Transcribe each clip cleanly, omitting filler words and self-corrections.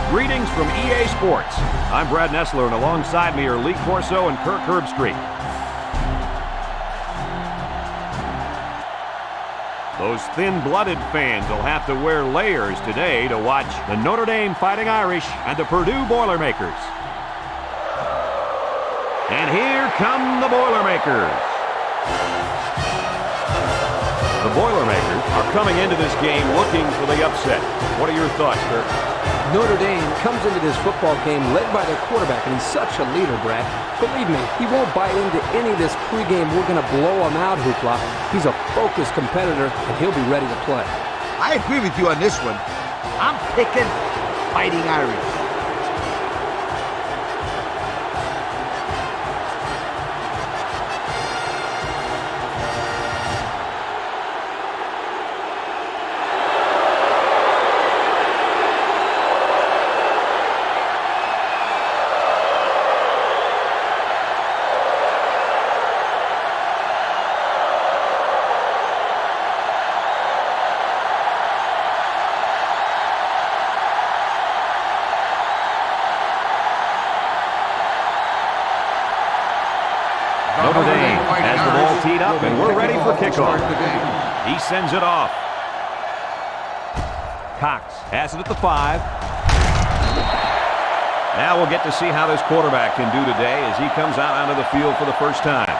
Greetings from EA Sports. I'm Brad Nessler, and alongside me are Lee Corso and Kirk Herbstreit. Those thin-blooded fans will have to wear layers today to watch the Notre Dame Fighting Irish and the Purdue Boilermakers. And here come the Boilermakers. The Boilermakers are coming into this game looking for the upset. What are your thoughts, Kirk? Notre Dame comes into this football game led by their quarterback, and he's such a leader, Brad. Believe me, he won't buy into any of this pregame "we're going to blow him out" hoopla. He's a focused competitor, and he'll be ready to play. I agree with you on this one. I'm picking Fighting Irish. Notre Dame has the ball teed up, and we're ready for kickoff. He sends it off. Cox has it at the 5. Now we'll get to see how this quarterback can do today as he comes out onto the field for the first time.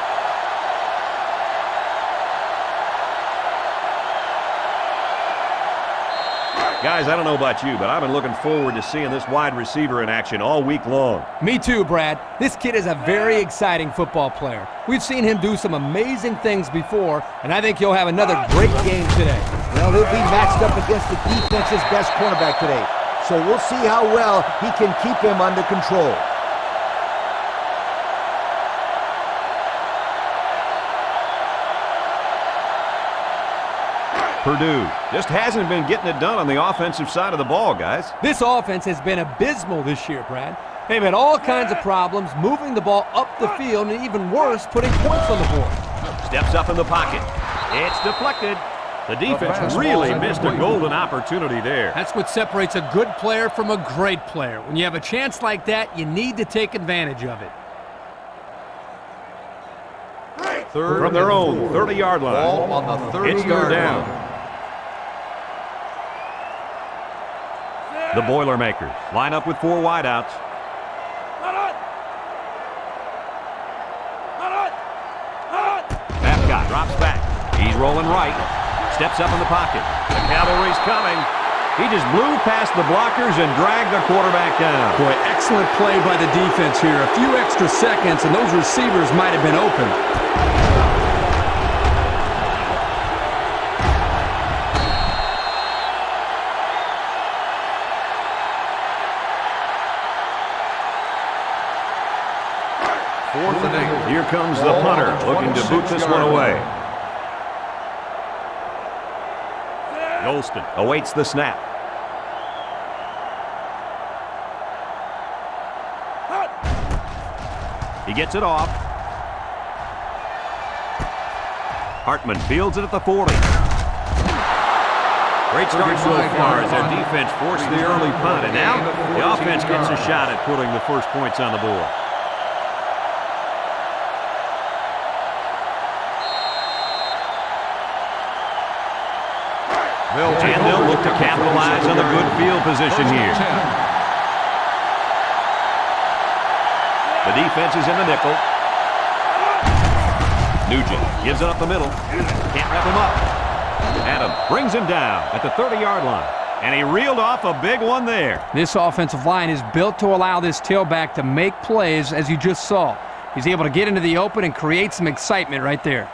Guys, I don't know about you, but I've been looking forward to seeing this wide receiver in action all week long. Me too, Brad. This kid is a very exciting football player. We've seen him do some amazing things before, and I think he'll have another great game today. Well, he'll be matched up against the defense's best cornerback today, so we'll see how well he can keep him under control. Purdue just hasn't been getting it done on the offensive side of the ball, guys. This offense has been abysmal this year, Brad. They've had all kinds of problems moving the ball up the field, and even worse, putting points on the board. Steps up in the pocket. It's deflected. The defense really missed a golden opportunity there. That's what separates a good player from a great player. When you have a chance like that, you need to take advantage of it. Third from their own 30-yard line. Ball on the 30-yard line. The Boilermakers line up with 4 wideouts. Babcock drops back. He's rolling right. Steps up in the pocket. The cavalry's coming. He just blew past the blockers and dragged the quarterback down. Boy, excellent play by the defense here. A few extra seconds, and those receivers might have been open. Fourth and 8. Here comes the punter, looking to boot this one away. Golston awaits the snap. He gets it off. Hartman fields it at the 40. Great start so far as their defense forced the early punt, and now the offense gets a shot at putting the first points on the board. And they'll look to capitalize on the good field position here. The defense is in the nickel. Nugent gives it up the middle. Can't wrap him up. Adam brings him down at the 30-yard line. And he reeled off a big one there. This offensive line is built to allow this tailback to make plays, as you just saw. He's able to get into the open and create some excitement right there.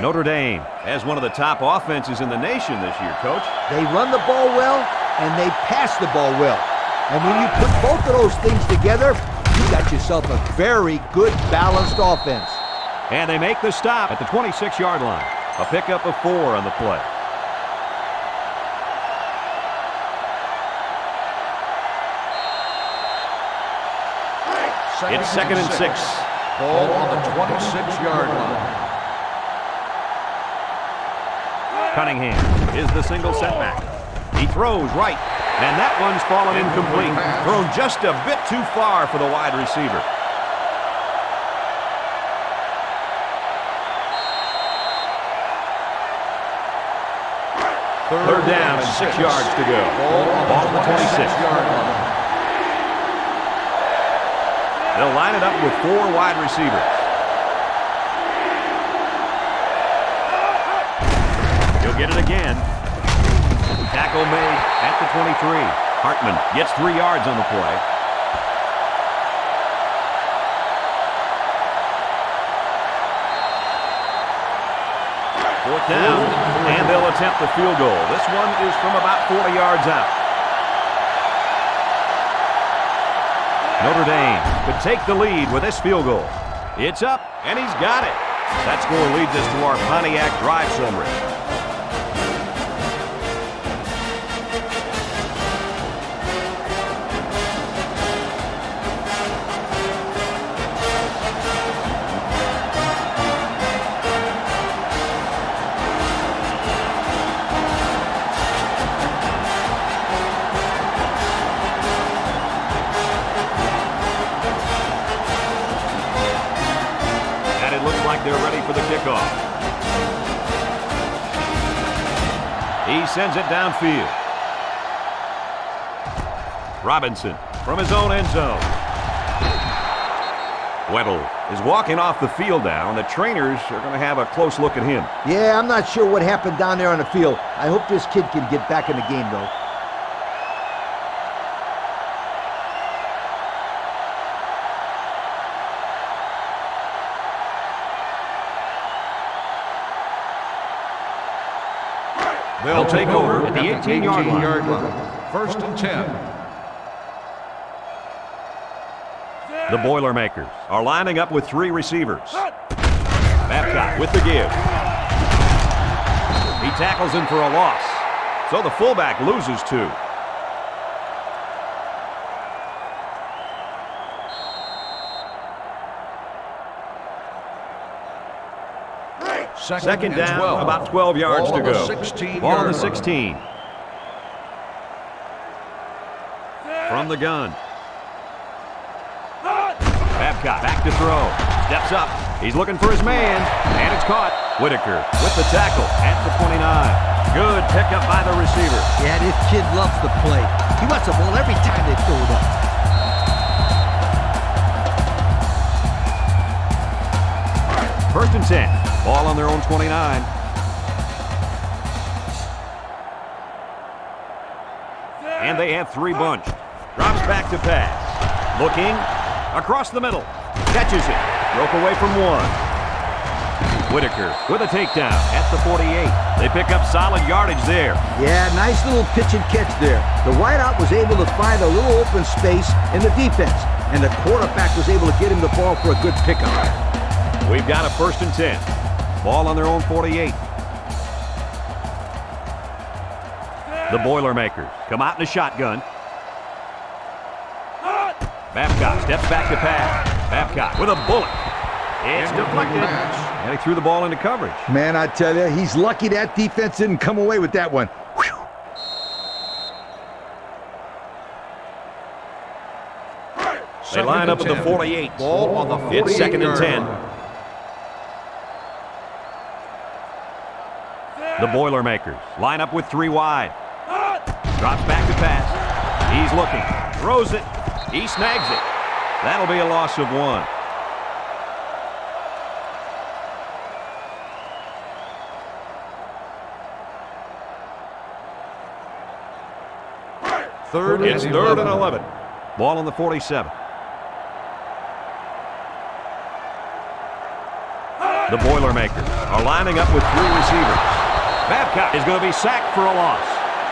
Notre Dame has one of the top offenses in the nation this year, Coach. They run the ball well, and they pass the ball well. And when you put both of those things together, you got yourself a very good, balanced offense. And they make the stop at the 26-yard line. A pickup of 4 on the play. It's 2nd and 6. Ball on the 26-yard line. Cunningham is the single setback. He throws right, and that one's fallen incomplete. Thrown just a bit too far for the wide receiver. Third down and 6 yards to go. Ball at the 26. They'll line it up with 4 wide receivers. He'll get it again. Tackle made at the 23. Hartman gets 3 yards on the play. Fourth down, and they'll attempt the field goal. This one is from about 40 yards out. Notre Dame could take the lead with this field goal. It's up, and he's got it. That score leads us to our Pontiac drive summary. They're ready for the kickoff. He sends it downfield. Robinson from his own end zone. Weddle is walking off the field now, and the trainers are going to have a close look at him. Yeah, I'm not sure what happened down there on the field. I hope this kid can get back in the game, though. They'll take over at the 18-yard line. First and 10. The Boilermakers are lining up with 3 receivers. Babcock with the give. He tackles him for a loss. So the fullback loses 2. Second down, 12. about 12 yards Ball to go. Ball on the 16. From the gun. Babcock back to throw. Steps up. He's looking for his man. And it's caught. Whitaker with the tackle at the 29. Good pickup by the receiver. Yeah, this kid loves to play. He wants the ball every time they throw it up. First and 10. Ball on their own 29. And they have 3 bunched. Drops back to pass. Looking. Across the middle. Catches it. Broke away from 1. Whitaker with a takedown at the 48. They pick up solid yardage there. Yeah, nice little pitch and catch there. The wideout was able to find a little open space in the defense, and the quarterback was able to get him the ball for a good pickup. We've got a first and 10. Ball on their own 48. The Boilermakers come out in a shotgun. Babcock steps back to pass. Babcock with a bullet. It's deflected. And he threw the ball into coverage. Man, I tell you, he's lucky that defense didn't come away with that one. Whew. They line up at the 48. Ball on the 48. It's second and 10. The Boilermakers line up with 3 wide. Drops back to pass. He's looking. Throws it. He snags it. That'll be a loss of 1. It's third and 11. Ball on the 47. The Boilermakers are lining up with 3 receivers. Babcock is going to be sacked for a loss.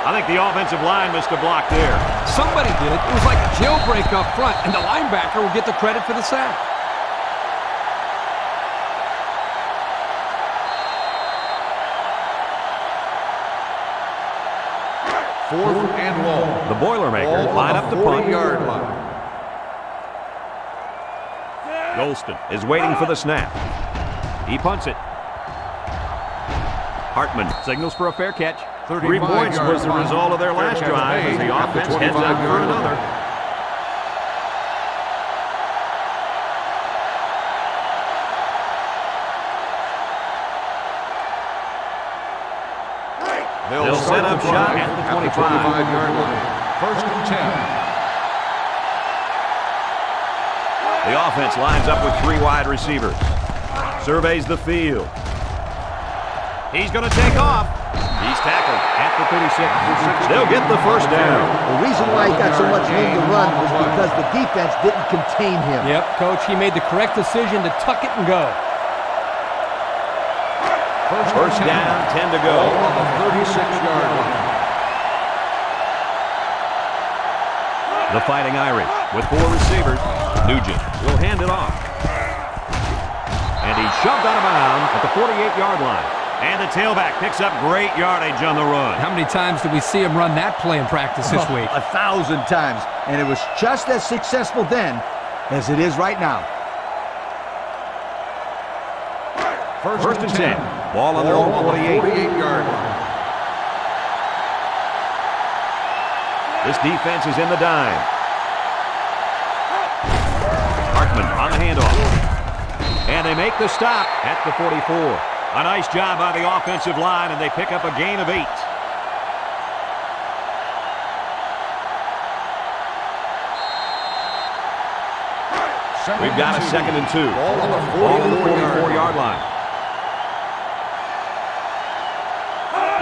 I think the offensive line missed a block there. Somebody did. It was like a jailbreak up front, and the linebacker will get the credit for the sack. Fourth and long. The Boilermakers line up the punt. 40-yard line. Golston is waiting for the snap. He punts it. Hartman signals for a fair catch. 3 points was the result of their last drive as the offense heads out for another. They'll set up shot at the 25-yard line. First and 10. The offense lines up with 3 wide receivers. Surveys the field. He's going to take off. He's tackled at the 36. They'll get the first down. The reason why he got so much room to run was because the defense didn't contain him. Yep, Coach, he made the correct decision to tuck it and go. First down, 10 to go. On the 36-yard line. The Fighting Irish with 4 receivers. Nugent will hand it off. And he's shoved out of bounds at the 48-yard line. And the tailback picks up great yardage on the run. How many times did we see him run that play in practice this week? 1,000 times. And it was just as successful then as it is right now. First and 10. Ball on their own 48-yard line. This defense is in the dime. Hartman on the handoff. And they make the stop at the 44. A nice job by the offensive line, and they pick up a gain of 8. We've got a 2nd and 2. Ball on the 44-yard line.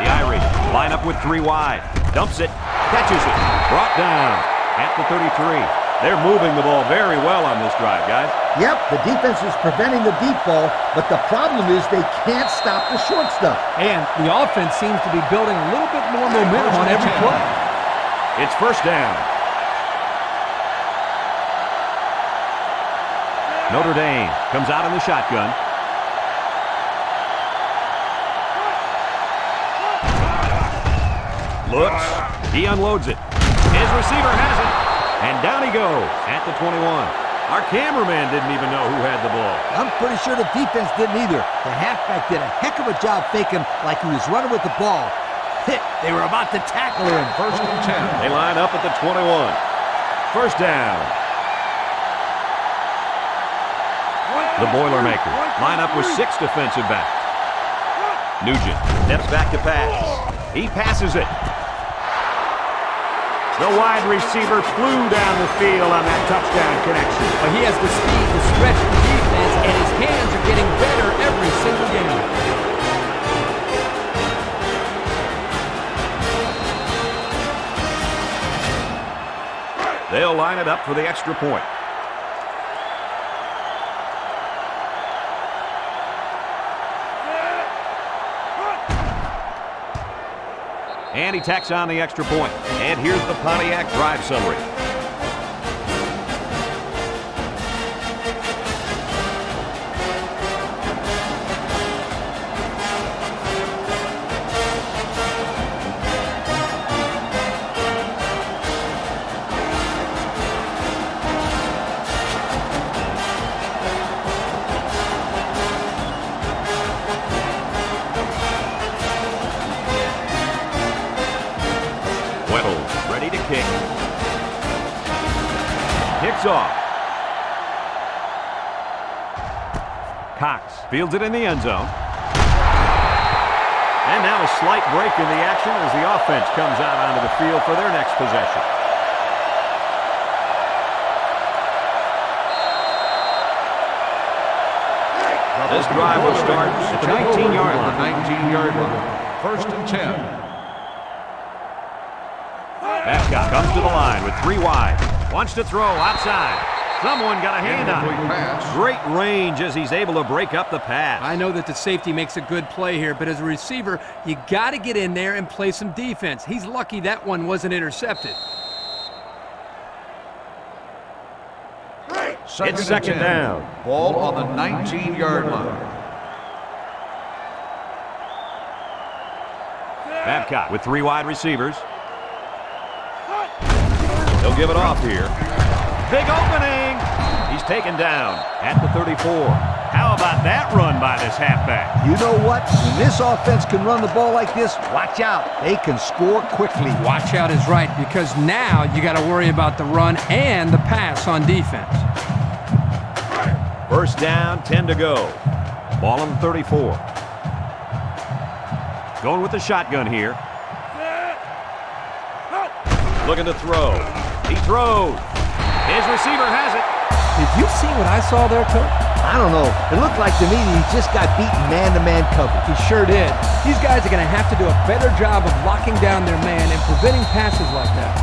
The Irish line up with 3 wide. Dumps it. Catches it. Brought down at the 33. They're moving the ball very well on this drive, guys. Yep, the defense is preventing the deep ball, but the problem is they can't stop the short stuff. And the offense seems to be building a little bit more momentum on every play. It's first down. Notre Dame comes out in the shotgun. Looks. He unloads it. His receiver has it. And down he goes at the 21. Our cameraman didn't even know who had the ball. I'm pretty sure the defense didn't either. The halfback did a heck of a job faking like he was running with the ball. They were about to tackle him. First and 10. They line up at the 21. First down. The Boilermakers line up with 6 defensive backs. Nugent steps back to pass. He passes it. The wide receiver flew down the field on that touchdown connection. But he has the speed to stretch the defense, and his hands are getting better every single game. They'll line it up for the extra point. And he tacks on the extra point. And here's the Pontiac drive summary. Ready to kick. Kicks off. Cox fields it in the end zone. And now a slight break in the action as the offense comes out onto the field for their next possession. This drive will start at the 19-yard line. 19-yard line. First and 10. Babcock comes to the line with 3 wide. Wants to throw outside. Someone got a hand on him. Great range as he's able to break up the pass. I know that the safety makes a good play here, but as a receiver, you got to get in there and play some defense. He's lucky that one wasn't intercepted. It's second down. Ball on the 19-yard line. Babcock with 3 wide receivers. He'll give it off here. Big opening. He's taken down at the 34. How about that run by this halfback? You know what? When this offense can run the ball like this, watch out. They can score quickly. Watch out is right, because now you got to worry about the run and the pass on defense. First down, 10 to go. Ball on 34. Going with the shotgun here. Looking to throw. He throws. His receiver has it. Did you see what I saw there, Coach? I don't know. It looked like to me he just got beaten man-to-man coverage. He sure did. These guys are going to have to do a better job of locking down their man and preventing passes like that.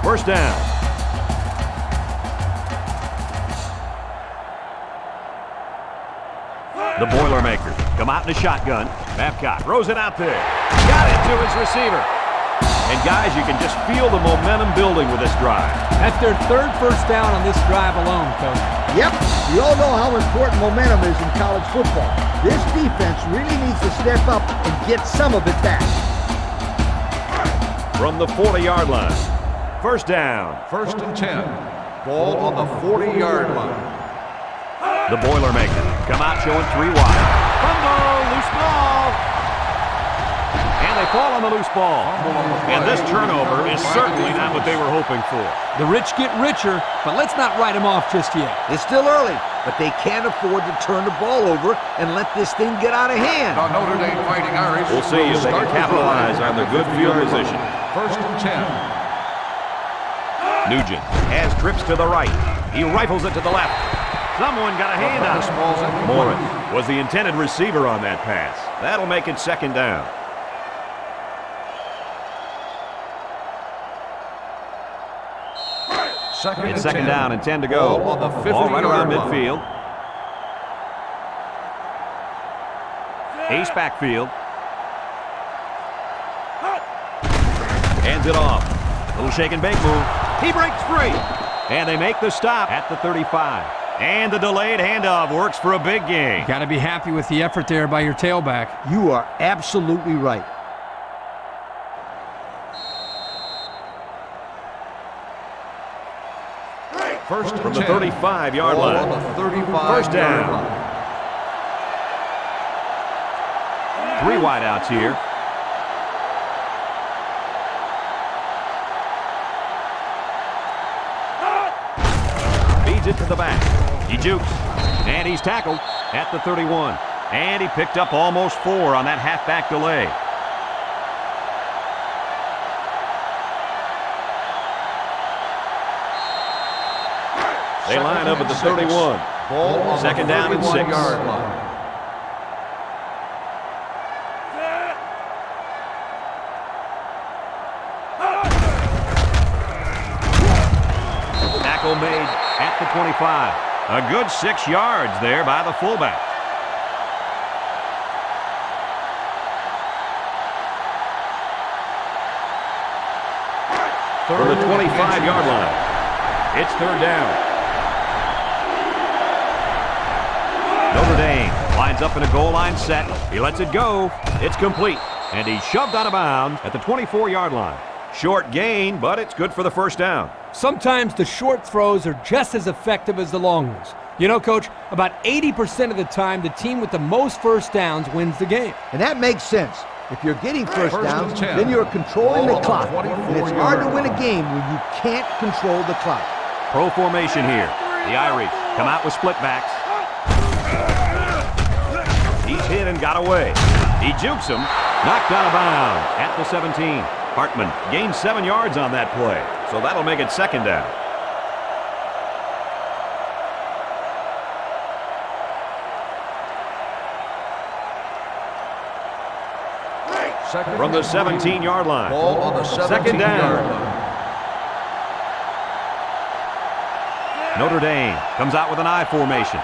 First down. The Boilermakers come out in a shotgun. Babcock throws it out there. Got it to his receiver. And guys, you can just feel the momentum building with this drive. That's their third first down on this drive alone, Coach. Yep, we all know how important momentum is in college football. This defense really needs to step up and get some of it back. From the 40-yard line. First down. First and 10. Ball on the 40-yard line. The Boilermakers come out showing 3 wide. Fumble, loose ball. And they fall on the loose ball. And this turnover is certainly not what they were hoping for. The rich get richer, but let's not write them off just yet. It's still early, but they can't afford to turn the ball over and let this thing get out of hand. The Notre Dame Fighting Irish. We'll see if they can capitalize on their good field position. First and 10. Nugent has trips to the right. He rifles it to the left. Someone got a hand on it. Morris was the intended receiver on that pass. That'll make it second down. It's second down and 10 to go. Ball on the 50 Ball right around yard line. midfield. Ace backfield. Hands it off. Little shake and bake move. He breaks free. And they make the stop at the 35. And the delayed handoff works for a big gain. Got to be happy with the effort there by your tailback. You are absolutely right. First From and the 10. 35-yard Ball line. on the 35-yard First down. line. 3 wideouts here. Feeds it to the back. He jukes. And he's tackled at the 31. And he picked up almost 4 on that halfback delay. They line up at the 31. Ball on Second the down and 6. 31-yard line. Tackle made at the 25. A good 6 yards there by the fullback. From the 25-yard line. It's third down. Notre Dame lines up in a goal line set. He lets it go. It's complete. And he's shoved out of bounds at the 24-yard line. Short gain, but it's good for the first down. Sometimes the short throws are just as effective as the long ones. You know, Coach, about 80% of the time, the team with the most first downs wins the game. And that makes sense. If you're getting first First downs, and 10. then you're controlling the Ball on the clock. 24 And it's hard to yard win a line. game when you can't control the clock. Pro formation here. The Irish come out with split backs. He's hit and got away. He jukes him. Knocked out of bounds at the 17. Hartman gained 7 yards on that play. So that'll make it second down. From the 17-yard line. Ball on the 17-yard Second down. line. Notre Dame comes out with an I formation.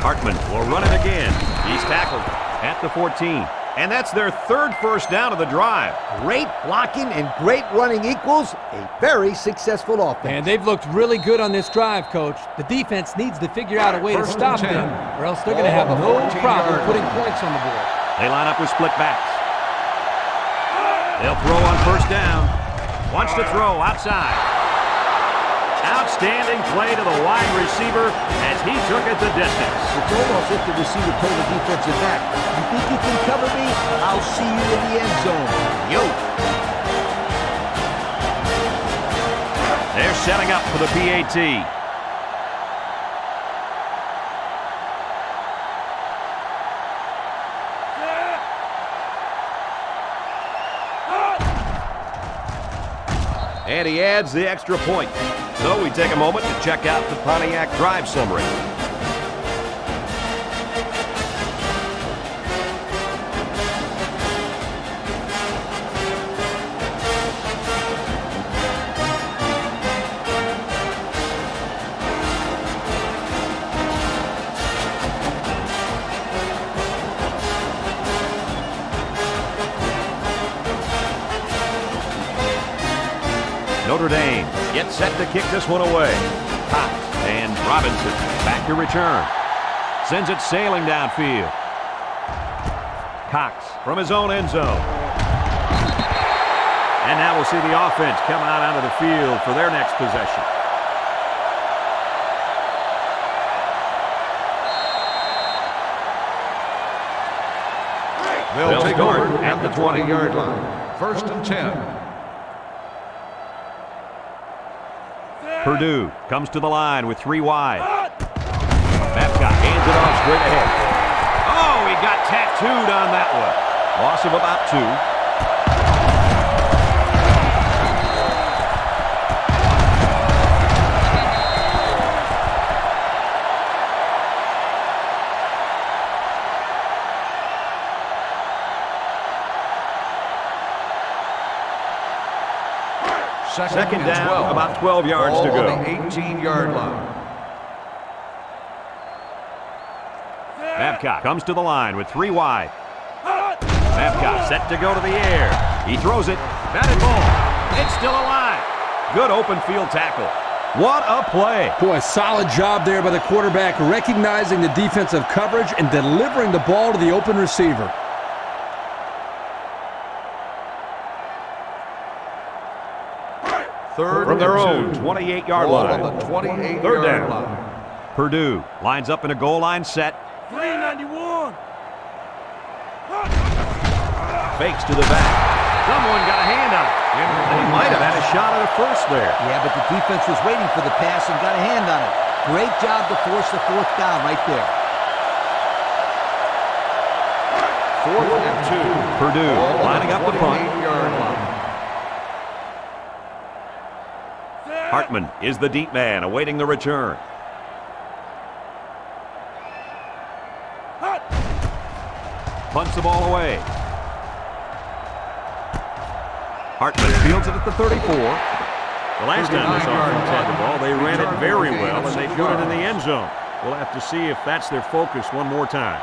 Hartman will run it again. He's tackled at the 14. And that's their third first down of the drive. Great blocking and great running equals a very successful offense. And they've looked really good on this drive, Coach. The defense needs to figure out a way to First and stop 10. them, or else they're going to have Ball on the no 14-yard problem line. putting points on the board. They line up with split backs. They'll throw on first down. Wants to throw outside. Outstanding play to the wide receiver as he took it the distance. It's almost if the receiver told the defensive back, you think you can cover me? I'll see you in the end zone. Yo. They're setting up for the PAT. And he adds the extra point. So we take a moment to check out the Pontiac drive summary. Notre Dame gets set to kick this one away. Cox and Robinson back to return. Sends it sailing downfield. Cox from his own end zone. And now we'll see the offense come out onto the field for their next possession. They'll take over at the 20-yard line. 1st and 10. Purdue comes to the line with 3 wide. Babcock hands it off straight ahead. Oh, he got tattooed on that one. Loss of about 2. Second down, 12. about 12 yards Ball to go. on the 18-yard line. Babcock comes to the line with 3 wide. Babcock set to go to the air. He throws it. Batted ball. It's still alive. Good open field tackle. What a play. Boy, solid job there by the quarterback, recognizing the defensive coverage and delivering the ball to the open receiver. From their own 28-yard line. On the 28-yard Third down. line. Purdue lines up in a goal line set. 391. Fakes to the back. Someone got a hand on it. They might have had a shot at a first there. Yeah, but the defense was waiting for the pass and got a hand on it. Great job to force the 4th down right there. 4th and 2. Purdue Ball on lining up the punt. 28-yard line. Hartman is the deep man awaiting the return. Punts the ball away. Hartman fields it at the 34. The last time this offense had the ball, they ran it very well, and they put it in the end zone. We'll have to see if that's their focus one more time.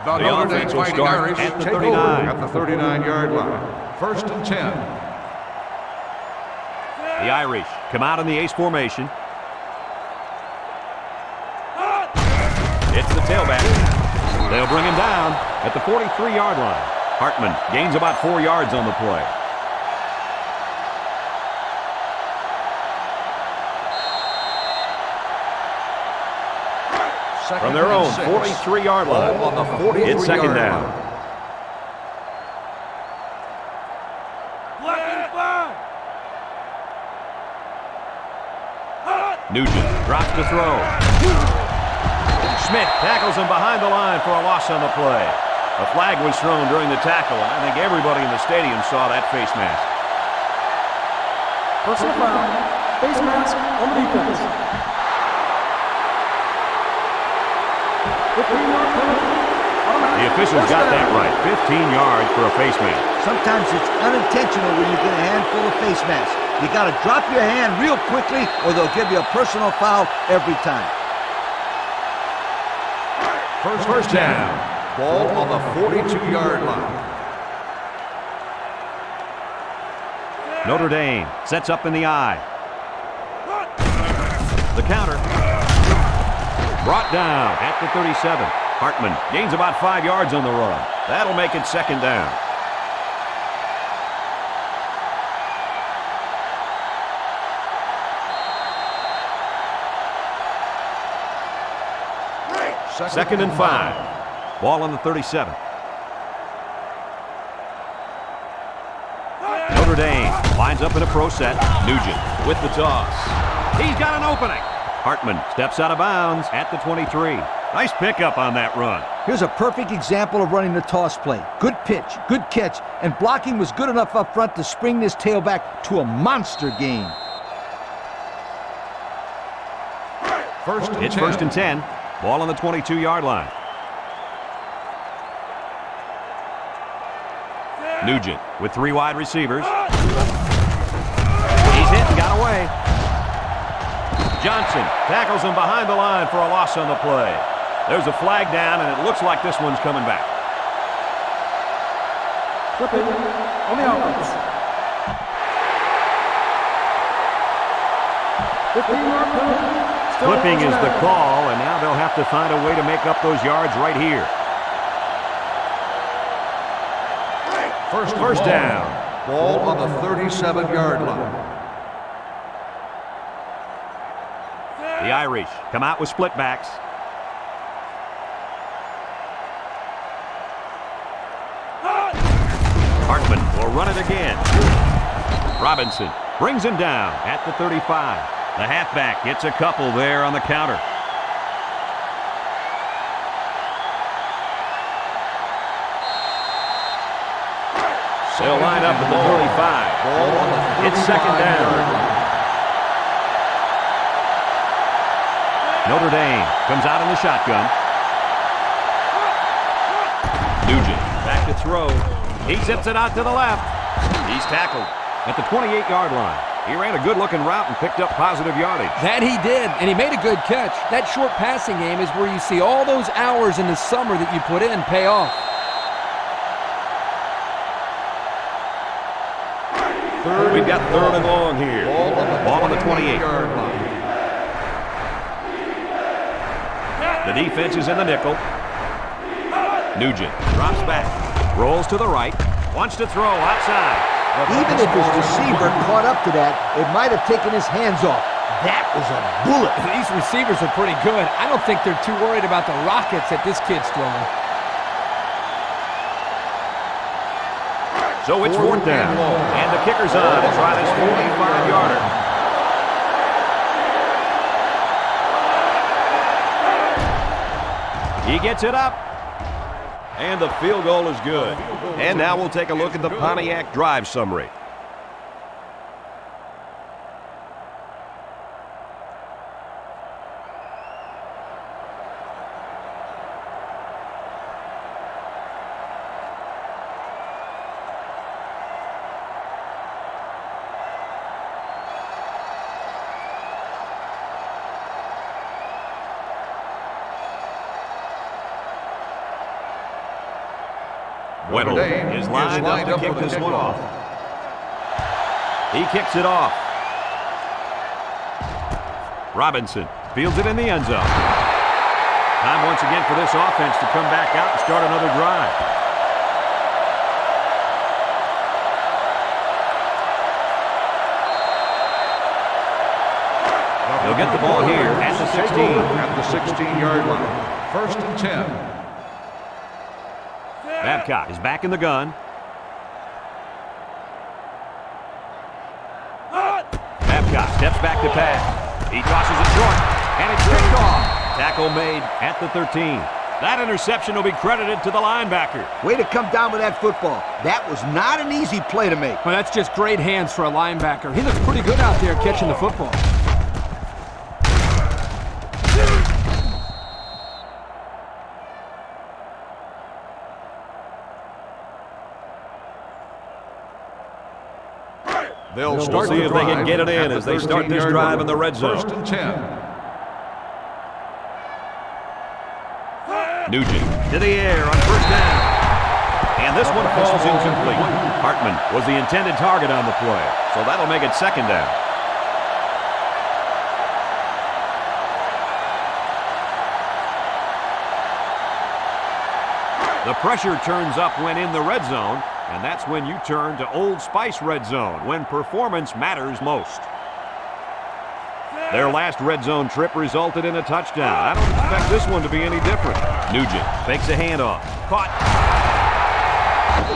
The The Notre Dame offense will Fighting start Irish at the take 39. over at the 39-yard line. 1st and 10. The Irish come out in the ace formation. It's the tailback. They'll bring him down at the 43-yard line. Hartman gains about 4 yards on the play. From their own 43-yard line. Ball on the 43-yard It's second down. line. Black and 5. Nugent drops to throw. Schmidt tackles him behind the line for a loss on the play. A flag was thrown during the tackle, and I think everybody in the stadium saw that face mask. Personal foul. Face mask on the defense. 15-yard penalty. The officials got that right. 15 yards for a face mask. Sometimes it's unintentional when you get a handful of face masks. You got to drop your hand real quickly or they'll give you a personal foul every time. First down. Ball on the 42-yard line. Notre Dame sets up in the eye. The counter. Brought down at the 37. Hartman gains about 5 yards on the run. That'll make it second down. Second and 5. Ball on the 37. Notre Dame lines up in a pro set. Nugent with the toss. He's got an opening. Hartman steps out of bounds at the 23. Nice pickup on that run. Here's a perfect example of running the toss play. Good pitch, good catch, and blocking was good enough up front to spring this tailback to a monster gain. It's first and 10. Ball on the 22-yard line. Nugent with 3 wide receivers. He's hit and got away. Johnson tackles him behind the line for a loss on the play. There's a flag down, and it looks like this one's coming back. Flipping on the offense. 15-yard penalty. Flipping is the call, and now they'll have to find a way to make up those yards right here. First down. Ball on the 37-yard line. The Irish come out with split backs. Hartman will run it again. Robinson brings him down at the 35. The halfback gets a couple there on the counter. They'll line up at the 35. It's second down. Notre Dame comes out in the shotgun. Nugent back to throw. He zips it out to the left. He's tackled at the 28-yard line. He ran a good-looking route and picked up positive yardage. That he did, and he made a good catch. That short passing game is where you see all those hours in the summer that you put in pay off. We've got third and long here. Ball on the 28. The defense is in the nickel. Nugent drops back, rolls to the right, wants to throw outside. Even if his receiver caught up to that, it might have taken his hands off. That was a bullet. These receivers are pretty good. I don't think they're too worried about the rockets that this kid's throwing. So it's fourth down, and the kicker's on to try this 45-yarder. He gets it up, and the field goal is good. And now we'll take a look at the Pontiac drive summary. Notre Dame is lined up to kick this one off. He kicks it off. Robinson fields it in the end zone. Time once again for this offense to come back out and start another drive. They'll get the ball here at the 16. At the 16-yard line. First and 10. Babcock is back in the gun. Babcock steps back to pass. He tosses it short, and it's picked off. Tackle made at the 13. That interception will be credited to the linebacker. Way to come down with that football. That was not an easy play to make. Well, that's just great hands for a linebacker. He looks pretty good out there catching the football. They'll We'll see if they can get it in as they start this drive in the red zone. First and 10. Nugent to the air on first down. And this one falls incomplete. Hartman was the intended target on the play, so that'll make it second down. The pressure turns up when in the red zone, and that's when you turn to Old Spice red zone, when performance matters most. Their last red zone trip resulted in a touchdown. I don't expect this one to be any different. Nugent fakes a handoff. Caught.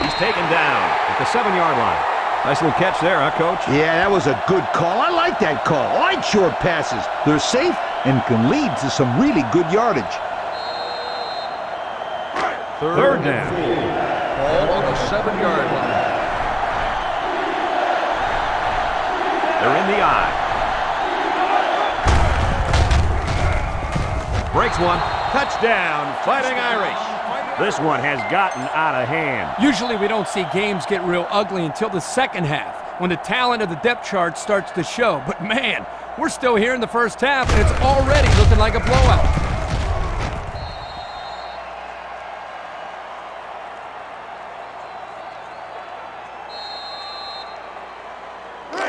He's taken down at the 7-yard line. Nice little catch there, huh, Coach? Yeah, that was a good call. I like that call. I like short passes. They're safe and can lead to some really good yardage. Third down. Ball on the 7-yard line. They're in the eye. Breaks one. Touchdown, Fighting Irish. This one has gotten out of hand. Usually we don't see games get real ugly until the second half, when the talent of the depth chart starts to show. But man, we're still here in the first half, and it's already looking like a blowout.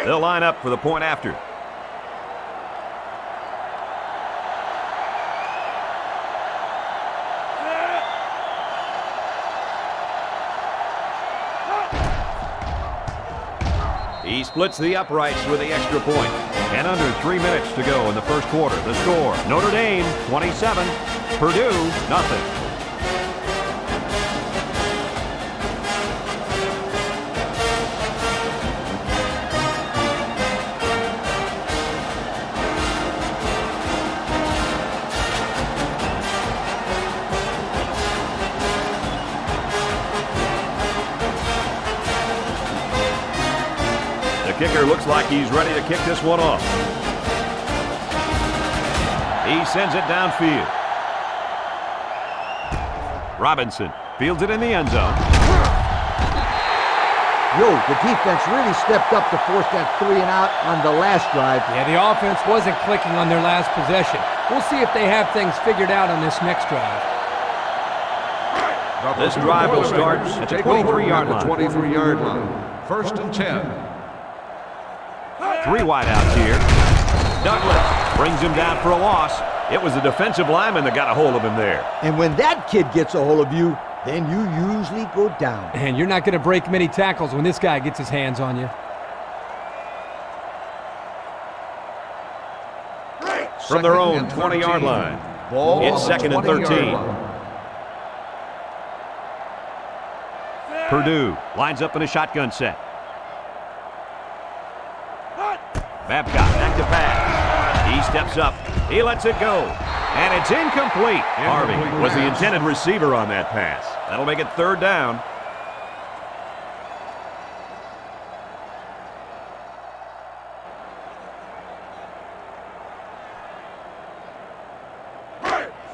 They'll line up for the point after. He splits the uprights with the extra point. And under 3 minutes to go in the first quarter. The score, Notre Dame 27, Purdue nothing. The kicker looks like he's ready to kick this one off. He sends it downfield. Robinson fields it in the end zone. The defense really stepped up to force that 3-and-out on the last drive. Yeah, the offense wasn't clicking on their last possession. We'll see if they have things figured out on this next drive. This drive will start at the 23-yard line. 23-yard line. First and 10. 3 wideouts here. Douglas brings him down for a loss. It was the defensive lineman that got a hold of him there. And when that kid gets a hold of you, then you usually go down. And you're not going to break many tackles when this guy gets his hands on you. From their own 20-yard line. It's 2nd and 13. Purdue lines up in a shotgun set. Babcock back to pass. He steps up. He lets it go. And it's incomplete. Harvey was the intended receiver on that pass. That'll make it 3rd down.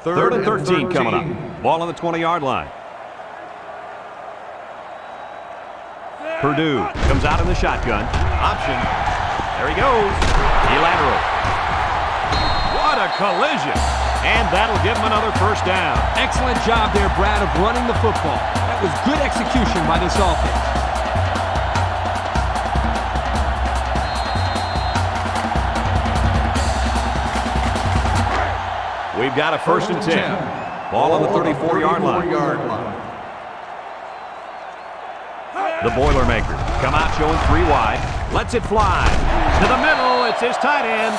Third and 13 coming up. Ball on the 20-yard line. Purdue comes out in the shotgun. Option. There he goes. He lateral. What a collision. And that'll give him another first down. Excellent job there, Brad, of running the football. That was good execution by this offense. We've got a 1st and 10. Ball on the 34-yard line. The Boilermakers come out showing 3 wide. Lets it fly. To the middle. It's his tight end.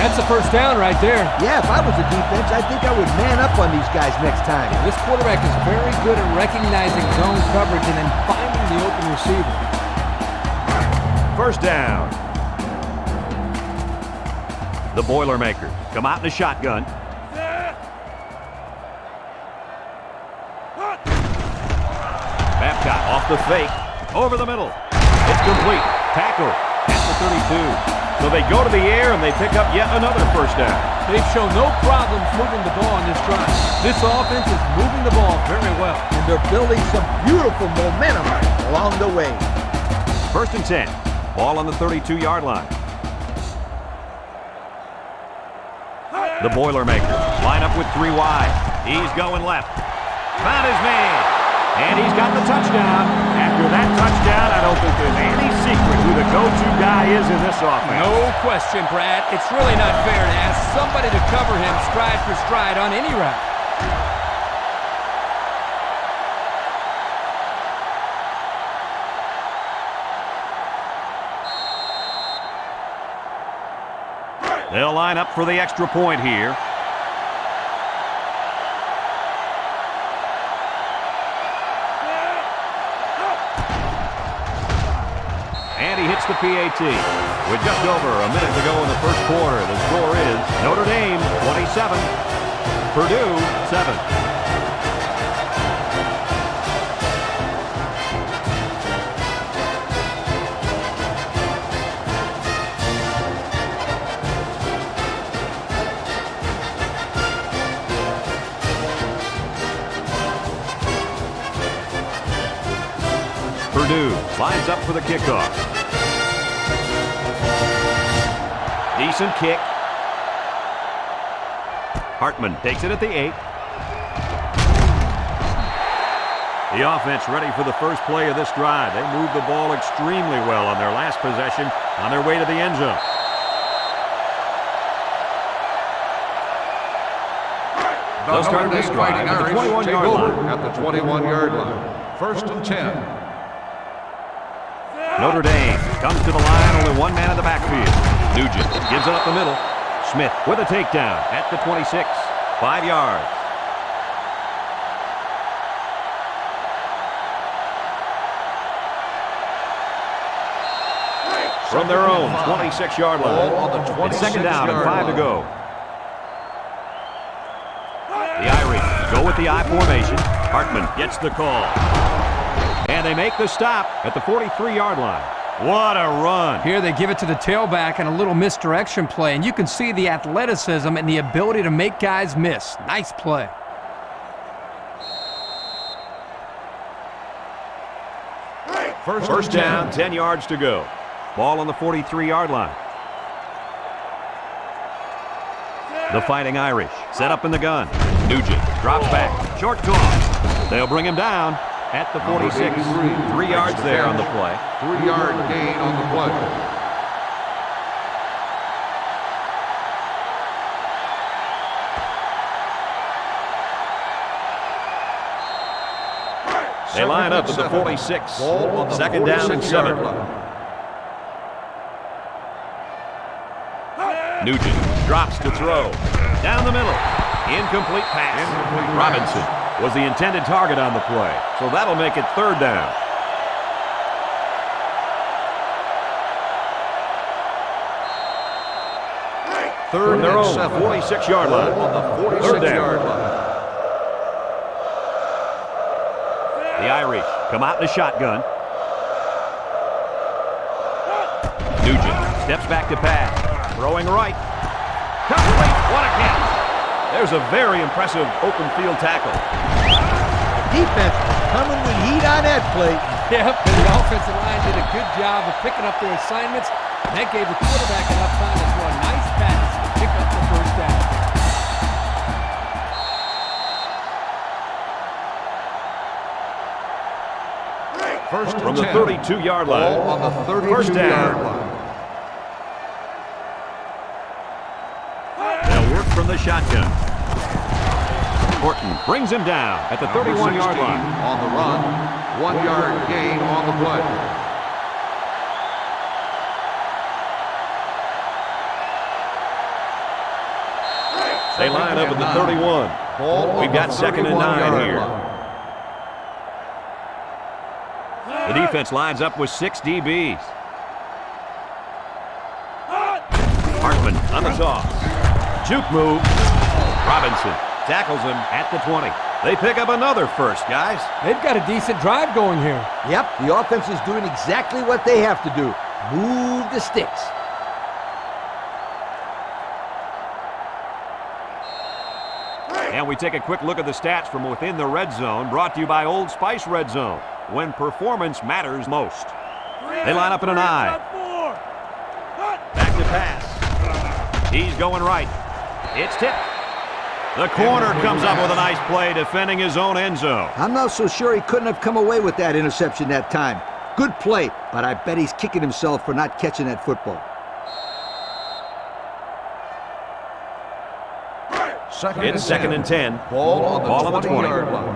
That's a first down right there. Yeah, if I was a defense, I think I would man up on these guys next time. This quarterback is very good at recognizing zone coverage and then finding the open receiver. First down. The Boilermakers come out in the shotgun. Babcock off the fake. Over the middle. It's complete. Tackle at the 32. So they go to the air and they pick up yet another first down. They've shown no problems moving the ball on this drive. This offense is moving the ball very well. And they're building some beautiful momentum along the way. 1st and 10. Ball on the 32-yard line. The Boilermakers line up with 3 wide. He's going left. Found his man. And he's got the touchdown. After that touchdown, I don't think there's any secret who the go-to guy is in this offense. No question, Brad. It's really not fair to ask somebody to cover him stride for stride on any route. They'll line up for the extra point here. And he hits the PAT. With just over a minute to go in the first quarter, the score is Notre Dame 27, Purdue 7. Purdue lines up for the kickoff. Decent kick. Hartman takes it at the 8. The offense ready for the first play of this drive. They moved the ball extremely well on their last possession on their way to the end zone. They'll start this drive at the 21-yard line. At the 21-yard line. First and 10. Notre Dame comes to the line, only one man in the backfield. Nugent gives it up the middle. Smith with a takedown at the 26, 5 yards. From their own 26-yard line. It's second down and 5 to go. The Irish go with the I formation. Hartman gets the call. And they make the stop at the 43-yard line. What a run. Here they give it to the tailback and a little misdirection play, and you can see the athleticism and the ability to make guys miss. Nice play. First down, 10 yards to go. Ball on the 43-yard line. The Fighting Irish set up in the gun. Nugent drops back. Short toss. They'll bring him down at the 46. 3 yards there on the play. 3-yard gain on the play. They line up at the 46. Second down and 7. Nugent drops to throw. Down the middle. Incomplete pass. Robinson was the intended target on the play, so that'll make it third down. Third their own 46-yard line. Third down. The Irish come out in the shotgun. Nugent steps back to pass. Throwing right. Complete. What a catch. There's a very impressive open field tackle. Defense coming with heat on that play. Yep, and the offensive line did a good job of picking up their assignments, and that gave the quarterback enough time to throw a nice pass to pick up the first down. First From the 32-yard line. On the 32-yard First down. line. They'll work from the shotgun. Horton brings him down at the 31-yard line. On the run, 1-yard gain on the play. They line up at the 31. We've got second and 9 here. The defense lines up with 6 DBs. Hartman on the toss. Juke move. Robinson tackles him at the 20. They pick up another first, guys. They've got a decent drive going here. Yep, the offense is doing exactly what they have to do. Move the sticks. And we take a quick look at the stats from within the red zone, brought to you by Old Spice Red Zone, when performance matters most. They line up in an I. Back to pass. He's going right. It's tipped. The corner comes up with a nice play defending his own end zone. I'm not so sure he couldn't have come away with that interception that time. Good play, but I bet he's kicking himself for not catching that football. It's second and 10. Ball on the 20. 20-yard line.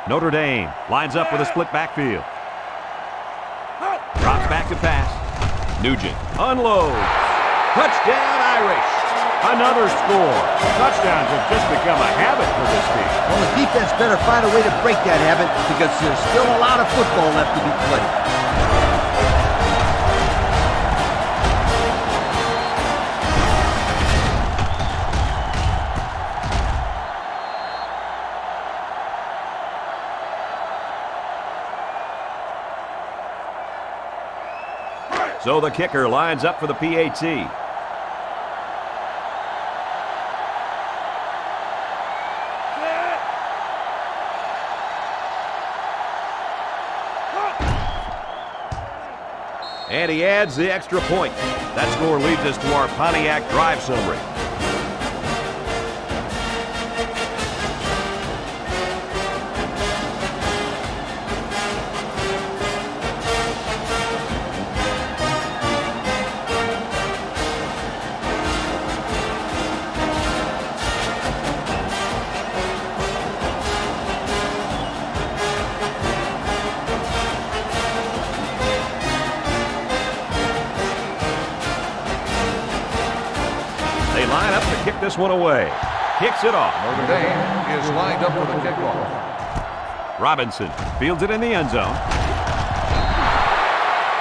Notre Dame lines up with a split backfield. Drops back to pass. Nugent unloads. Touchdown, Irish. Another score. Touchdowns have just become a habit for this team. Well, the defense better find a way to break that habit because there's still a lot of football left to be played. So the kicker lines up for the PAT. And he adds the extra point. That score leads us to our Pontiac drive summary. They line up to kick this one away. Kicks it off. Notre Dame is lined up for the kickoff. Robinson fields it in the end zone.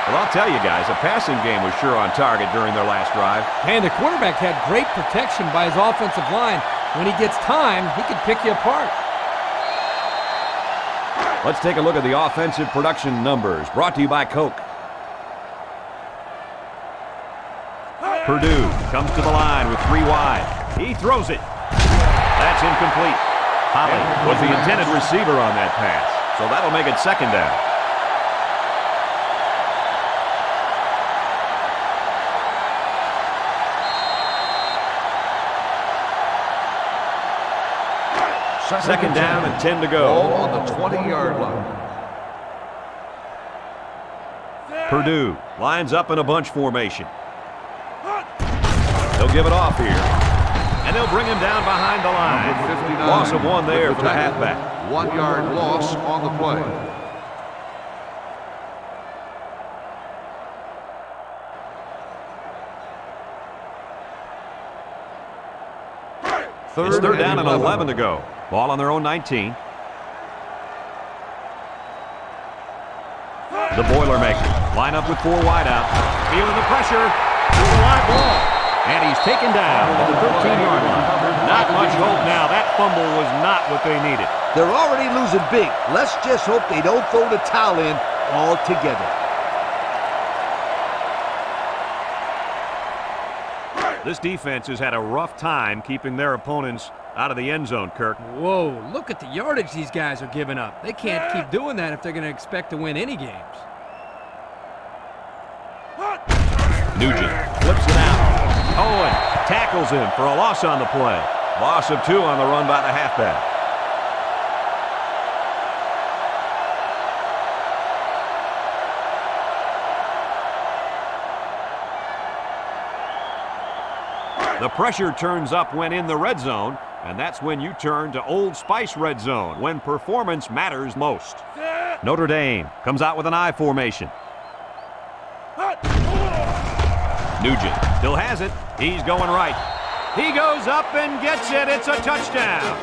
Well, I'll tell you guys, the passing game was sure on target during their last drive. And the quarterback had great protection by his offensive line. When he gets time, he can pick you apart. Let's take a look at the offensive production numbers, brought to you by Coke. Purdue comes to the line with 3 wide. He throws it. That's incomplete. Holly was the intended receiver on that pass, so that'll make it second down. Second down and 10 to go. Ball on the 20-yard line. Purdue lines up in a bunch formation. They'll give it off here. And they'll bring him down behind the line. Number 59 Loss of 1 there for the tackle. halfback. 1-yard loss on the play. It's third down and 11 to go. Ball on their own 19. The Boilermakers line up with 4 wide out. Feeling the pressure. It's a live ball. And he's taken down at the 13-yard line. Not much hope now. That fumble was not what they needed. They're already losing big. Let's just hope they don't throw the towel in altogether. This defense has had a rough time keeping their opponents out of the end zone, Kirk. Whoa, look at the yardage these guys are giving up. They can't keep doing that if they're going to expect to win any games. Nugent flips it out. Owen tackles him for a loss on the play. Loss of 2 on the run by the halfback. The pressure turns up when in the red zone, and that's when you turn to Old Spice red zone, when performance matters most. Notre Dame comes out with an I formation. Nugent still has it. He's going right. He goes up and gets it. It's a touchdown.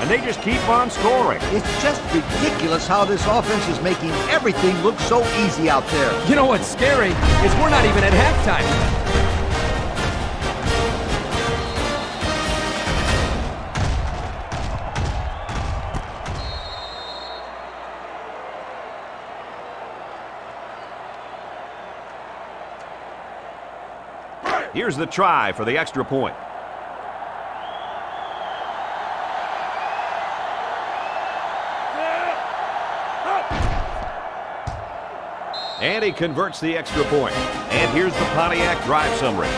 And they just keep on scoring. It's just ridiculous how this offense is making everything look so easy out there. You know what's scary is we're not even at halftime. Here's the try for the extra point. And he converts the extra point. And here's the Pontiac drive summary.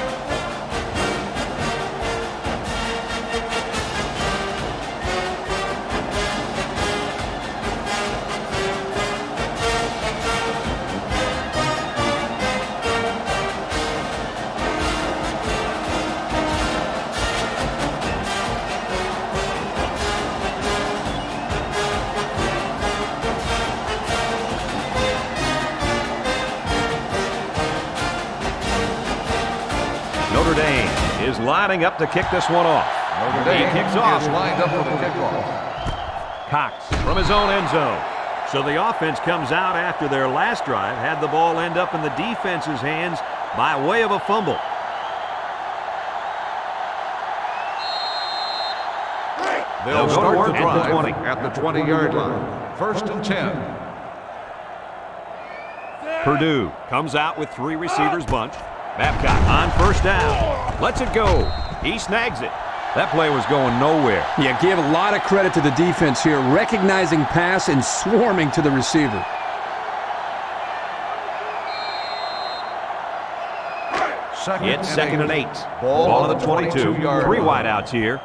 is lining up to kick this one off. Notre Dame He kicks off. is lined up for the kickoff. Cox from his own end zone. So the offense comes out after their last drive, had the ball end up in the defense's hands by way of a fumble. They'll go to start work the at the drive 20. at the 20-yard line. First and 10. Purdue comes out with 3 receivers bunch. Babcock on first down. Lets it go. He snags it. That play was going nowhere. Yeah, give a lot of credit to the defense here, recognizing pass and swarming to the receiver. It's second and 8. Ball Ball on the 22. 22-yard 3 line. wideouts here.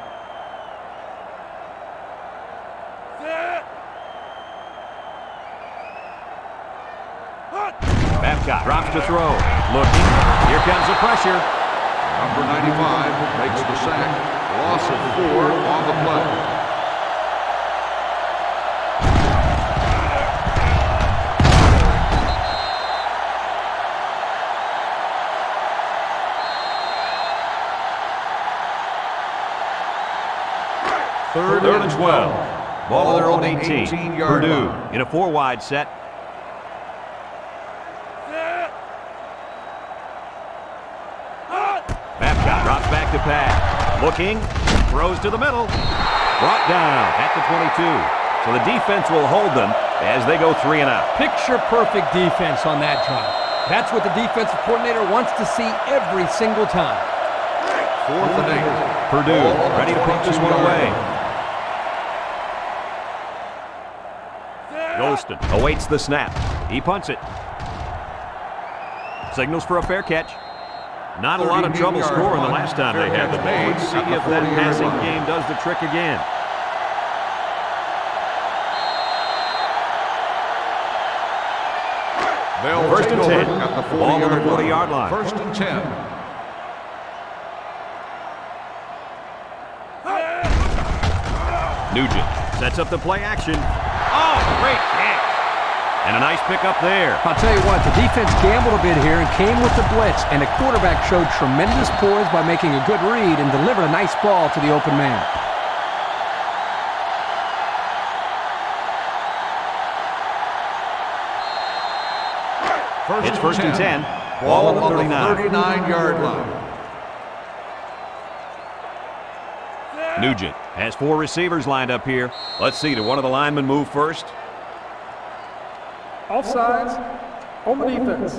Babcock drops to throw. Looking. Here comes the pressure. Number 95 makes the sack. Loss of 4 on the play. Third and 12. Ball on their own 18. 18-yard Purdue line. in a 4-wide set. Babcock drops back to pass. Looking. Throws to the middle. Brought down at the 22. So the defense will hold them as they go 3 and out. Picture-perfect defense on that drive. That's what the defensive coordinator wants to see every single time. 4th and 8. Purdue Ball on the ready to put this one 22-yard away. line. Golston awaits the snap. He punts it. Signals for a fair catch. Not a lot of trouble 32-yard scoring the line. last time Fair they had the catch ball. made Let's see at the if that 40-yard passing line. game does the trick again. They'll First take and over 10. at the Ball on the 40-yard 40-yard line. First and 10. Nugent sets up the play action. Oh, great catch. And a nice pickup there. I'll tell you what, the defense gambled a bit here and came with the blitz, and the quarterback showed tremendous poise by making a good read and delivered a nice ball to the open man. It's first and 10. Ball on the 39. 39-yard line. Nugent has 4 receivers lined up here. Let's see, did one of the linemen move first? Offsides on the defense.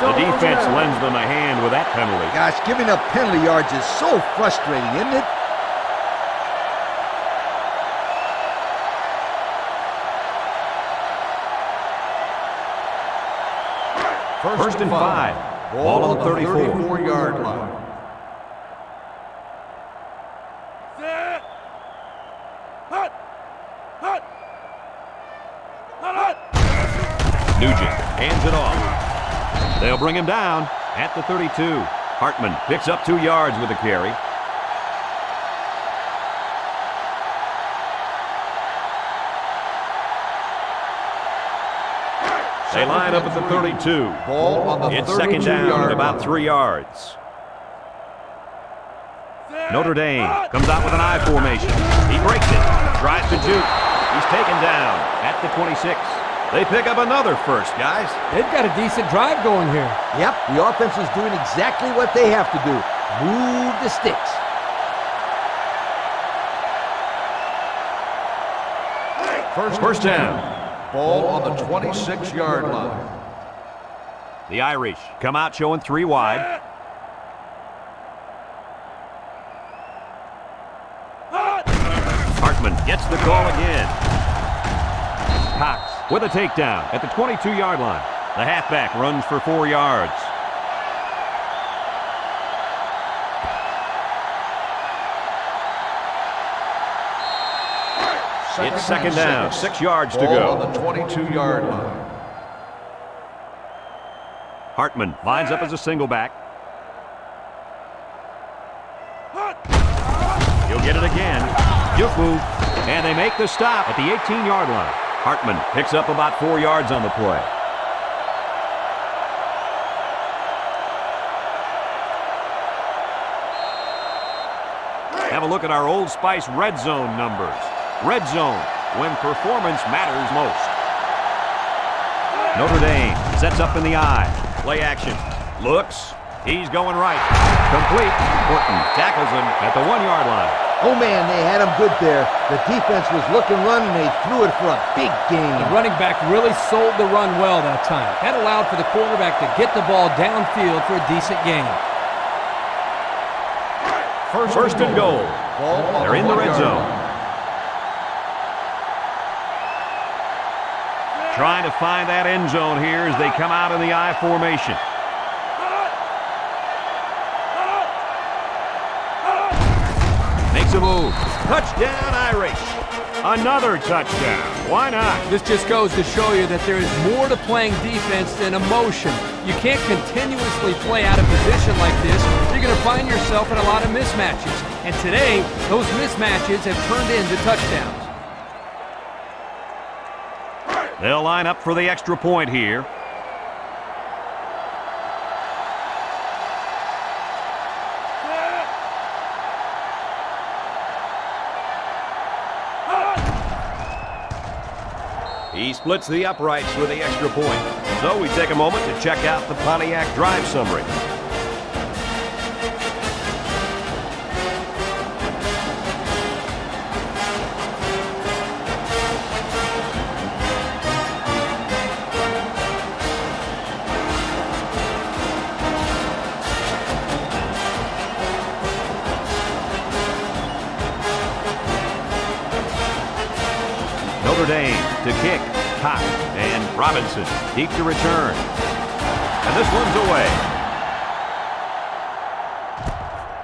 The defense lends them a hand with that penalty. Gosh, giving up penalty yards is so frustrating, isn't it? First and 5. Ball on the 34. 34-yard line. Nugent hands it off. They'll bring him down at the 32. Hartman picks up 2 yards with the carry. They line up at the 32. Ball on the It's second down at 32-yard about line. 3 yards. Notre Dame comes out with an I formation. He breaks it, tries to juke. He's taken down at the 26. They pick up another first, guys. They've got a decent drive going here. Yep, the offense is doing exactly what they have to do. Move the sticks. First down. Ball on the 26-yard line. The Irish come out showing 3 wide. Hartman gets the call again. Cox with a takedown at the 22-yard line. The halfback runs for 4 yards. It's second down, 6 yards to Ball go. on the 22-yard line. Hartman lines up as a single back. He'll get it again. Juke move. And they make the stop at the 18-yard line. Hartman picks up about 4 yards on the play. Have a look at our Old Spice red zone numbers. Red zone, when performance matters most. Notre Dame sets up in the I. Play action. Looks. He's going right. Complete. Horton tackles him at the 1-yard line. Oh, man, they had him good there. The defense was looking run, and they threw it for a big gain. The running back really sold the run well that time. That allowed for the quarterback to get the ball downfield for a decent gain. First and goal. They're in the red zone. Trying to find that end zone here as they come out in the I formation. Makes a move. Touchdown Irish. Another touchdown. Why not? This just goes to show you that there is more to playing defense than emotion. You can't continuously play out of position like this. You're going to find yourself in a lot of mismatches. And today, those mismatches have turned into touchdowns. They'll line up for the extra point here. He splits the uprights with the extra point. So we take a moment to check out the Pontiac drive summary. Notre Dame to kick. Cox and Robinson deep to return. And this one's away.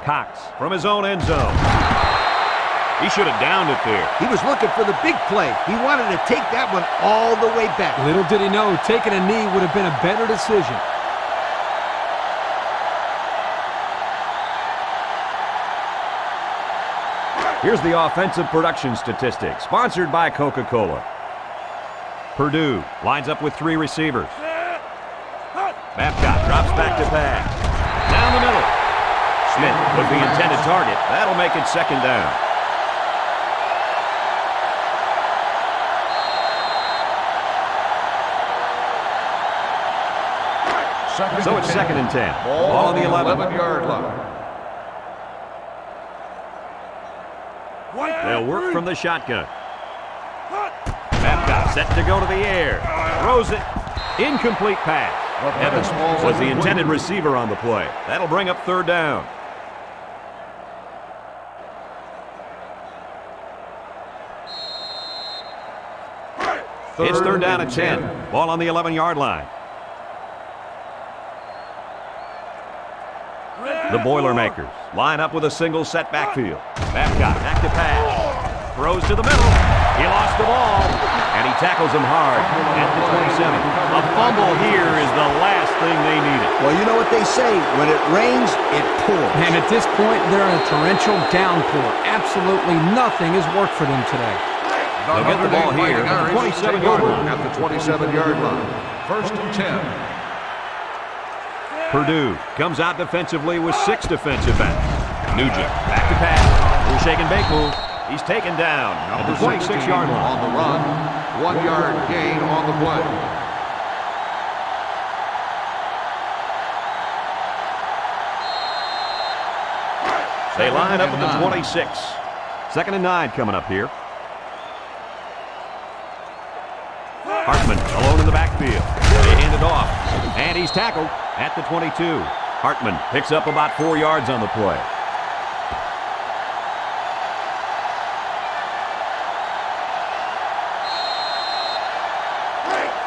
Cox from his own end zone. He should have downed it there. He was looking for the big play. He wanted to take that one all the way back. Little did he know, taking a knee would have been a better decision. Here's the offensive production statistics, sponsored by Coca-Cola. Purdue lines up with 3 receivers. Babcock drops back to pass. Down the middle. Smith with the intended target. That'll make it second down. So it's second and 10. Ball on the 11-yard line. They'll work from the shotgun. Babcock set to go to the air. Throws it. Incomplete pass. Evans was the intended receiver on the play. That'll bring up third down. It's third down at 10. Ball on the 11-yard line. The Boilermakers line up with a single set backfield. Babcock back to pass. Throws to the middle. He lost the ball, and he tackles him hard at the 27. A fumble here is the last thing they needed. Well, you know what they say. When it rains, it pours. And at this point, they're in a torrential downpour. Absolutely nothing has worked for them today. They'll get the ball here at the 27-yard line. At the 27-yard line. First and 10. Purdue comes out defensively with 6 defensive backs. Nugent back to pass. Little shake and bake move. He's taken down at the 26-yard line. On the run. 1-yard gain on the play. They line up at the 26. Second and 9 coming up here. Hartman alone in the backfield. They hand it off. And he's tackled at the 22. Hartman picks up about 4 yards on the play.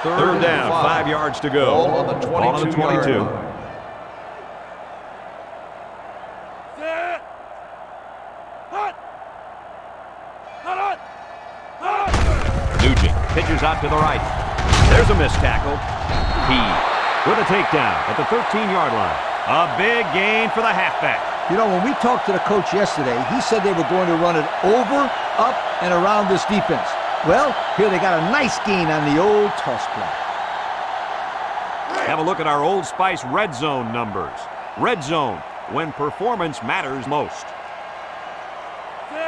Third down, 5 yards to go. Ball on the 22. Nugent pitches out to the right. There's a missed tackle. He with a takedown at the 13-yard line. A big gain for the halfback. You know, when we talked to the coach yesterday, he said they were going to run it over, up, and around this defense. Well, here they got a nice gain on the old toss play. Have a look at our Old Spice red zone numbers. Red zone, when performance matters most.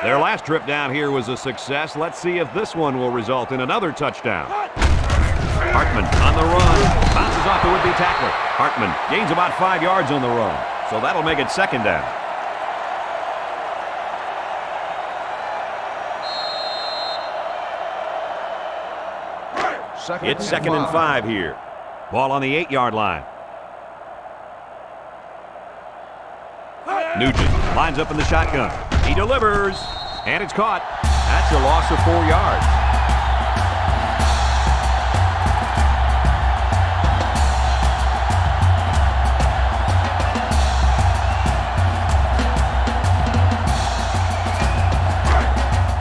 Their last trip down here was a success. Let's see if this one will result in another touchdown. Hartman on the run. Bounces off the would-be tackler. Hartman gains about 5 yards on the run. So that'll make it second down. It's second and 5 here. Ball on the 8-yard line. Nugent lines up in the shotgun. He delivers, and it's caught. That's a loss of 4 yards.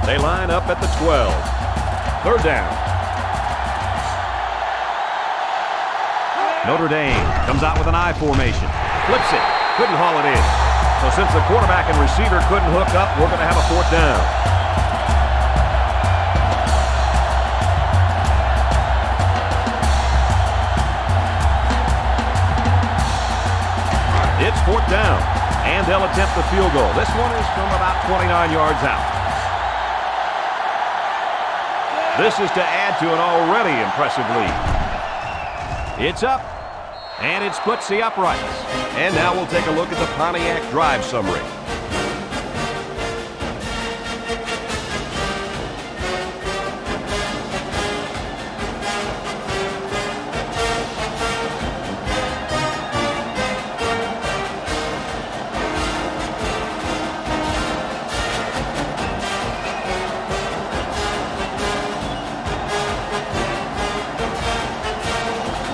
They line up at the 12. Third down. Notre Dame comes out with an I formation. Flips it. Couldn't haul it in. So since the quarterback and receiver couldn't hook up, we're going to have a fourth down. It's fourth down, and they'll attempt the field goal. This one is from about 29 yards out. This is to add to an already impressive lead. It's up, and it splits the uprights. And now we'll take a look at the Pontiac drive summary.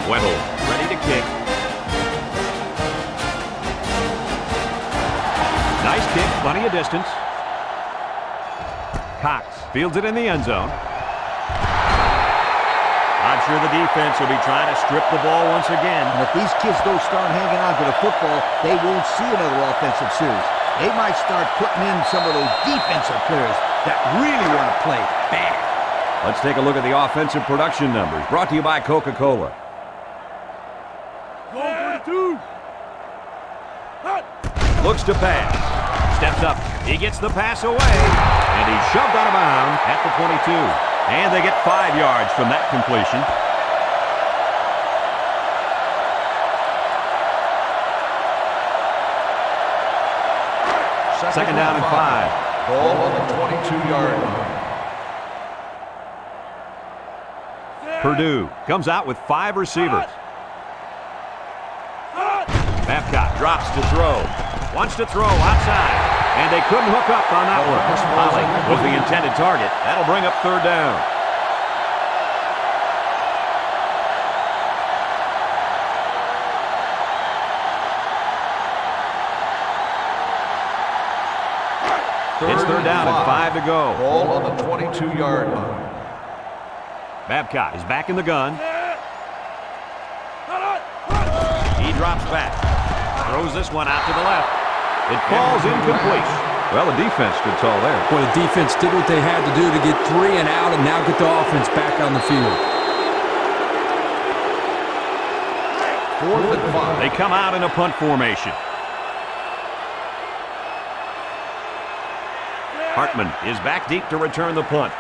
Weddle ready to kick. Nice kick, plenty of distance. Cox fields it in the end zone. I'm sure the defense will be trying to strip the ball once again. And if these kids don't start hanging on to the football, they won't see another offensive series. They might start putting in some of those defensive players that really want to play bad. Let's take a look at the offensive production numbers, brought to you by Coca-Cola. Go for the 2. Looks to pass. Steps up. He gets the pass away. And he's shoved out of bounds at the 22. And they get 5 yards from that completion. Second down and 5. Ball on the 22-yard line. Purdue comes out with 5 receivers. Babcock drops to throw. Wants to throw outside. And they couldn't hook up on that one. Holly was the intended target. That'll bring up third down. It's third down and 5 to go. Ball on the 22-yard line. Babcock is back in the gun. He drops back. Throws this one out to the left. It falls incomplete. Well, the defense stood tall there. Well, the defense did what they had to do to get 3 and out and now get the offense back on the field. 4th and 5. They come out in a punt formation. Hartman is back deep to return the punt.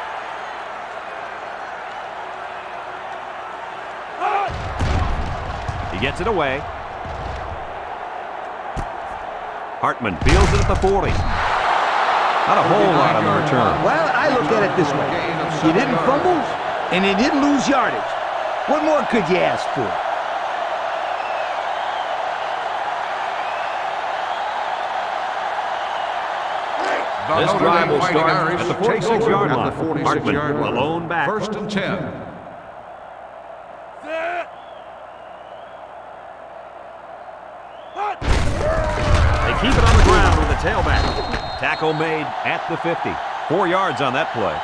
He gets it away. Hartman fields it at the 40. Not a whole lot on the return. Well, I look at it this way. You didn't fumble, and you didn't lose yardage. What more could you ask for? This drive will start at the 46-yard line. Hartman alone back. 1st and 10. Keep it on the ground with the tailback. Tackle made at the 50. 4 yards on that play.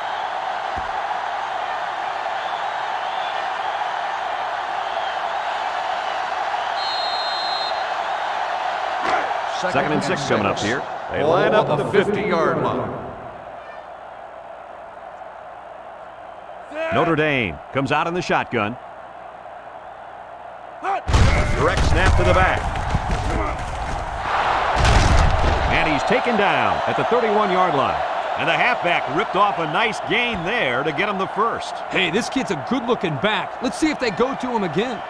Second and 6 coming up here. They line up at the 50-yard line. Notre Dame comes out in the shotgun. Direct snap to the back. And he's taken down at the 31-yard line. And the halfback ripped off a nice gain there to get him the first. Hey, this kid's a good-looking back. Let's see if they go to him again.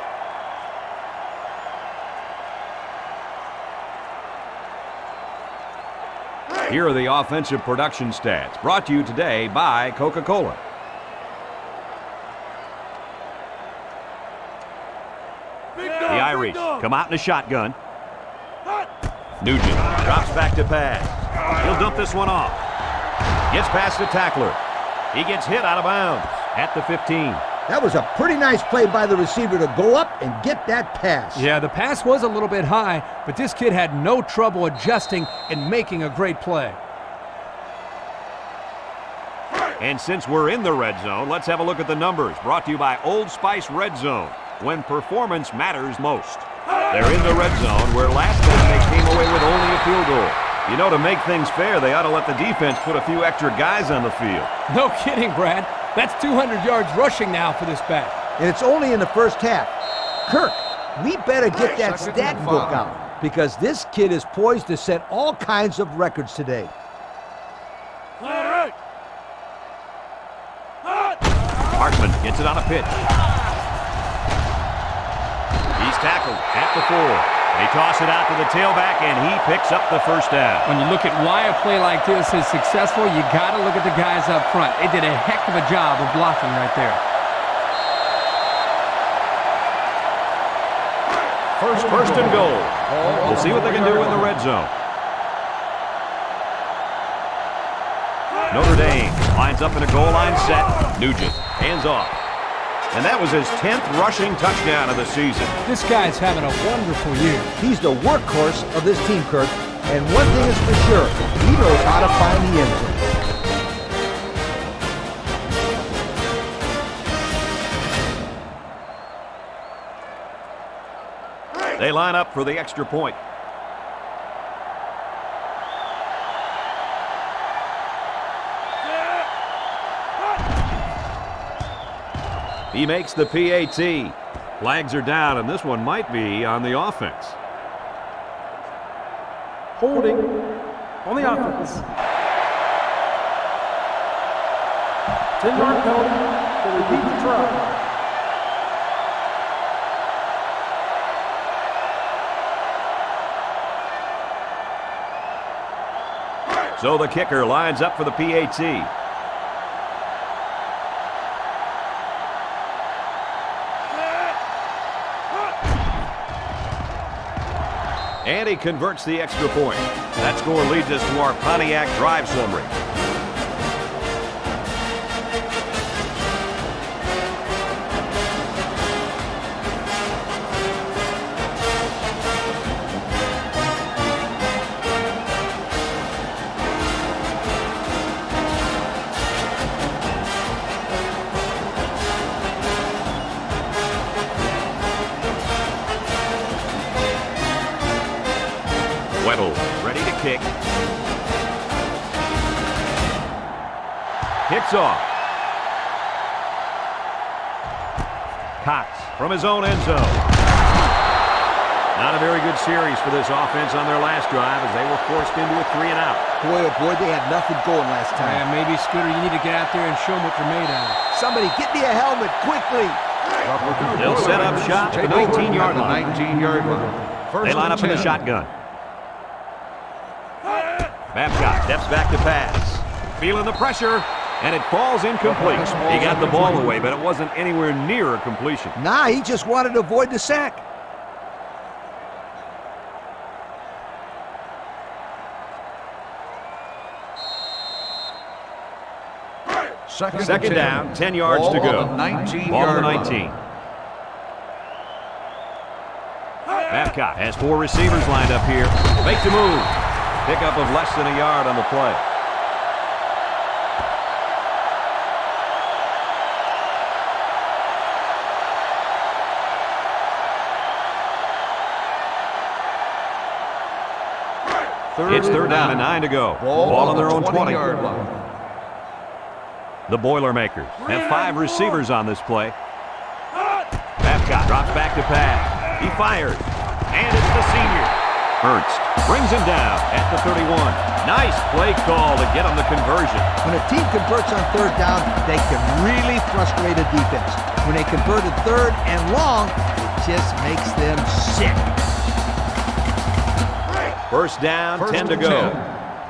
Here are the offensive production stats, brought to you today by Coca-Cola. The Irish come out in a shotgun. Nugent drops back to pass. He'll dump this one off. Gets past the tackler. He gets hit out of bounds at the 15. That was a pretty nice play by the receiver to go up and get that pass. Yeah, the pass was a little bit high, but this kid had no trouble adjusting and making a great play. And since we're in the red zone, let's have a look at the numbers, brought to you by Old Spice Red Zone, when performance matters most. They're in the red zone, where last time they came away with only a field goal. You know, to make things fair, they ought to let the defense put a few extra guys on the field. No kidding, Brad. That's 200 yards rushing now for this back. And it's only in the first half. Kirk, we better get that stat book out, because this kid is poised to set all kinds of records today. Hartman gets it on a pitch. He's tackled at the 4. They toss it out to the tailback, and he picks up the first down. When you look at why a play like this is successful, you got to look at the guys up front. They did a heck of a job of blocking right there. First and goal. We'll see what they can do in the red zone. Notre Dame lines up in a goal line set. Nugent hands off. And that was his 10th rushing touchdown of the season. This guy's having a wonderful year. He's the workhorse of this team, Kirk. And one thing is for sure, he knows how to find the end zone. They line up for the extra point. He makes the PAT. Flags are down, and this one might be on the offense. Holding on the offense. 10-yard penalty for repeat the try. So the kicker lines up for the PAT. And he converts the extra point. That score leads us to our Pontiac drive summary. Ready to kick. Kicks off. Cox from his own end zone. Not a very good series for this offense on their last drive, as they were forced into a 3-and-out. Boy, oh boy, they had nothing going last time. Yeah, maybe, Scooter, you need to get out there and show them what you're made out of. Somebody get me a helmet quickly. They'll set up shop at the 19-yard line. 19-yard line. They line up in the shotgun. Babcock steps back to pass. Feeling the pressure, and it falls incomplete. He got the ball away, but it wasn't anywhere near a completion. Nah, he just wanted to avoid the sack. Second down, 10 yards to go. Ball on the 19. Babcock has 4 receivers lined up here. Make the move. Pickup of less than a yard on the play. It's third down and 9 to go. Ball on their own 20. The Boilermakers have 5 receivers on this play. Babcock drops back to pass. He fires. And it's the senior. Ernst brings him down at the 31. Nice play call to get him the conversion. When a team converts on third down, they can really frustrate a defense. When they convert at third and long, it just makes them sick. First down, 10 to go.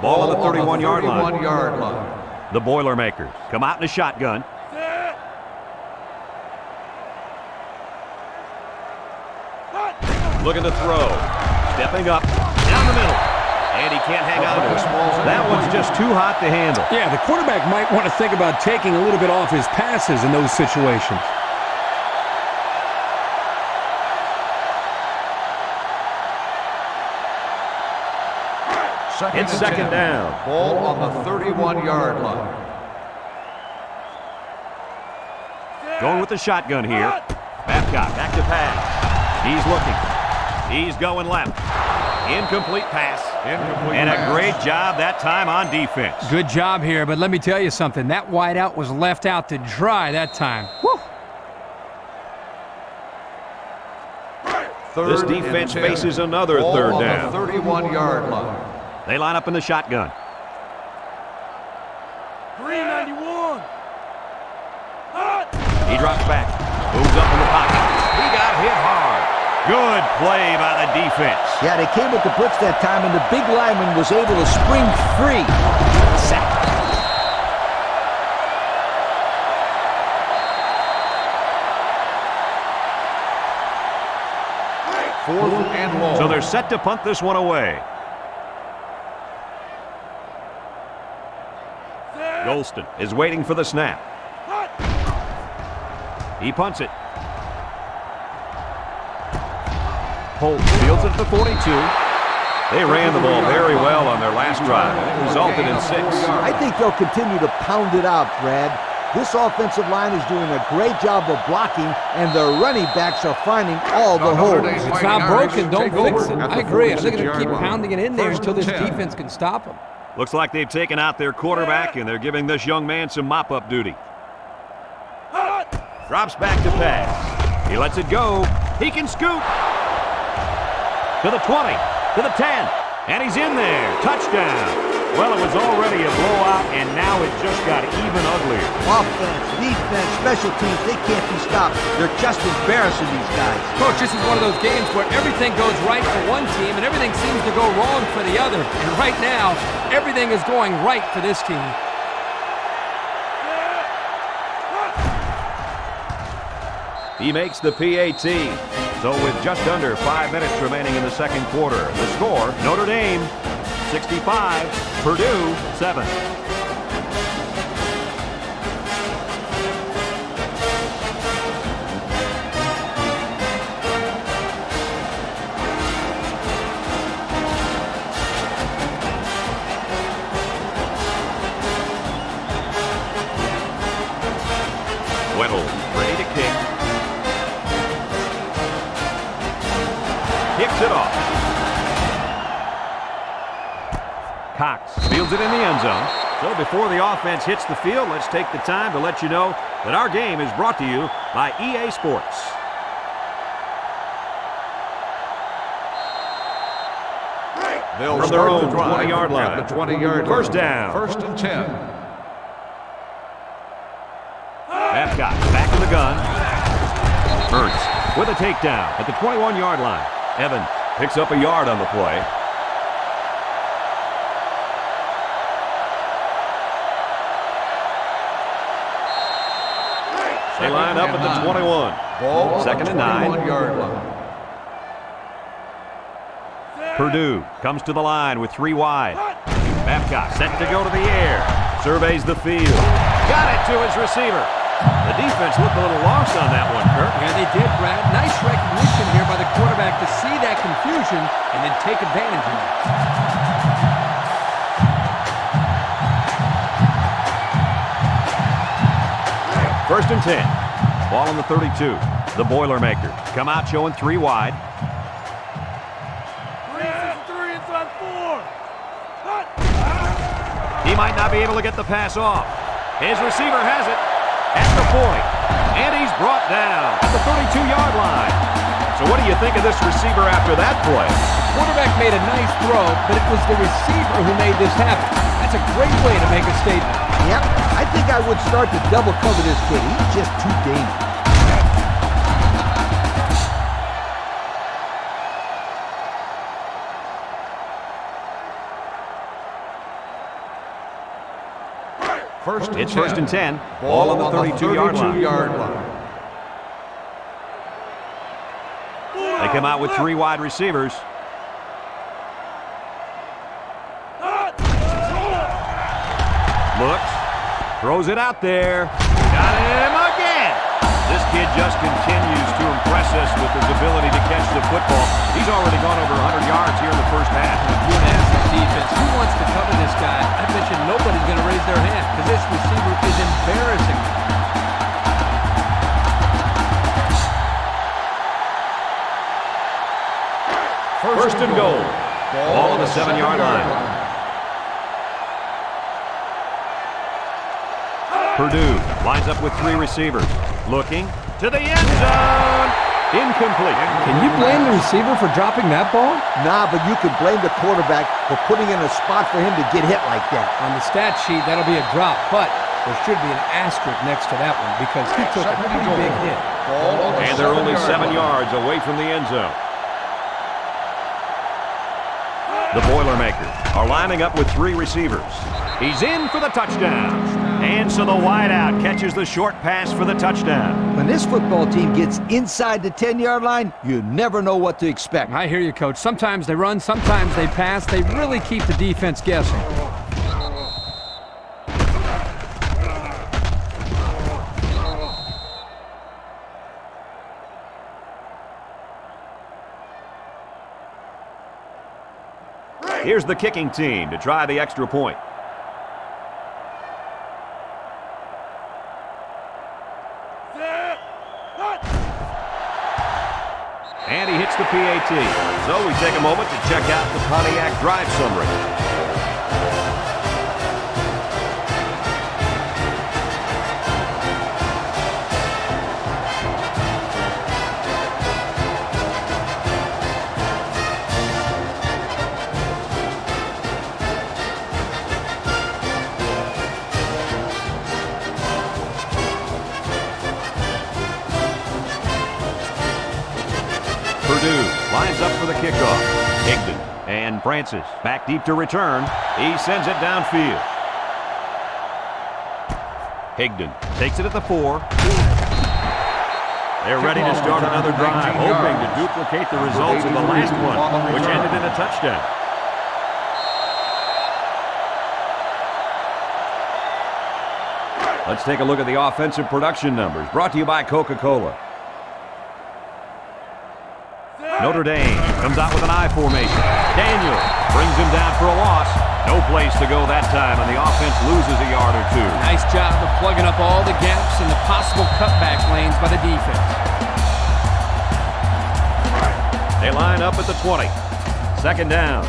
Ball on the 31-yard line. The Boilermakers come out in a shotgun. Looking to throw. Stepping up, down the middle. And he can't hang on to it. That one's just too hot to handle. Yeah, the quarterback might want to think about taking a little bit off his passes in those situations. It's second down. Ball on the 31-yard line. Going with the shotgun here. Babcock back to pass. He's looking. He's going left. Incomplete pass. And a great job that time on defense. Good job here, but let me tell you something. That wideout was left out to dry that time. Woo. This defense faces another third down. 31-yard line. They line up in the shotgun. 391. He drops back. Moves up in the pocket. He got hit hard. Good play by the defense. Yeah, they came with the blitz that time, and the big lineman was able to spring free. Sack. Fourth and long. So they're set to punt this one away. Golston is waiting for the snap. He punts it. Holt fields it at the 42. They ran the ball very well on their last drive. It resulted in 6. I think they'll continue to pound it out, Brad. This offensive line is doing a great job of blocking, and their running backs are finding all the holes. If it's not broken, don't fix it. I agree. I think they're going to keep pounding it in there until this defense can stop them. Looks like they've taken out their quarterback, and they're giving this young man some mop-up duty. Drops back to pass. He lets it go. He can scoot. To the 20, to the 10, and he's in there. Touchdown. Well, it was already a blowout, and now it just got even uglier. Offense, defense, special teams, they can't be stopped. They're just embarrassing these guys. Coach, this is one of those games where everything goes right for one team and everything seems to go wrong for the other. And right now, everything is going right for this team. He makes the PAT. So with just under 5 minutes remaining in the second quarter, the score, Notre Dame 65, Purdue 7. Weddle ready to kick. Kicks it off. Cox fields it in the end zone. So before the offense hits the field, let's take the time to let you know that our game is brought to you by EA Sports. They'll From their start own the drive 20-yard line. at the 20-yard First line. down. First and 10. Babcock back in the gun. Ernst with a takedown at the 21-yard line. Evans picks up a yard on the play. They line up at the 21. Ball Second and 9. 21-yard line. Purdue comes to the line with 3 wide. Babcock set to go to the air. Surveys the field. Got it to his receiver. The defense looked a little lost on that one, Kurt. Yeah, they did, Brad. Nice recognition here by the quarterback to see that confusion and then take advantage of it. First and 10. Ball on the 32. The Boilermakers come out showing 3 wide. 3 inside 4. He might not be able to get the pass off. His receiver has it at the 40. And he's brought down at the 32-yard line. So So what do you think of this receiver after that play? Quarterback made a nice throw, but it was the receiver who made this happen. That's a great way to make a statement. Yep, I think I would start to double cover this kid. He's just too dangerous. It's first and 10. Ball on the 32-yard line. They come out with 3 wide receivers. Looks. Throws it out there. Got him again. This kid just continues to impress us with his ability to catch the football. He's already gone over 100 yards here in the first half. You ask the defense, who wants to cover this guy? I bet you nobody's going to raise their hand because this receiver is embarrassing. First and goal. Ball on the 7-yard line. Purdue lines up with 3 receivers. Looking to the end zone. Incomplete. Can you blame the receiver for dropping that ball? Nah, but you can blame the quarterback for putting in a spot for him to get hit like that. On the stat sheet, that'll be a drop, but there should be an asterisk next to that one because he took a pretty big hit. And they're only 7 yards away from the end zone. The Boilermakers are lining up with 3 receivers. He's in for the touchdown. And so the wideout catches the short pass for the touchdown. When this football team gets inside the 10-yard line, you never know what to expect. I hear you, Coach. Sometimes they run, sometimes they pass. They really keep the defense guessing. Here's the kicking team to try the extra point. And he hits the PAT. So we take a moment to check out the Pontiac drive summary. Purdue lines up for the kickoff. Higdon and Francis back deep to return. He sends it downfield. Higdon takes it at the 4. They're ready to start another drive, hoping to duplicate the results of the last one, which ended in a touchdown. Let's take a look at the offensive production numbers, brought to you by Coca-Cola. Notre Dame comes out with an I formation. Daniel brings him down for a loss. No place to go that time, and the offense loses a yard or 2. Nice job of plugging up all the gaps and the possible cutback lanes by the defense. They line up at the 20. Second down.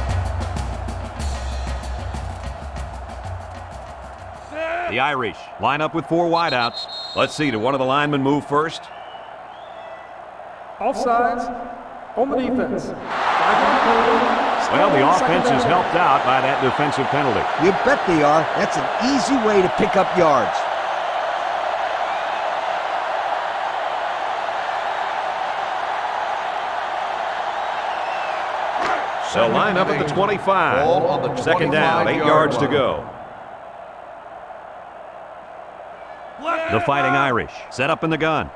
The Irish line up with 4 wideouts. Let's see, did one of the linemen move first? Offsides on the defense. Well, the offense is helped out by that defensive penalty. You bet they are. That's an easy way to pick up yards. So line up at the 25. Ball on the Second down, 8 yards to go. The Fighting Irish set up in the gun.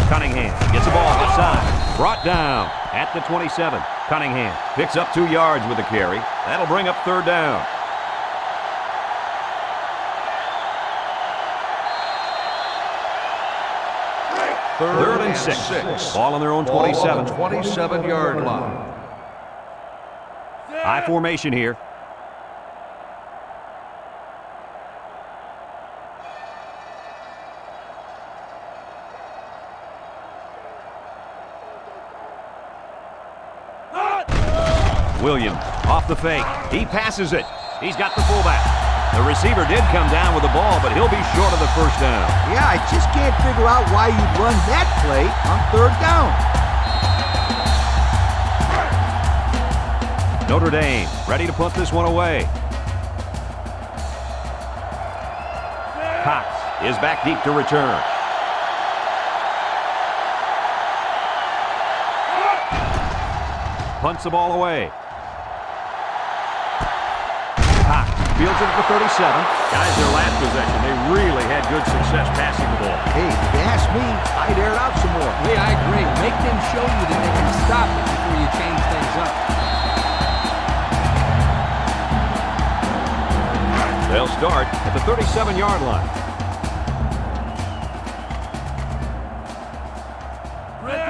Cunningham gets the ball outside. Brought down at the 27. Cunningham picks up 2 yards with the carry. That'll bring up third down. Third and 6. Ball on their own 27. 27-yard line. High formation here. Williams off the fake. He passes it. He's got the fullback. The receiver did come down with the ball, but he'll be short of the first down. Yeah, I just can't figure out why you'd run that play on third down. Notre Dame ready to put this one away. Cox is back deep to return. Punts the ball away. Cox fields it at the 37. Guys, their last possession, they really had good success passing the ball. Hey, if you ask me, I'd air it out some more. Hey, I agree. Make them show you that they can stop it before you change things up. They'll start at the 37-yard line.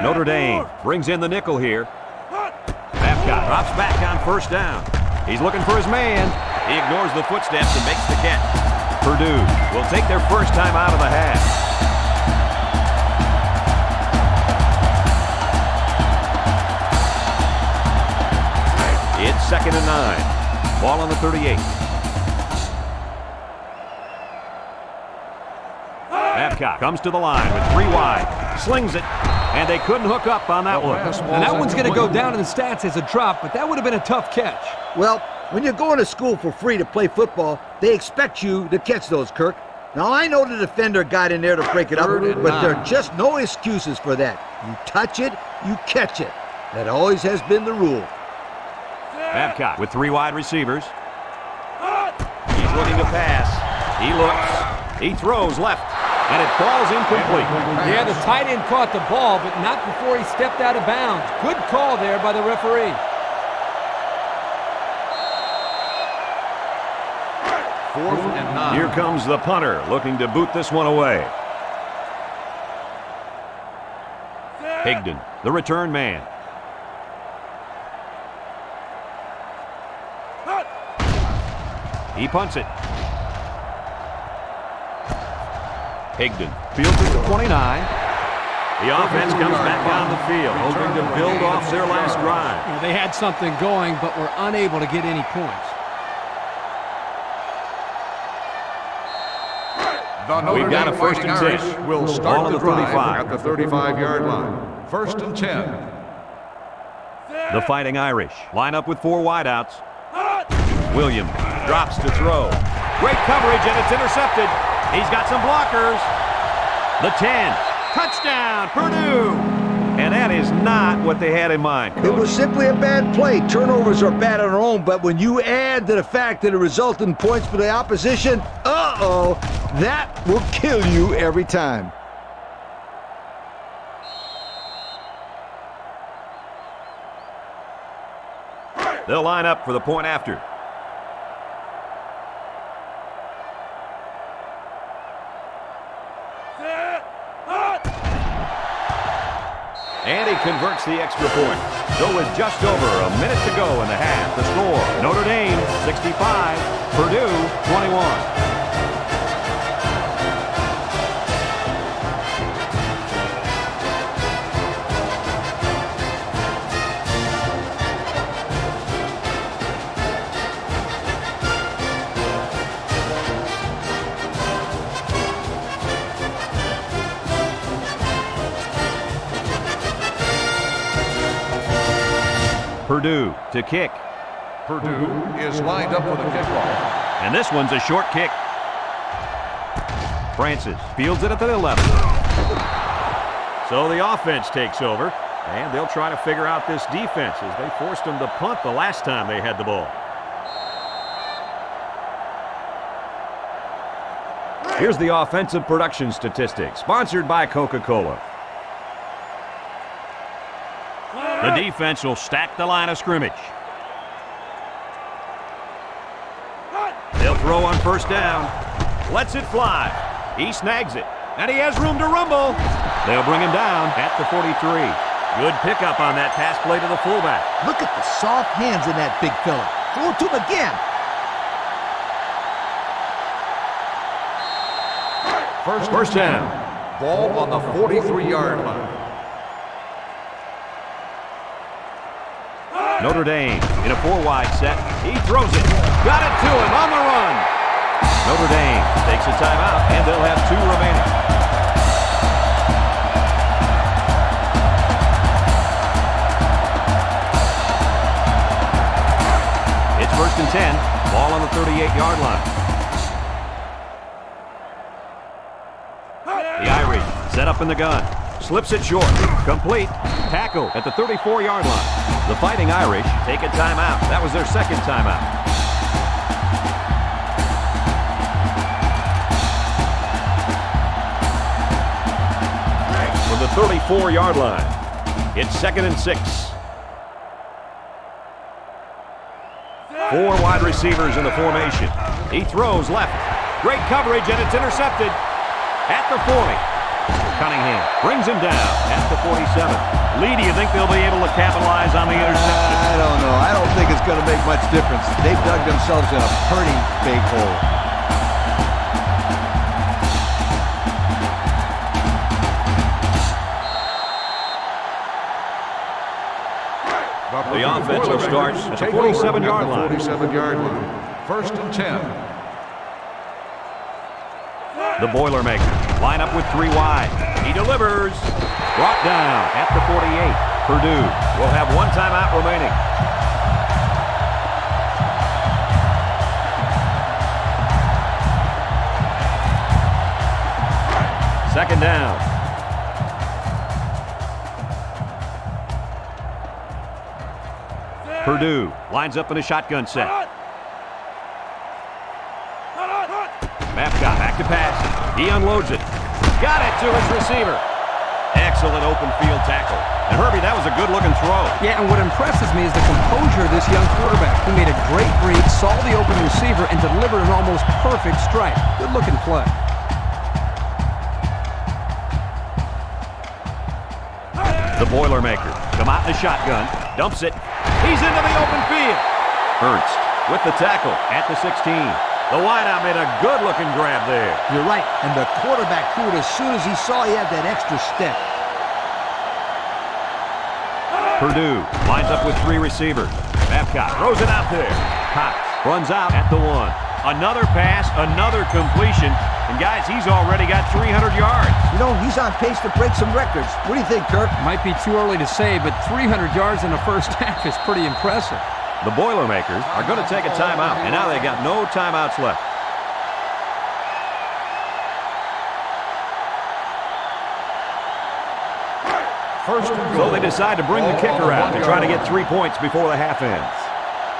Notre Dame brings in the nickel here. Babcock drops back on first down. He's looking for his man. He ignores the footsteps and makes the catch. Purdue will take their first time out of the half. It's 2nd and 9. Ball on the 38. Babcock comes to the line with 3 wide. Slings it. And they couldn't hook up on that one. And that one's going to go down in the stats as a drop, but that would have been a tough catch. Well, when you're going to school for free to play football, they expect you to catch those, Kirk. Now, I know the defender got in there to break it up, but there are just no excuses for that. You touch it, you catch it. That always has been the rule. Babcock with 3 wide receivers. He's looking to pass. He looks. He throws left. And it falls incomplete. Yeah, the tight end caught the ball, but not before he stepped out of bounds. Good call there by the referee. 4th and 9. Here comes the punter, looking to boot this one away. Higdon, the return man. He punts it. Higdon fields it to 29. The offense comes back down the field, hoping to build off their last drive. You know, they had something going, but were unable to get any points. We've got a first and 10. Irish Will start on the the drive 35. at the 35-yard line. 1st and 10. The Fighting Irish line up with 4 wideouts. Williams drops to throw. Great coverage, and it's intercepted. He's got some blockers. The 10. Touchdown, Purdue. And that is not what they had in mind, Coach. It was simply a bad play. Turnovers are bad on their own, but when you add to the fact that it resulted in points for the opposition, that will kill you every time. They'll line up for the point after. And he converts the extra point. So with just over a minute to go in the half, the score, Notre Dame 65, Purdue 21. Purdue to kick. Purdue is lined up with a kickoff. And this one's a short kick. Francis fields it at the 11. So the offense takes over, and they'll try to figure out this defense as they forced them to punt the last time they had the ball. Here's the offensive production statistics, sponsored by Coca-Cola. The defense will stack the line of scrimmage. They'll throw on first down. Lets it fly. He snags it, and he has room to rumble. They'll bring him down at the 43. Good pickup on that pass play to the fullback. Look at the soft hands in that big fella. Throw it to him again. First down. Ball on the 43-yard line. Notre Dame in a 4-wide set. He throws it. Got it to him on the run. Notre Dame takes a timeout, and they'll have 2 remaining. It's 1st and 10. Ball on the 38-yard line. The Irish set up in the gun. Slips it short. Complete. Tackle at the 34-yard line. The Fighting Irish take a timeout. That was their 2nd timeout. From the 34-yard line, it's 2nd and 6. 4 wide receivers in the formation. He throws left. Great coverage, and it's intercepted at the 40. Cunningham brings him down at the 47. Lee, do you think they'll be able to capitalize on the interception? I don't know. I don't think it's going to make much difference. They've dug themselves in a pretty big hole. The offense will start at the 47-yard line. 47-yard line. 1st and 10. The Boilermakers line up with 3 wide. He delivers. Brought down at the 48. Purdue will have 1 timeout remaining. Second down. Purdue lines up in a shotgun set. Babcock back to pass. He unloads it. Got it to his receiver. Excellent open field tackle. And Herbie, that was a good-looking throw. Yeah, and what impresses me is the composure of this young quarterback. He made a great read, saw the open receiver, and delivered an almost perfect strike. Good-looking play. The Boilermakers come out in the shotgun. Dumps it. He's into the open field. Ernst with the tackle at the 16. The wideout made a good-looking grab there. You're right, and the quarterback threw it as soon as he saw he had that extra step. Purdue lines up with 3 receivers. Babcock throws it out there. Cox runs out at the 1. Another pass, another completion. And guys, he's already got 300 yards. You know, he's on pace to break some records. What do you think, Kirk? Might be too early to say, but 300 yards in the first half is pretty impressive. The Boilermakers are going to take a timeout, and now they've got no timeouts left. So they decide to bring the kicker out to try to get 3 points before the half ends.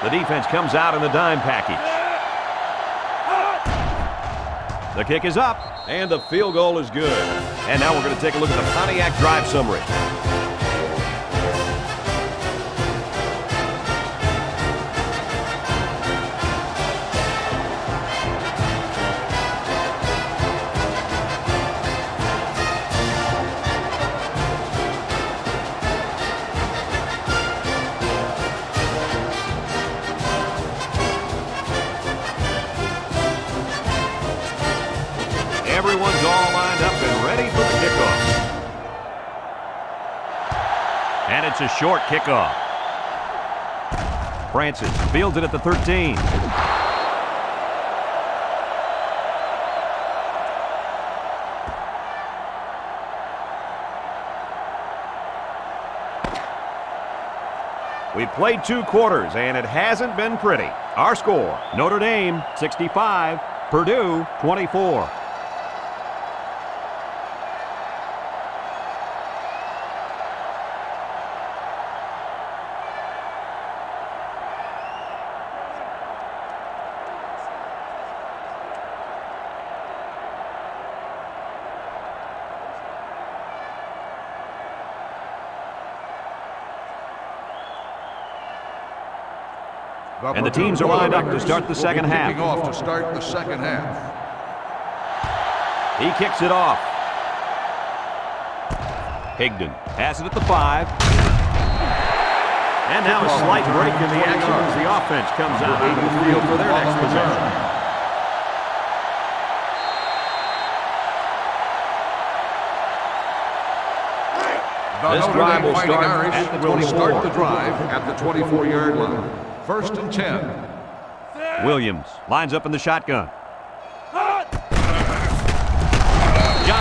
The defense comes out in the dime package. The kick is up, and the field goal is good. And now we're going to take a look at the Pontiac drive summary. Everyone's all lined up and ready for the kickoff. And it's a short kickoff. Francis fields it at the 13. We've played 2 quarters, and it hasn't been pretty. Our score, Notre Dame 65, Purdue 24. And the teams are lined up to start the second half. Kicking off to start the second half. He kicks it off. Higdon has it at the 5. And now a slight break in the action as the offense comes out onto the field for their next possession. This drive will start at the 24. Start the drive at the 24-yard line. 1st and 10. Williams lines up in the shotgun.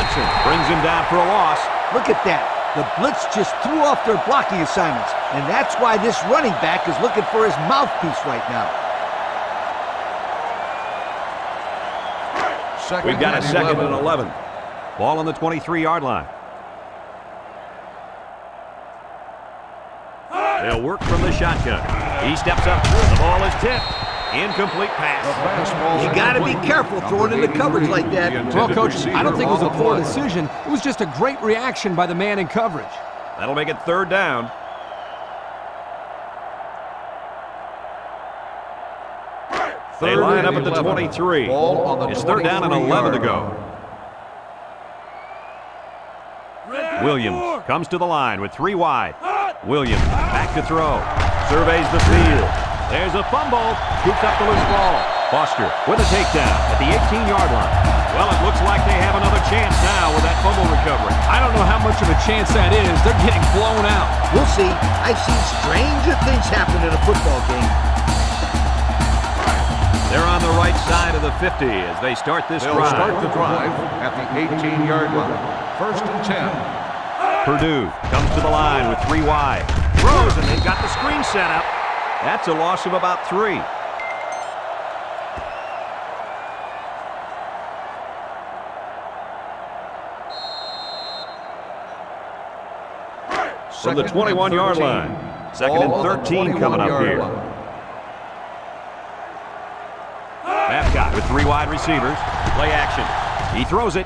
action. Brings him down for a loss. Look at that. The blitz just threw off their blocking assignments, and that's why this running back is looking for his mouthpiece right now. We've got a 2nd and 11. Ball on the 23-yard line. They'll work from the shotgun. He steps up. The ball is tipped. Incomplete pass. You got to be careful throwing into coverage like that. Well, Coach, I don't think it was a poor decision. It was just a great reaction by the man in coverage. That'll make it 3rd down. They line up at the 23. It's 3rd down and 11 to go. Williams comes to the line with 3 wide. Williams back to throw. Surveys the field. There's a fumble. Scoops up the loose ball. Foster with a takedown at the 18-yard line. Well, it looks like they have another chance now with that fumble recovery. I don't know how much of a chance that is. They're getting blown out. We'll see. I've seen stranger things happen in a football game. They're on the right side of the 50 as they start this drive. They'll start the drive at the 18-yard line. 1st and 10. Purdue comes to the line with 3 wide. Throws, and they've got the screen set up. That's a loss of about 3. From the 21-yard line. 2nd and 13 coming up here. Babcock with 3 wide receivers. Play action. He throws it.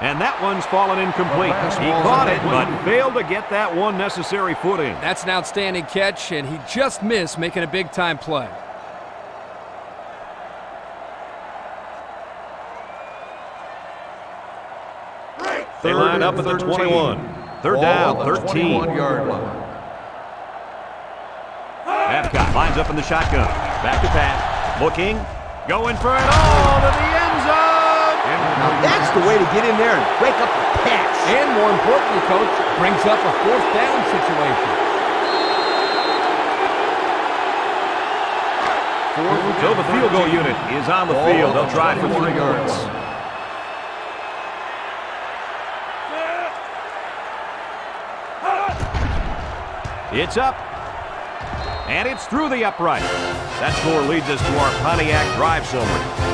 And that one's fallen incomplete. He caught it, but failed to get that one necessary footing. That's an outstanding catch, and he just missed making a big-time play. They line up at the 21. 3rd down, 13. Babcock lines up in the shotgun. Back to pass. Looking. Going for it all to the end zone. Now that's the way to get in there and break up the pass. And more importantly, Coach, brings up a 4th down situation. So the field goal unit is on the field. They'll try for 3 yards. It's up. And it's through the upright. That score leads us to our Pontiac drive summary.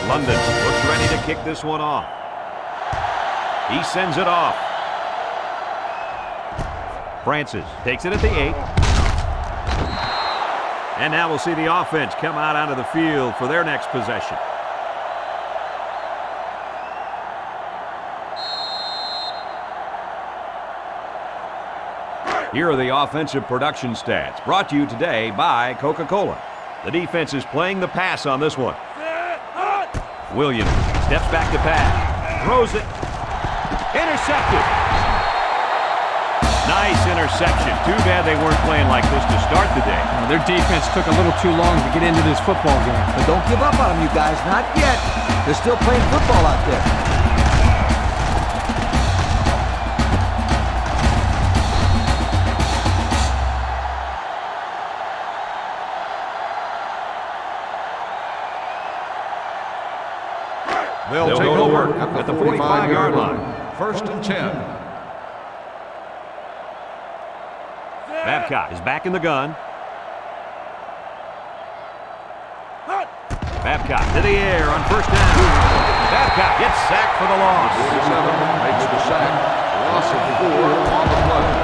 London looks ready to kick this one off. He sends it off. Francis takes it at the 8. And now we'll see the offense come out onto the field for their next possession. Here are the offensive production stats, brought to you today by Coca-Cola. The defense is playing the pass on this one. Williams steps back to pass, throws it, intercepted. Nice interception. Too bad they weren't playing like this to start the day. Their defense took a little too long to get into this football game. But don't give up on them, you guys. Not yet. They're still playing football out there. They'll take go to over work at the 45-yard line. 1st and 10. Babcock is back in the gun. Babcock to the air on 1st down. Babcock gets sacked for the loss. 47 makes the sack. Loss of 4 on the play.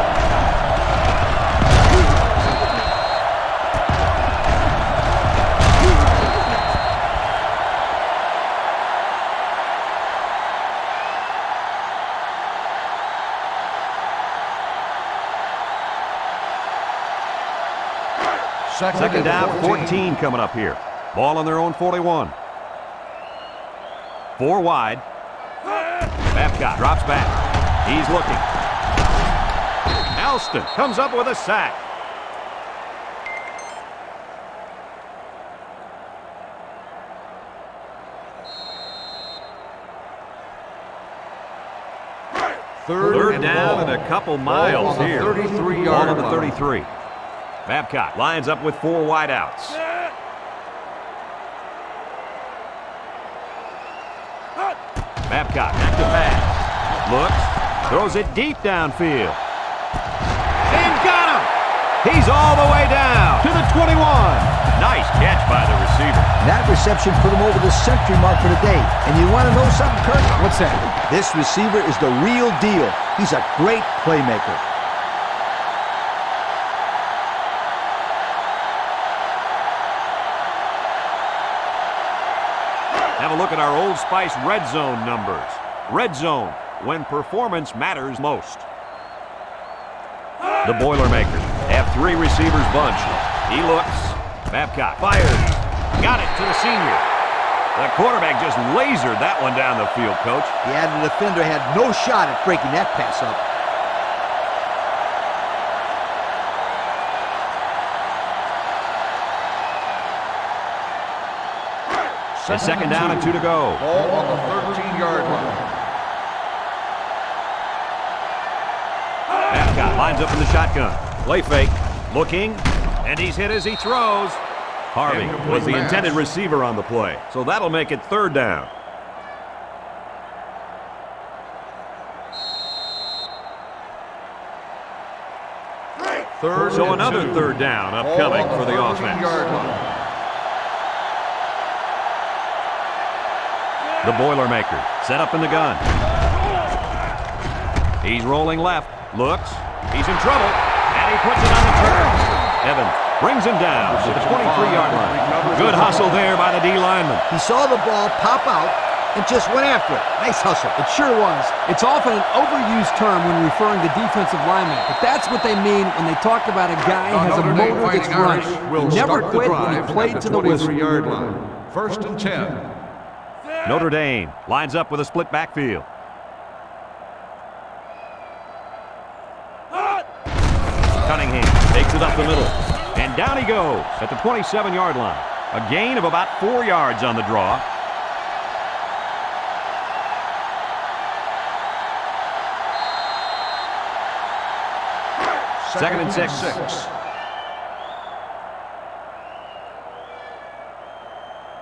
Second down, 14 coming up here. Ball on their own 41. 4 wide. Babcock drops back. He's looking. Ralston comes up with a sack. Third down and a couple miles here. 33-yard on the line. 33. Babcock lines up with 4 wideouts. Babcock back to pass. Looks, throws it deep downfield. And got him! He's all the way down to the 21. Nice catch by the receiver. That reception put him over the century mark for the day. And you want to know something, Kurt? What's that? This receiver is the real deal. He's a great playmaker. Have a look at our Old Spice red zone numbers. Red zone, when performance matters most. The Boilermakers have 3 receivers bunched. He looks. Babcock fires. Got it to the senior. The quarterback just lasered that one down the field, Coach. Yeah, the defender had no shot at breaking that pass up. It's second down and 2 to go. Ball on the 13-yard line. Babcock lines up in the shotgun. Play fake. Looking. And he's hit as he throws. Harvey was the intended receiver on the play. So that'll make it third down. So another third down upcoming for the offense. The Boilermakers set up in the gun. He's rolling left. Looks. He's in trouble. And he puts it on the turn. Evans brings him down to the 23-yard line. Good hustle there by the D lineman. He saw the ball pop out and just went after it. Nice hustle. It sure was. It's often an overused term when referring to defensive linemen, but that's what they mean when they talk about a guy who has a motor that's running. He never quit and he played to the whistle. 23-yard line. First and 10. Notre Dame lines up with a split backfield. Cunningham takes it up the middle. And down he goes at the 27-yard line. A gain of about 4 yards on the draw. Second and 6.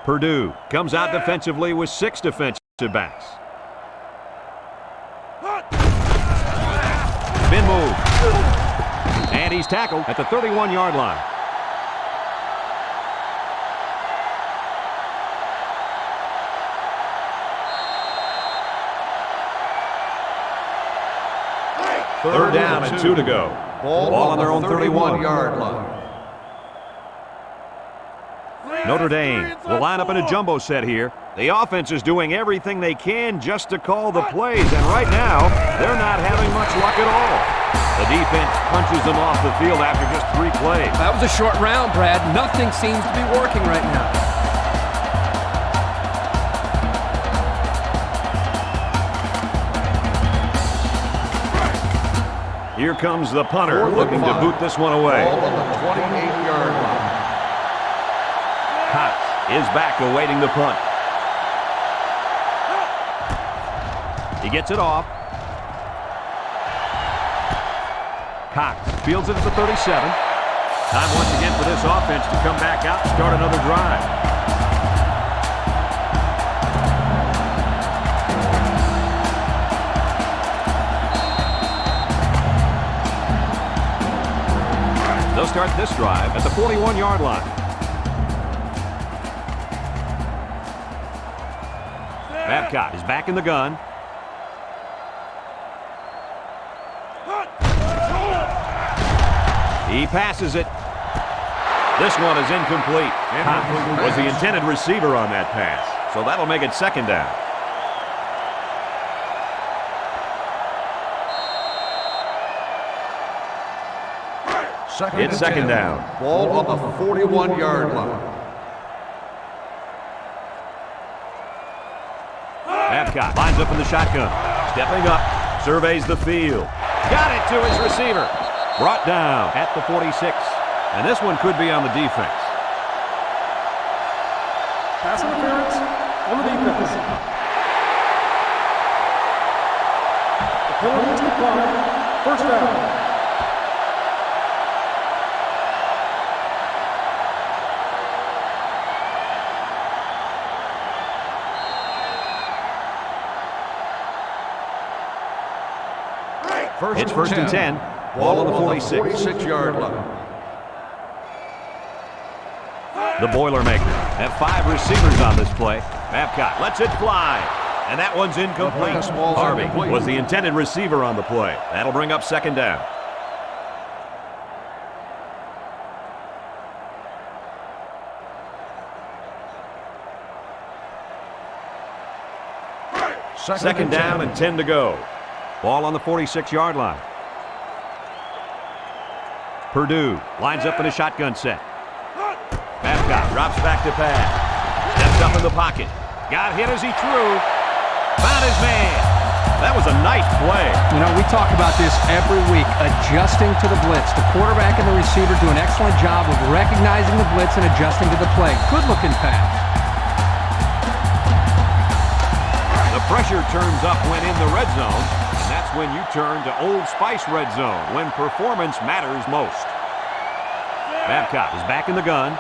Purdue comes out defensively with 6 defensive backs. Spin move. And he's tackled at the 31-yard line. Third down and 2 to go. Ball on their own 31-yard line. Notre Dame will line up in a jumbo set here. The offense is doing everything they can just to call the plays, and right now, they're not having much luck at all. The defense punches them off the field after just 3 plays. That was a short round, Brad. Nothing seems to be working right now. Here comes the punter looking to boot this one away. Ball on the 28-yard line. Cox is back awaiting the punt. He gets it off. Cox fields it at the 37. Time once again for this offense to come back out and start another drive. They'll start this drive at the 41-yard line. Babcock is back in the gun. He passes it. This one is incomplete. Cox was the intended receiver on that pass, so that'll make it second down. It's second down. Ball on the 41-yard line. Babcock lines up in the shotgun. Stepping up, surveys the field. Got it to his receiver. Brought down at the 46. And this one could be on the defense. Pass interference on the defense. The penalty is declined. First down. It's first and 10. Ball on the 46. 46-yard line. The Boilermakers have 5 receivers on this play. Babcock lets it fly. And that one's incomplete. Harvey was the intended receiver on the play. That'll bring up second down. Second down and 10 to go. Ball on the 46-yard line. Purdue lines up in a shotgun set. Babcock drops back to pass. Steps up in the pocket. Got hit as he threw. Found his man. That was a nice play. You know, we talk about this every week, adjusting to the blitz. The quarterback and the receiver do an excellent job of recognizing the blitz and adjusting to the play. Good-looking pass. The pressure turns up when in the red zone. That's when you turn to Old Spice Red Zone, when performance matters most. Babcock is back in the gun.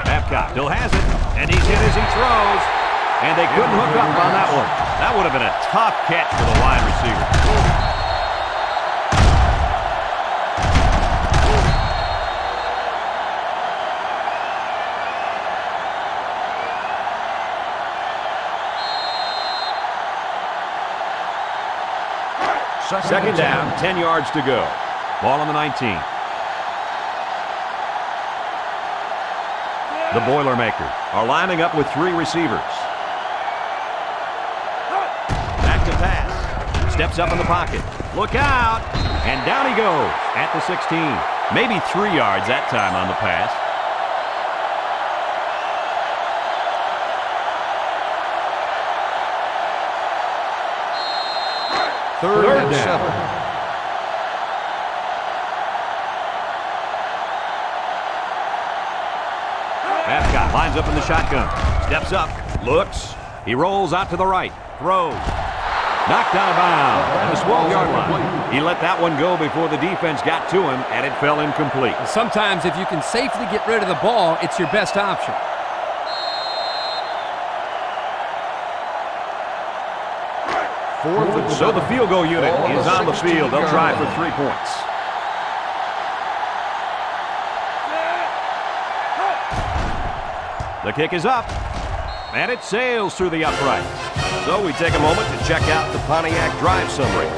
Babcock still has it, and he's hit as he throws. And they couldn't hook up on that one. That would have been a tough catch for the wide receiver. Second down, 10 yards to go. Ball on the 19. The Boilermakers are lining up with 3 receivers. Back to pass. Steps up in the pocket. Look out! And down he goes at the 16. Maybe 3 yards that time on the pass. Third and 7. Babcock lines up in the shotgun. Steps up. Looks. He rolls out to the right. Throws. Knocked out of bounds at the 12-yard line. He let that one go before the defense got to him, and it fell incomplete. Sometimes if you can safely get rid of the ball, it's your best option. So the field goal unit is on the field. They'll try for 3 points. The kick is up, and it sails through the uprights. So we take a moment to check out the Pontiac drive summary.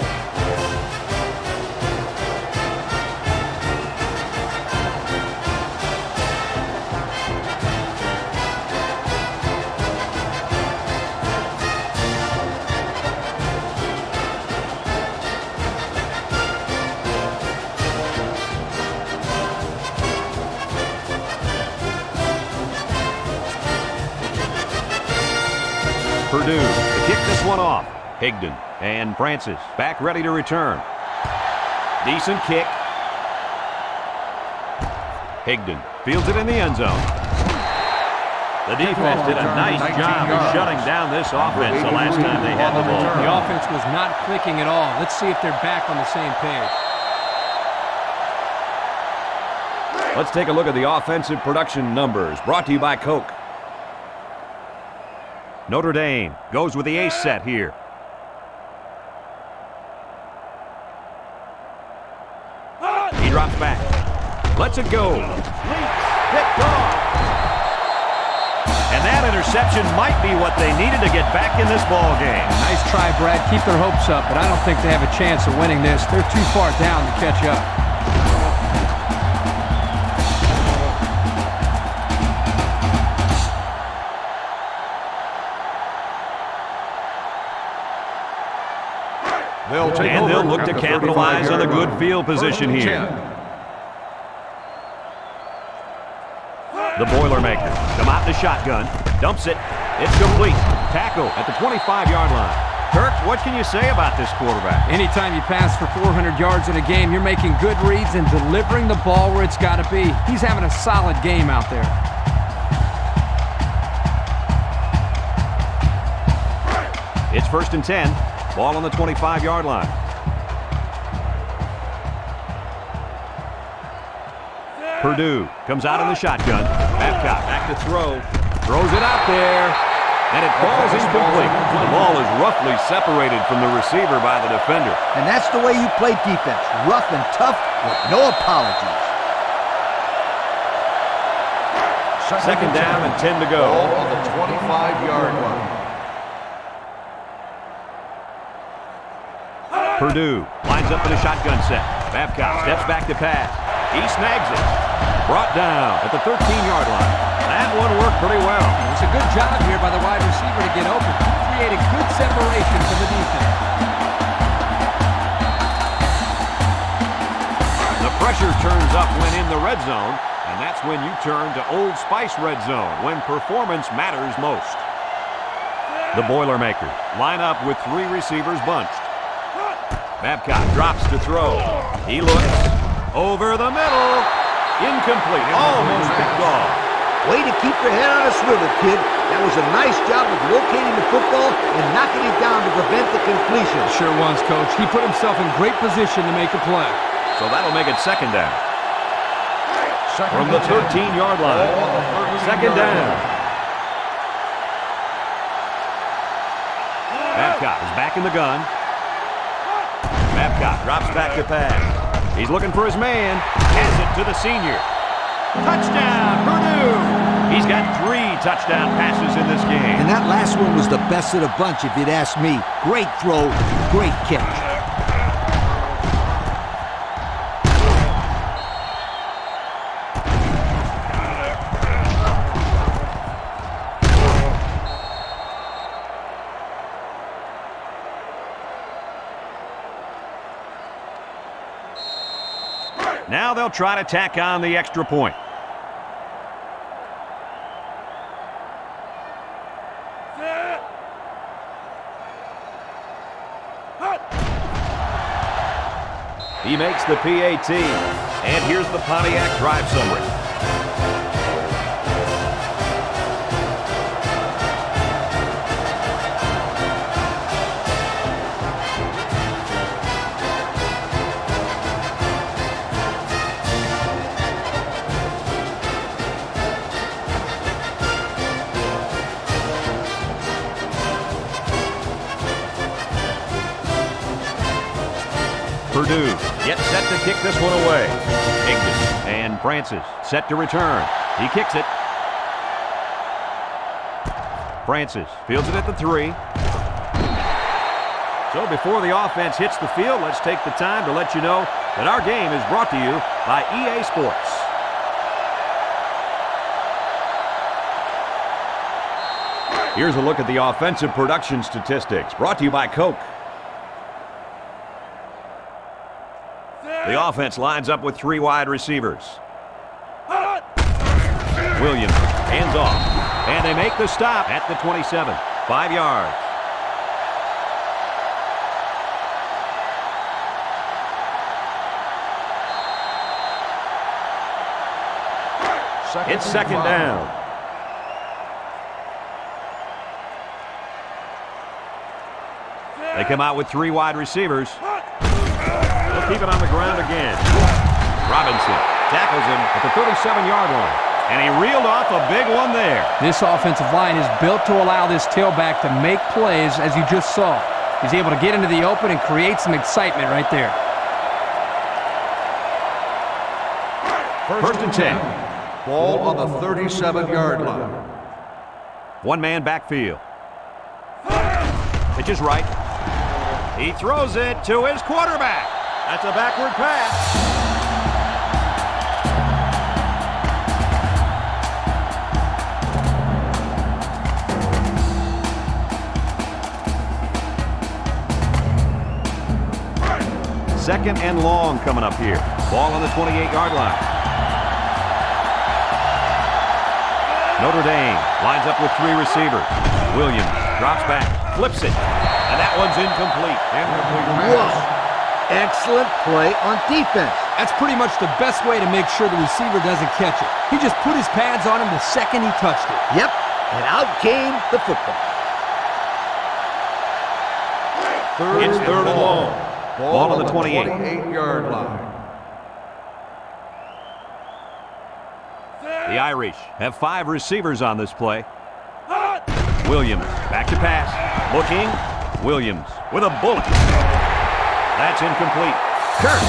Purdue to kick this one off. Higdon and Francis back ready to return. Decent kick. Higdon fields it in the end zone. The defense did a nice job of shutting down this offense the last time they had the ball. The offense was not clicking at all. Let's see if they're back on the same page. Let's take a look at the offensive production numbers brought to you by Coke. Notre Dame goes with the ace set here. He drops back. Lets it go. Picked off. And that interception might be what they needed to get back in this ball game. Nice try, Brad. Keep their hopes up, but I don't think they have a chance of winning this. They're too far down to catch up. And they'll look to capitalize on the good field position here. The Boilermakers come out in the shotgun. Dumps it. It's complete. Tackle at the 25-yard line. Kirk, what can you say about this quarterback? Anytime you pass for 400 yards in a game, you're making good reads and delivering the ball where it's got to be. He's having a solid game out there. It's 1st and 10. Ball on the 25-yard line. Purdue comes out in the shotgun. Babcock back to throw. Throws it out there. And it falls incomplete. The ball is roughly separated from the receiver by the defender. And that's the way you play defense. Rough and tough with no apologies. Second down and 10 to go. Ball on the 25-yard line. Purdue lines up in a shotgun set. Babcock steps back to pass. He snags it. Brought down at the 13-yard line. That one worked pretty well. It's a good job here by the wide receiver to get open. He created good separation for the defense. The pressure turns up when in the red zone, and that's when you turn to Old Spice Red Zone, when performance matters most. The Boilermakers line up with 3 receivers bunched. Babcock drops to throw. He looks over the middle. Incomplete. Almost picked off. Way to keep your head on a swivel, kid. That was a nice job of locating the football and knocking it down to prevent the completion. Sure was, Coach. He put himself in great position to make a play. So that'll make it second down. From the 13-yard line. Second down. Babcock is back in the gun. Babcock drops back to pass. He's looking for his man. Has it to the senior. Touchdown, Purdue! He's got 3 touchdown passes in this game. And that last one was the best of the bunch, if you'd ask me. Great throw, great catch. Now they'll try to tack on the extra point. He makes the PAT, and here's the Pontiac drive summary. Purdue gets set to kick this one away. Ignan and Francis set to return. He kicks it. Francis fields it at the 3. So before the offense hits the field, let's take the time to let you know that our game is brought to you by EA Sports. Here's a look at the offensive production statistics brought to you by Coke. The offense lines up with 3 wide receivers. Williams hands off, and they make the stop at the 27, 5 yards. It's second down. They come out with 3 wide receivers. They'll keep it on the ground again. Robinson tackles him at the 37-yard line. And he reeled off a big one there. This offensive line is built to allow this tailback to make plays, as you just saw. He's able to get into the open and create some excitement right there. First and 10. Ball on the 37-yard line. 1-man backfield. Pitch is right. He throws it to his quarterback. That's a backward pass. Second and long coming up here. Ball on the 28-yard line. Notre Dame lines up with 3 receivers. Williams drops back, flips it. And that one's incomplete. Incomplete Whoa. pass. Excellent play on defense. That's pretty much the best way to make sure the receiver doesn't catch it. He just put his pads on him the second he touched it. Yep, and out came the football. It's third and long. Ball on the 28. 28-yard line. The Irish have 5 receivers on this play. Williams back to pass. Looking. Williams with a bullet. That's incomplete. Kirk,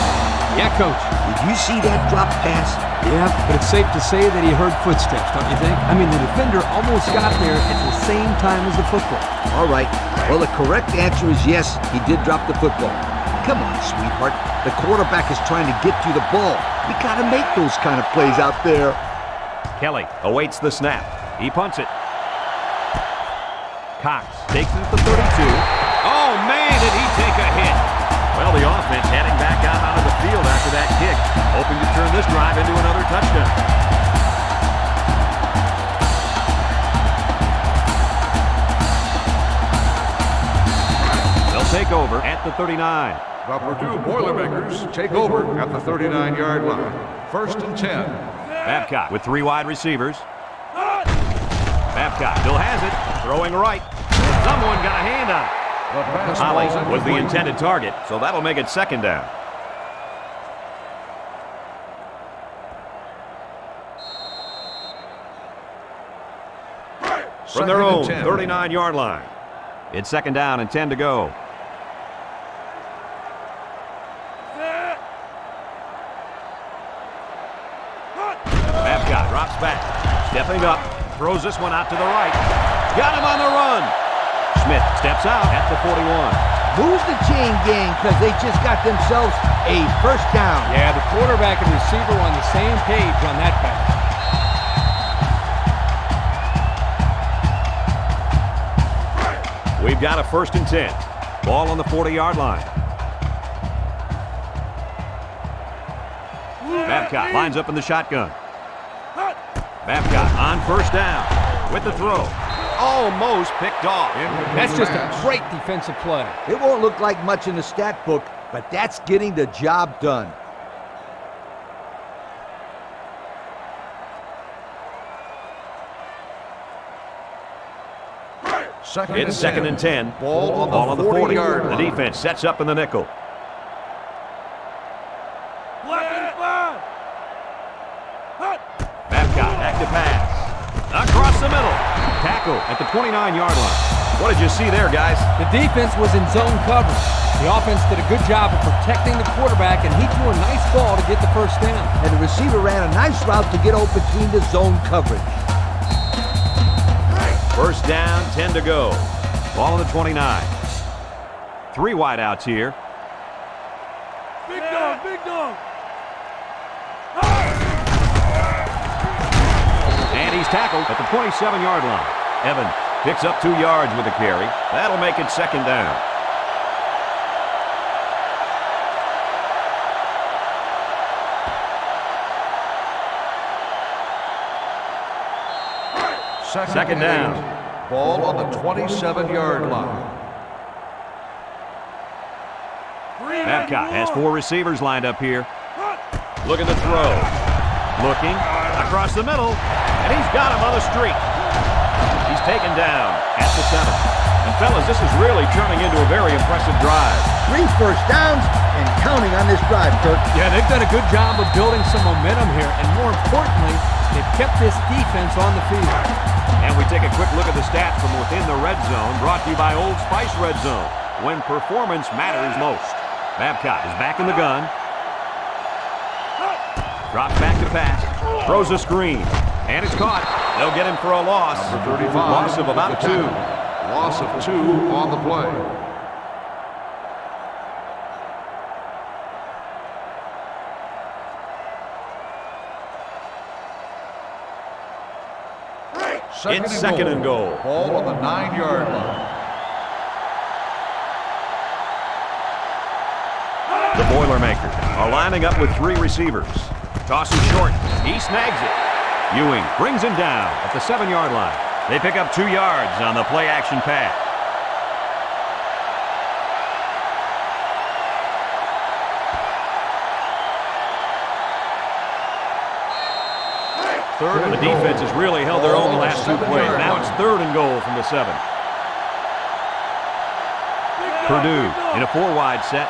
Yeah, Coach. did you see that drop pass? Yeah, but it's safe to say that he heard footsteps, don't you think? I mean, the defender almost got there at the same time as the football. All right. Well, the correct answer is yes, he did drop the football. Come on, sweetheart. The quarterback is trying to get you the ball. You got to make those kind of plays out there. Kelly awaits the snap. He punts it. Cox takes it at the 32. Oh, man, did he take a hit. Well, the offense heading back out onto the field after that kick, hoping to turn this drive into another touchdown. They'll take over at the 39. The Purdue Boilermakers take over at the 39-yard line. First and 10. Babcock with 3 wide receivers. Babcock still has it, throwing right. Someone got a hand on it. The pass Holly ball's was the incomplete. intended target, so that'll make it second down. From their own 39-yard line. It's second down and 10 to go. Babcock drops back, stepping up, throws this one out to the right. Got him on the run. Smith steps out at the 41. Lose the chain gang because they just got themselves a first down. Yeah, the quarterback and receiver were on the same page on that pass. We've got a first and 10. Ball on the 40-yard line. Babcock lines up in the shotgun. Babcock on first down with the throw. Almost picked off. That's just a great defensive play. It won't look like much in the stat book, but that's getting the job done. It's second and 10. Ball on the 40. 40-yard The line. defense sets up in the nickel. Babcock back to pass. Across the middle. Tackle at the 29-yard line. What did you see there, guys? The defense was in zone coverage. The offense did a good job of protecting the quarterback, and he threw a nice ball to get the first down. And the receiver ran a nice route to get open between the zone coverage. First down, 10 to go. Ball on the 29. 3 wideouts here. Big dog, big dog. And he's tackled at the 27-yard line. Evans picks up 2 yards with a carry. That'll make it second down. Second down. Ball on the 27-yard line. Babcock has 4 receivers lined up here. Looking to throw. Looking across the middle, and he's got him on the street. He's taken down at the 7. And fellas, this is really turning into a very impressive drive. 3 first downs and counting on this drive, Kirk. Yeah, they've done a good job of building some momentum here, and more importantly, they've kept this defense on the field. And we take a quick look at the stats from within the red zone, brought to you by Old Spice Red Zone, when performance matters most. Babcock is back in the gun. Drops back to pass. Throws a screen. And it's caught. They'll get him for a loss. Number 35. Loss of about 2. Loss of 2 on the play. It's second and goal. Ball on the 9-yard line. The Boilermakers are lining up with 3 receivers. Tosses short. He snags it. Ewing brings him down at the 7-yard line. They pick up 2 yards on the play-action pass. The defense has really held their own the last 2 plays. Now it's 3rd and goal from the 7. Purdue in a 4-wide set.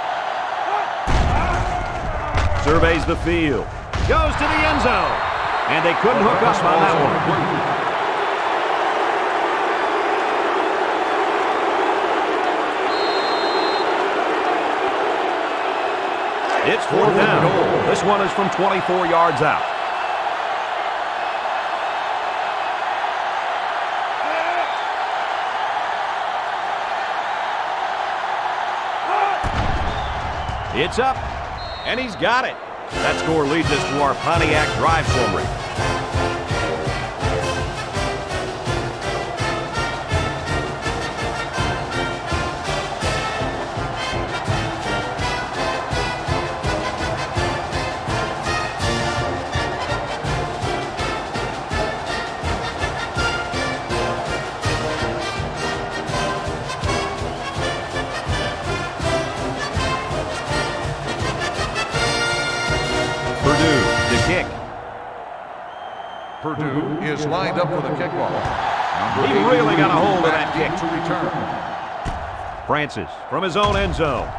Surveys the field. Goes to the end zone. And they couldn't hook up on that one. It's 4th down. This one is from 24 yards out. It's up, and he's got it. That score leads us to our Pontiac drive summary. Purdue is lined up for the kickball. He really got a hold of that kick. To return. Francis from his own end zone.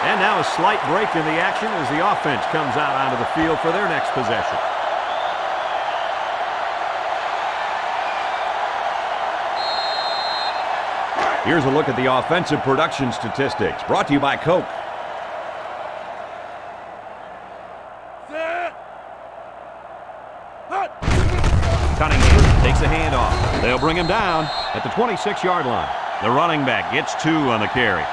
And now a slight break in the action as the offense comes out onto the field for their next possession. Here's a look at the offensive production statistics, brought to you by Coke. Cunningham takes a handoff. They'll bring him down at the 26-yard line. The running back gets 2 on the carry.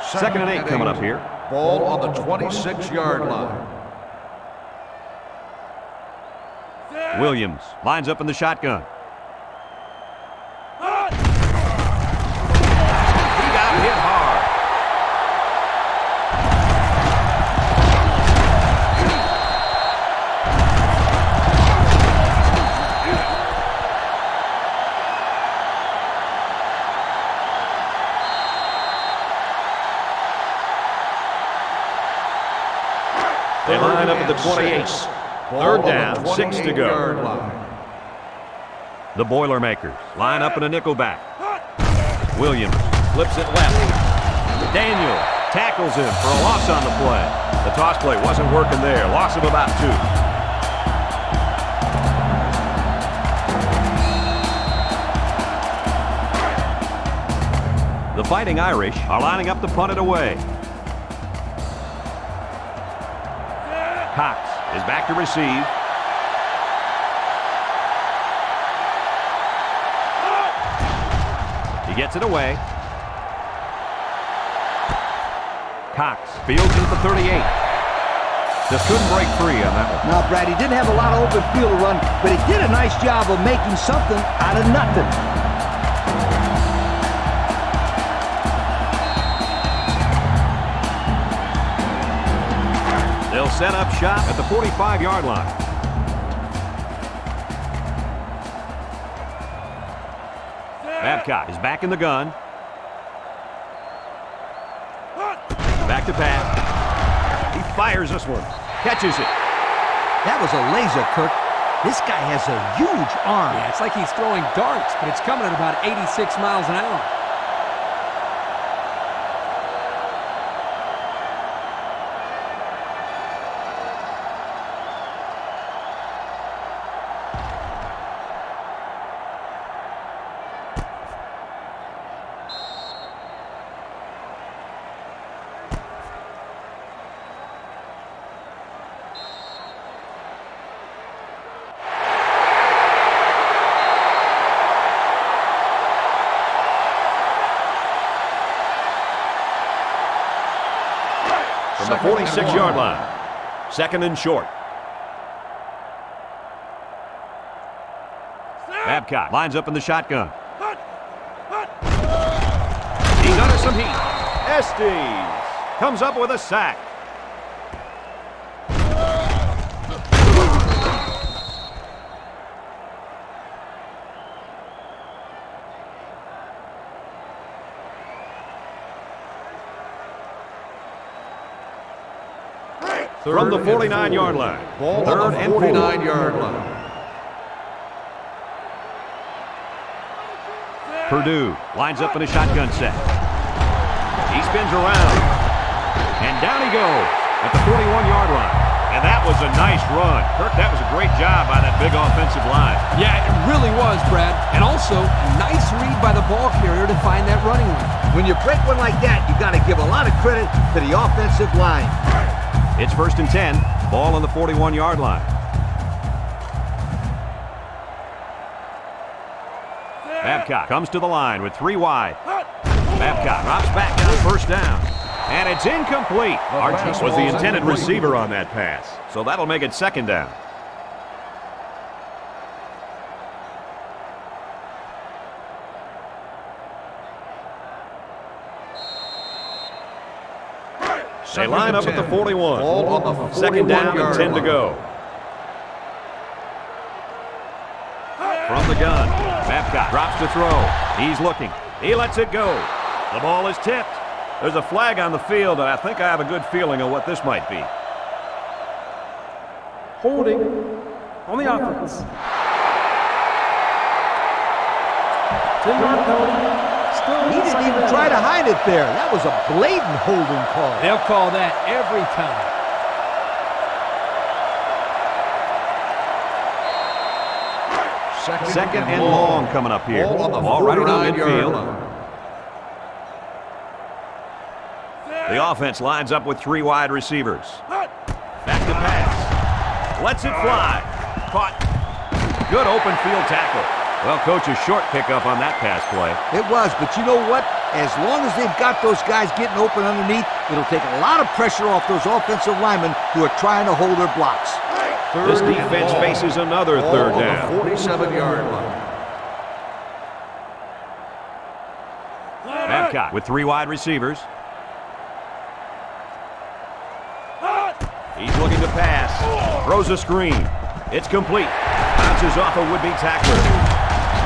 Second and 8 coming up here. Ball on the 26-yard line. Williams lines up in the shotgun. He got hit hard. They line up at the 28. Third down, 6 to go. The Boilermakers line up in a nickelback. Williams flips it left. Daniel tackles him for a loss on the play. The toss play wasn't working there. Loss of about 2. The Fighting Irish are lining up to punt it away. Cox is back to receive. He gets it away. Cox fields it at the 38. Just couldn't break free on that one. Now, Brad, he didn't have a lot of open field to run, but he did a nice job of making something out of nothing. They'll set up shop at the 45-yard line. Babcock is back in the gun. Back to pass. He fires this one. Catches it. That was a laser, Kirk. This guy has a huge arm. Yeah, it's like he's throwing darts, but it's coming at about 86 miles an hour. From the 46-yard line. Second and short. Babcock lines up in the shotgun. He's under some heat. Estes comes up with a sack. from the 49-yard line. Ball on the 49-yard line. Purdue lines up in a shotgun set. He spins around. And down he goes at the 41-yard line. And that was a nice run. Kirk, that was a great job by that big offensive line. Yeah, it really was, Brad. And also, nice read by the ball carrier to find that running lane. When you break one like that, you got to give a lot of credit to the offensive line. It's 1st and 10. Ball on the 41-yard line. Babcock comes to the line with 3 wide. Babcock drops back on 1st down. And it's incomplete. Archie was the intended receiver on that pass. So that'll make it 2nd down. They line up at the 41. Ball on the 2nd down and 10 to go. From the gun, Babcock drops to throw. He's looking. He lets it go. The ball is tipped. There's a flag on the field, and I think I have a good feeling of what this might be. Holding on the offense. 10-yard penalty. Still He didn't even try to hide it there. That was a blatant holding call. They'll call that every time. Second and long coming up here. Ball on the Ball right around 49-yard midfield. line. The offense lines up with 3 wide receivers. Back to pass. Lets it fly. Caught. Good open field tackle. Well, coach, a short pickup on that pass play. It was, but you know what? As long as they've got those guys getting open underneath, it'll take a lot of pressure off those offensive linemen who are trying to hold their blocks. This defense faces another 3rd down. Ball on the 47-yard line. Babcock with 3 wide receivers. He's looking to pass. Throws a screen. It's complete. Bounces off a would-be tackler.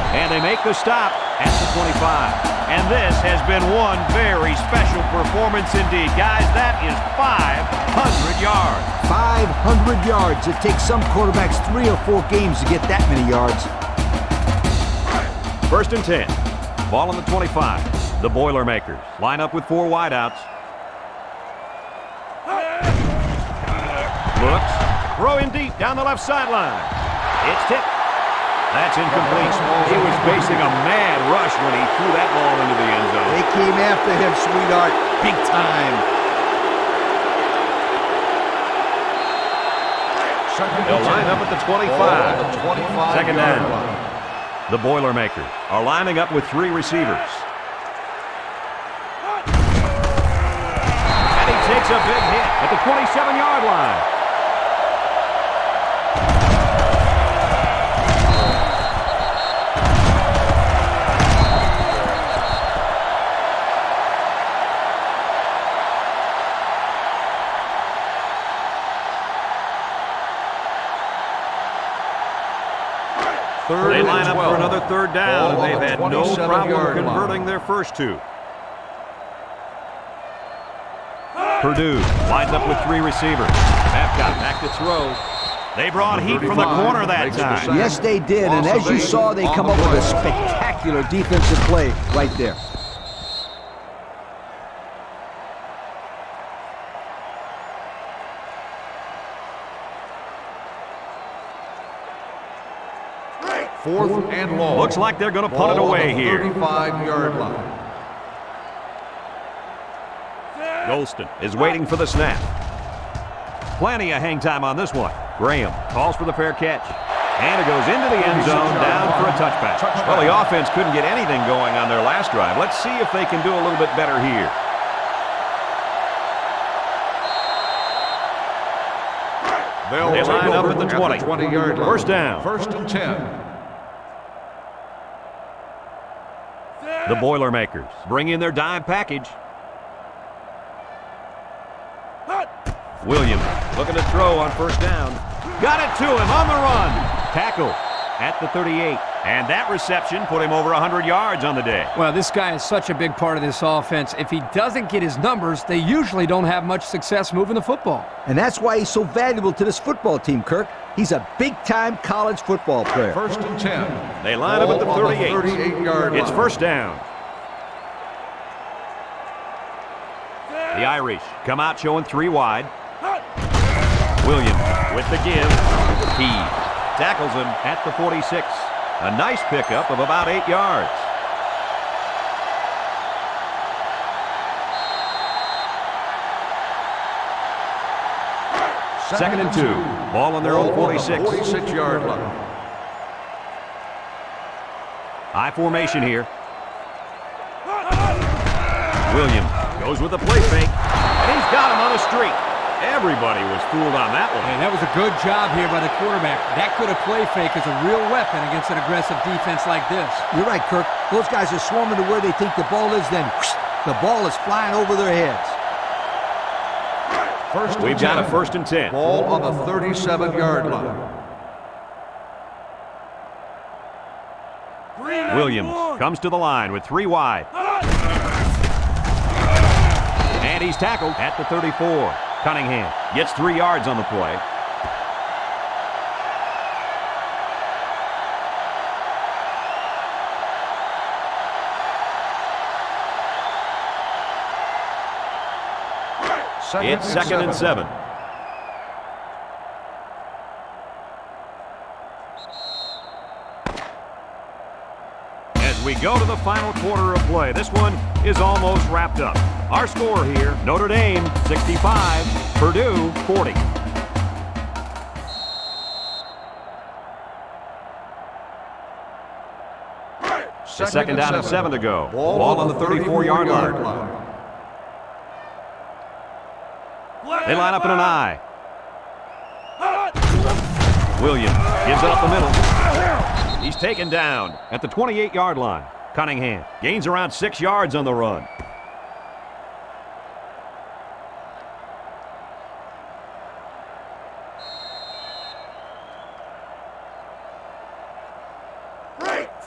And they make the stop at the 25. And this has been one very special performance indeed. Guys, that is 500 yards. 500 yards. It takes some quarterbacks 3 or 4 games to get that many yards. 1st and 10. Ball on the 25. The Boilermakers line up with 4 wideouts. Looks. Throw in deep down the left sideline. It's tipped. That's incomplete. He was facing a mad rush when he threw that ball into the end zone. They came after him, sweetheart. Big time. They'll line up at the 25. 2nd down. The Boilermakers are lining up with 3 receivers. And he takes a big hit at the 27-yard line. They line up for another 3rd down, and they've had no problem converting their first 2. Purdue lines up with 3 receivers. Babcock back to throw. They brought heat from the corner that time. Yes, they did, and as you saw, they come up with a spectacular defensive play right there. Fourth and long. Looks like they're going to punt it away here. 35-yard line. Golston is waiting for the snap. Plenty of hang time on this one. Graham calls for the fair catch. And it goes into the end zone, down for a touchback. Well, the offense couldn't get anything going on their last drive. Let's see if they can do a little bit better here. They line up at the 20. 20-yard line. 1st down. 1st and 10. The Boilermakers bring in their dime package. Williams looking to throw on 1st down. Got it to him on the run. Tackle at the 38. And that reception put him over 100 yards on the day. Well, this guy is such a big part of this offense. If he doesn't get his numbers, they usually don't have much success moving the football. And that's why he's so valuable to this football team, Kirk. He's a big-time college football player. 1st and 10. They line up at the 38. 38-yard line. It's first down. The Irish come out showing 3 wide. Williams with the give. He tackles him at the 46. A nice pickup of about 8 yards. Second and 2. Ball on their own 46. 46-yard line. High formation here. Williams goes with a play fake, and he's got him on the street. Everybody was fooled on that one. And that was a good job here by the quarterback. That could have play fake as a real weapon against an aggressive defense like this. You're right, Kirk. Those guys are swarming to where they think the ball is, then whoosh, the ball is flying over their heads. We've got a 1st and 10. Ball on the 37-yard line. Williams comes to the line with 3 wide. And he's tackled at the 34. Cunningham gets 3 yards on the play. It's 2nd and 7. As we go to the final quarter of play, this one is almost wrapped up. Our score here, Notre Dame 65, Purdue 40. Second down and 7 to go. Ball on the 34-yard line. They line up in an I. Williams gives it up the middle. He's taken down at the 28-yard line. Cunningham gains around 6 yards on the run.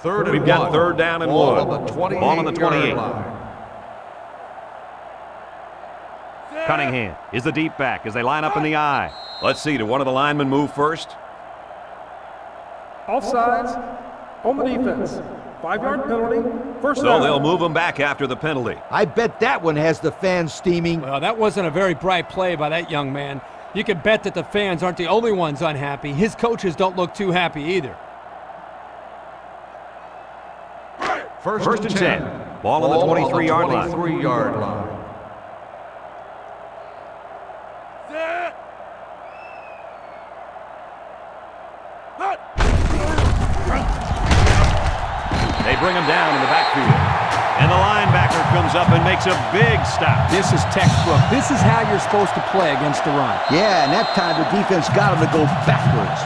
We've got 3rd down and 1. Ball on the 28. Cunningham is the deep back as they line up in the I. Let's see, do one of the linemen move first? Offsides on the defense. 5-yard penalty. First So down. they'll move him back after the penalty. I bet that one has the fans steaming. Well, that wasn't a very bright play by that young man. You can bet that the fans aren't the only ones unhappy. His coaches don't look too happy either. First and 10. Ball on the 23-yard line. 23-yard line. They bring him down in the backfield. And the linebacker comes up and makes a big stop. This is textbook. This is how you're supposed to play against the run. Yeah, and that time the defense got him to go backwards.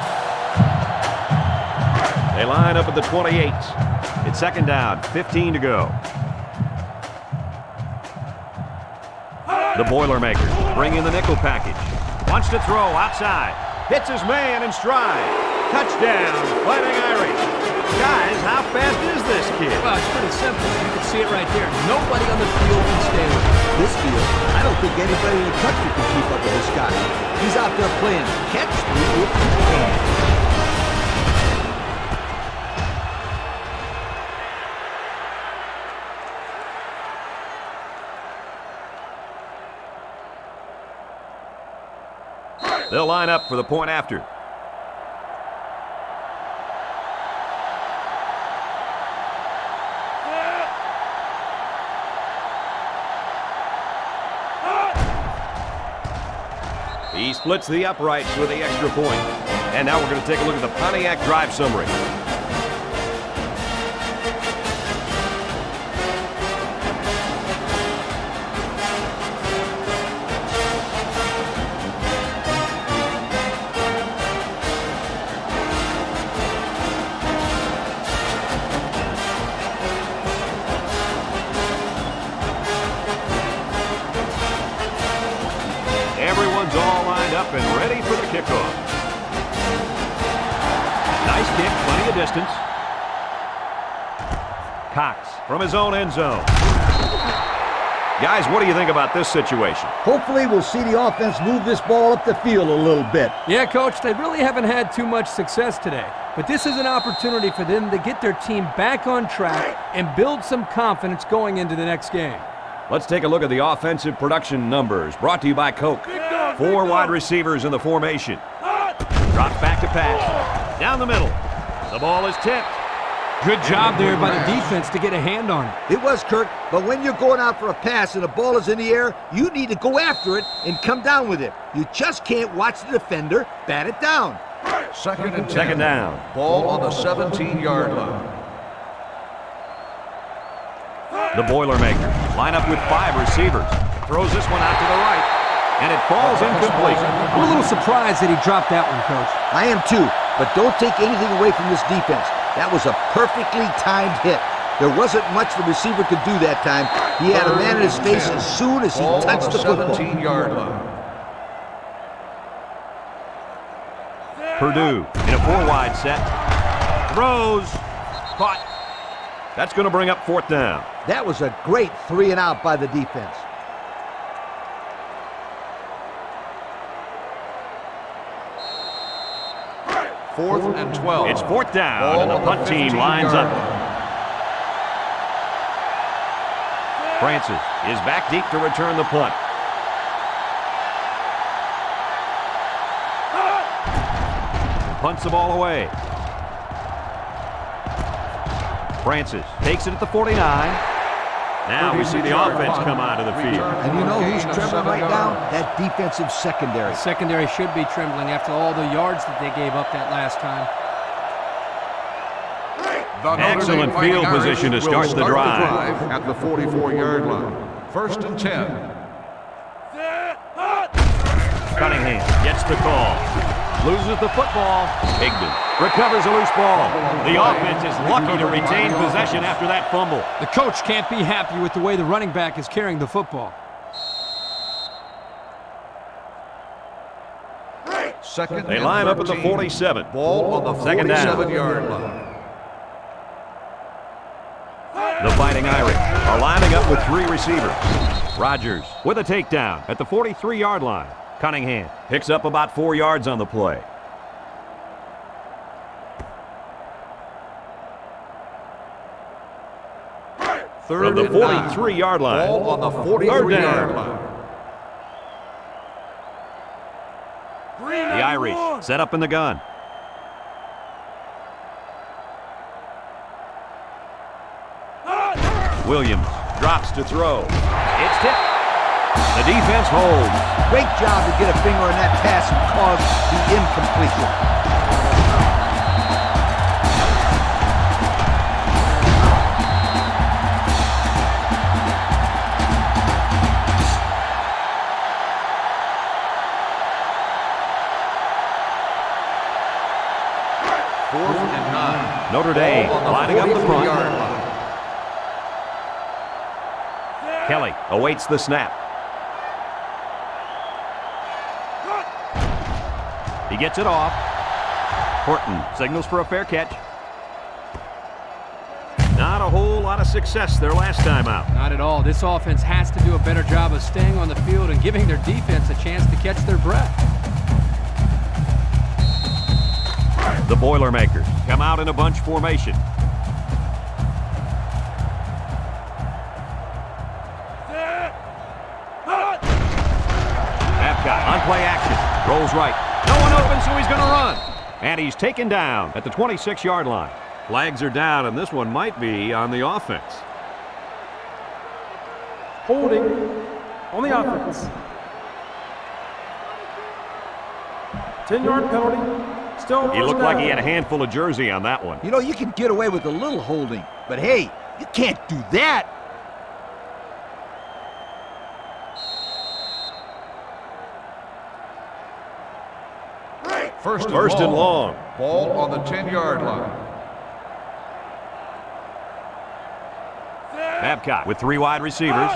They line up at the 28. It's 2nd down, 15 to go. The Boilermakers bring in the nickel package. Wants to throw outside. Hits his man in stride. Touchdown, Fighting Irish. Guys, how fast is this kid? Well, it's pretty simple. You can see it right there. Nobody on the field can stay with him. This field, I don't think anybody in the country can keep up with this guy. He's out there playing catch me if he can. They'll line up for the point after. He splits the uprights with the extra point. And now we're going to take a look at the Pontiac drive summary. Everyone's all lined up and ready for the kickoff. Nice kick, plenty of distance. Cox from his own end zone. Guys, what do you think about this situation? Hopefully we'll see the offense move this ball up the field a little bit. Yeah, Coach, they really haven't had too much success today. But this is an opportunity for them to get their team back on track and build some confidence going into the next game. Let's take a look at the offensive production numbers, brought to you by Coke. 4 wide receivers in the formation. Drops back to pass. Down the middle. The ball is tipped. Good job there by the defense to get a hand on it. It was, Kirk, but when you're going out for a pass and the ball is in the air, you need to go after it and come down with it. You just can't watch the defender bat it down. Second and 10. Second down. Ball on the 17-yard line. The Boilermakers line up with 5 receivers. Throws this one out to the right, and it falls incomplete. I'm a little surprised that he dropped that one, Coach. I am too, but don't take anything away from this defense. That was a perfectly timed hit. There wasn't much the receiver could do that time. He had a man in his face as soon as he touched the football. 17-yard line. Purdue in a 4-wide set. Throws. Caught. That's going to bring up 4th down. That was a great 3-and-out by the defense. Fourth and 12. It's 4th down, and the punt team lines up. Francis is back deep to return the punt. Punts the ball away. Francis takes it at the 49. Now we see the offense come out of the field. And you know who's trembling right now? That defensive secondary. The secondary should be trembling after all the yards that they gave up that last time. Excellent field position to start the drive. At the 44-yard line. First and 10. Cunningham gets the call. Loses the football. Higdon recovers a loose ball. The offense is lucky to retain possession after that fumble. The coach can't be happy with the way the running back is carrying the football. Second They and line up at the 13. 47. Ball on the Second down. 47-yard line. The Fighting Irish are lining up with 3 receivers. Rogers with a takedown at the 43-yard line. Cunningham picks up about 4 yards on the play. Third From the and 43-yard line. Ball on the 43-yard line. The Irish set up in the gun. Williams drops to throw. It's tipped. The defense holds. Great job to get a finger on that pass and cause the incompletion. Fourth and 9. Notre Dame Ball on lining up the front. 43-yard line. Kelly awaits the snap. He gets it off. Horton signals for a fair catch. Not a whole lot of success their last time out. Not at all. This offense has to do a better job of staying on the field and giving their defense a chance to catch their breath. The Boilermakers come out in a bunch formation. Babcock on play action. Rolls right. No one open, so he's going to run. And he's taken down at the 26-yard line. Flags are down, and this one might be on the offense. Holding on the offense. 10-yard penalty. Still He looked first like he down. had a handful of jersey on that one. You know, you can get away with a little holding, but hey, you can't do that. First and long. Ball on the 10-yard line. Babcock with 3 wide receivers.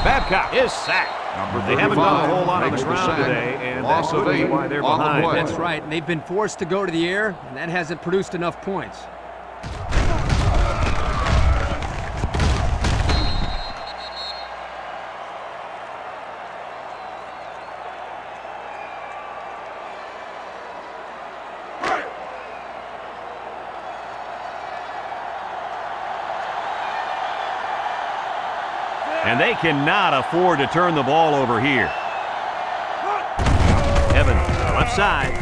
Babcock is sacked. They haven't done a whole lot on the makes the ground sack. today, and Loss that of could be 8 why they're on the behind. play. That's right, and they've been forced to go to the air, and that hasn't produced enough points. And they cannot afford to turn the ball over here. Evans, left side.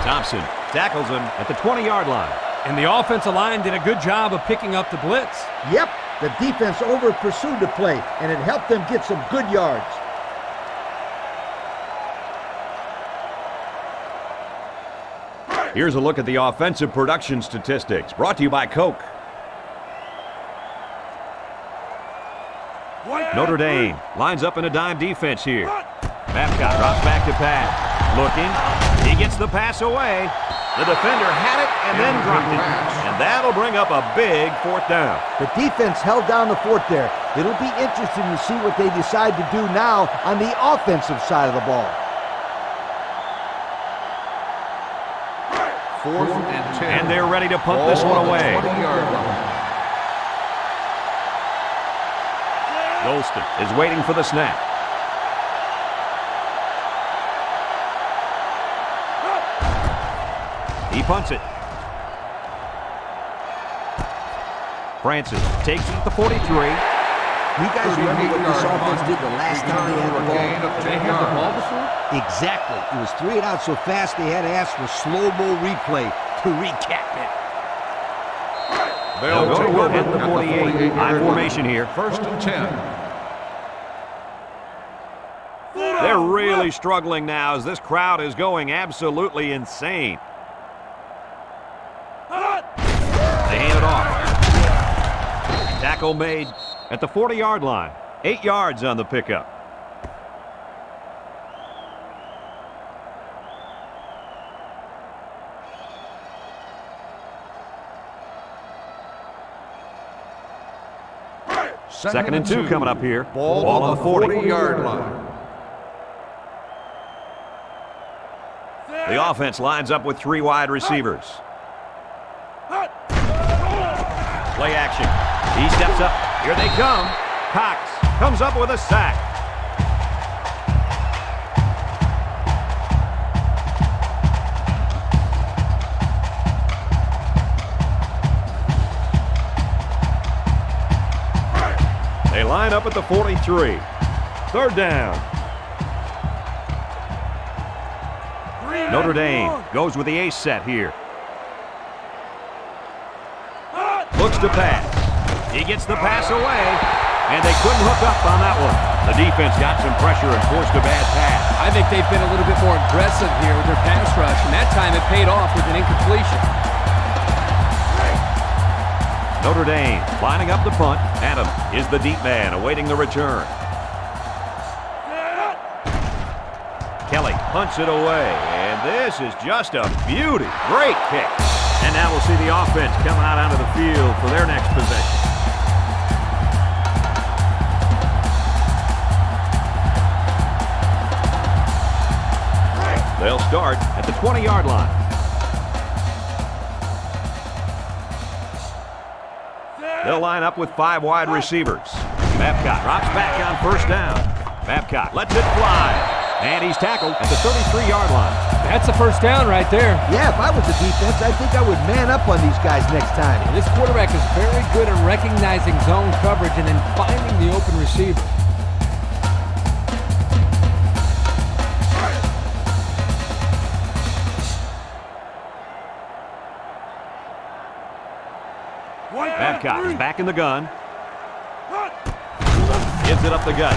Thompson tackles him at the 20-yard line. And the offensive line did a good job of picking up the blitz. Yep, the defense over-pursued the play, and it helped them get some good yards. Here's a look at the offensive production statistics, brought to you by Coke. Notre Dame lines up in a dime defense here. Babcock drops back to pass. Looking. He gets the pass away. The defender had it and then dropped it. And that'll bring up a big 4th down. The defense held down the fort there. It'll be interesting to see what they decide to do now on the offensive side of the ball. 4th and 10. And they're ready to punt this one away. 20-yard line. Golston is waiting for the snap. He punts it. Francis takes it at the 43. You guys remember what this offense did the last time they had the ball? They had the ball before? Exactly. It was 3 and out so fast they had to ask for slow-mo replay to recap it. They'll go to work at the 48. High formation here. 1st and 10. They're really struggling now as this crowd is going absolutely insane. They hand it off. Tackle made at the 40-yard line. 8 yards on the pickup. Second and 2 coming up here. Ball on the 40-yard line. The offense lines up with 3 wide receivers. Play action. He steps up. Here they come. Cox comes up with a sack. They line up at the 43. 3rd down. Notre Dame goes with the ace set here. Looks to pass. He gets the pass away, and they couldn't hook up on that one. The defense got some pressure and forced a bad pass. I think they've been a little bit more aggressive here with their pass rush, and that time it paid off with an incompletion. Notre Dame lining up the punt. Adams is the deep man awaiting the return. Kelly punts it away, and this is just a beauty. Great kick. And now we'll see the offense coming out onto the field for their next possession. They'll start at the 20-yard line. They'll line up with 5 wide receivers. Babcock drops back on 1st down. Babcock lets it fly. And he's tackled at the 33-yard line. That's a 1st down right there. Yeah, if I was the defense, I think I would man up on these guys next time. This quarterback is very good at recognizing zone coverage and then finding the open receiver. Babcock is back in the gun. Gives it up the gut.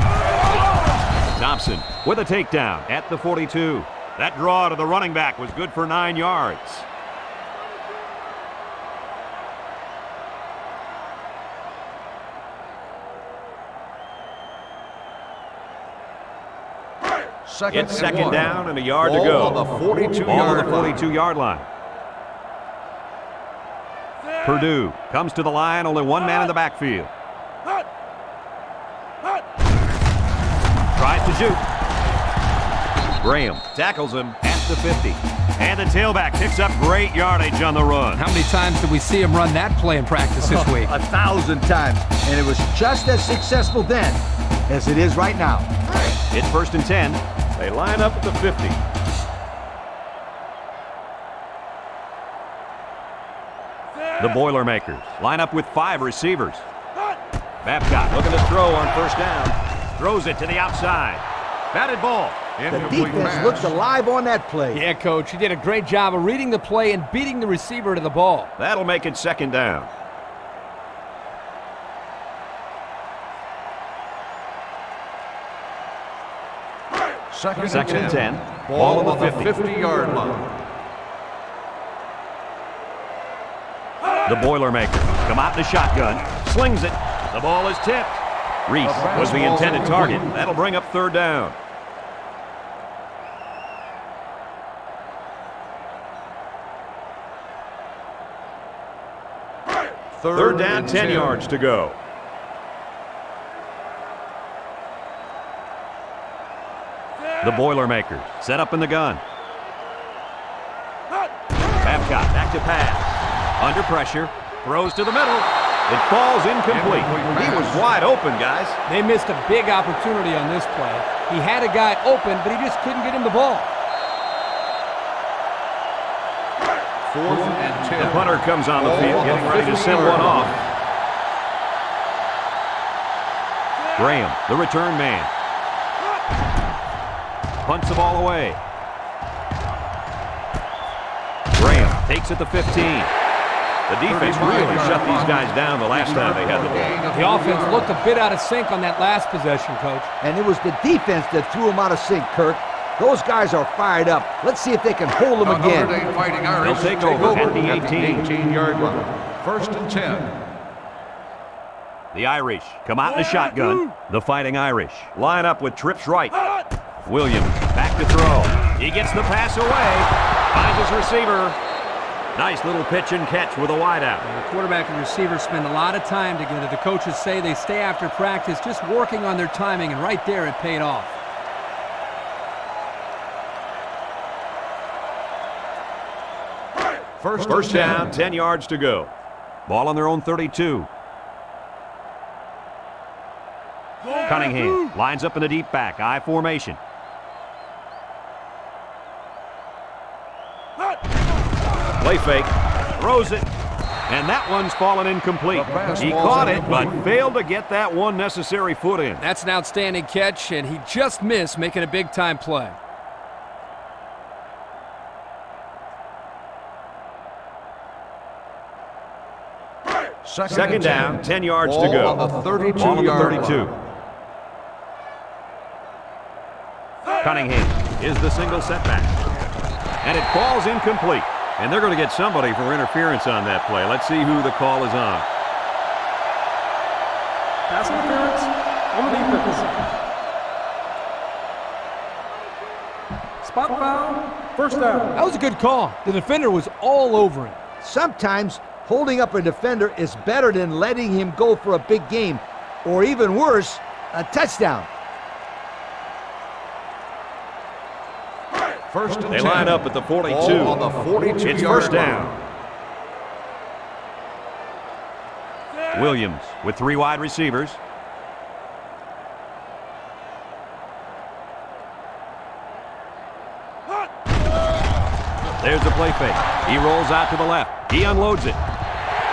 Thompson with a takedown at the 42. That draw to the running back was good for 9 yards. It's second down and a yard to go. Ball on the 42-yard line. Purdue comes to the line, only 1 man in the backfield. Tries to shoot. Graham tackles him at the 50. And the tailback picks up great yardage on the run. How many times did we see him run that play in practice this week? 1,000 times. And it was just as successful then as it is right now. It's 1st and 10. They line up at the 50. The Boilermakers line up with 5 receivers. Babcock looking to throw on first down. Throws it to the outside. Batted ball. The Incomplete defense pass. looked alive on that play. Yeah, Coach, he did a great job of reading the play and beating the receiver to the ball. That'll make it second down. Second and 10. Ball on the 50. 50-yard line. The Boilermakers come out in the shotgun. Slings it. The ball is tipped. Reese was the intended target. That'll bring up third down. Third down, 10 yards to go. The Boilermakers set up in the gun. Babcock back to pass. Under pressure. Throws to the middle. It falls incomplete. He was wide open, guys. They missed a big opportunity on this play. He had a guy open, but he just couldn't get him the ball. Fourth and 10. The punter comes on the field, getting ready to send one off. Graham, the return man. Punts the ball away. Graham takes it to 15. The defense really shut these guys down the last time they had the ball. The offense looked a bit out of sync on that last possession, Coach. And it was the defense that threw him out of sync, Kirk. Those guys are fired up. Let's see if they can hold them again. Notre Dame Fighting Irish They'll take over at the 18. 18-yard line. First and 10. The Irish come out in the shotgun. The Fighting Irish line up with trips right. Williams back to throw. He gets the pass away. Finds his receiver. Nice little pitch and catch with a wideout. The quarterback and receiver spend a lot of time together. The coaches say they stay after practice just working on their timing, and right there it paid off. First down, 10 yards to go. Ball on their own 32. Cunningham lines up in the deep back, I formation. Play fake, throws it, and that one's fallen incomplete. He caught it, but failed to get that one necessary foot in. That's an outstanding catch, and he just missed making a big-time play. Second down, 10 yards to go. Ball on the 32. Ball on the 32. Cunningham is the single setback. And it falls incomplete. And they're going to get somebody for interference on that play. Let's see who the call is on. Pass interference on the defense. Spot foul. First down. That was a good call. The defender was all over him. Sometimes holding up a defender is better than letting him go for a big game, or even worse, a touchdown. First and They 10. line up at the 42. Ball on the 42 It's yard first down. Williams with three wide receivers. There's the play fake. He rolls out to the left. He unloads it.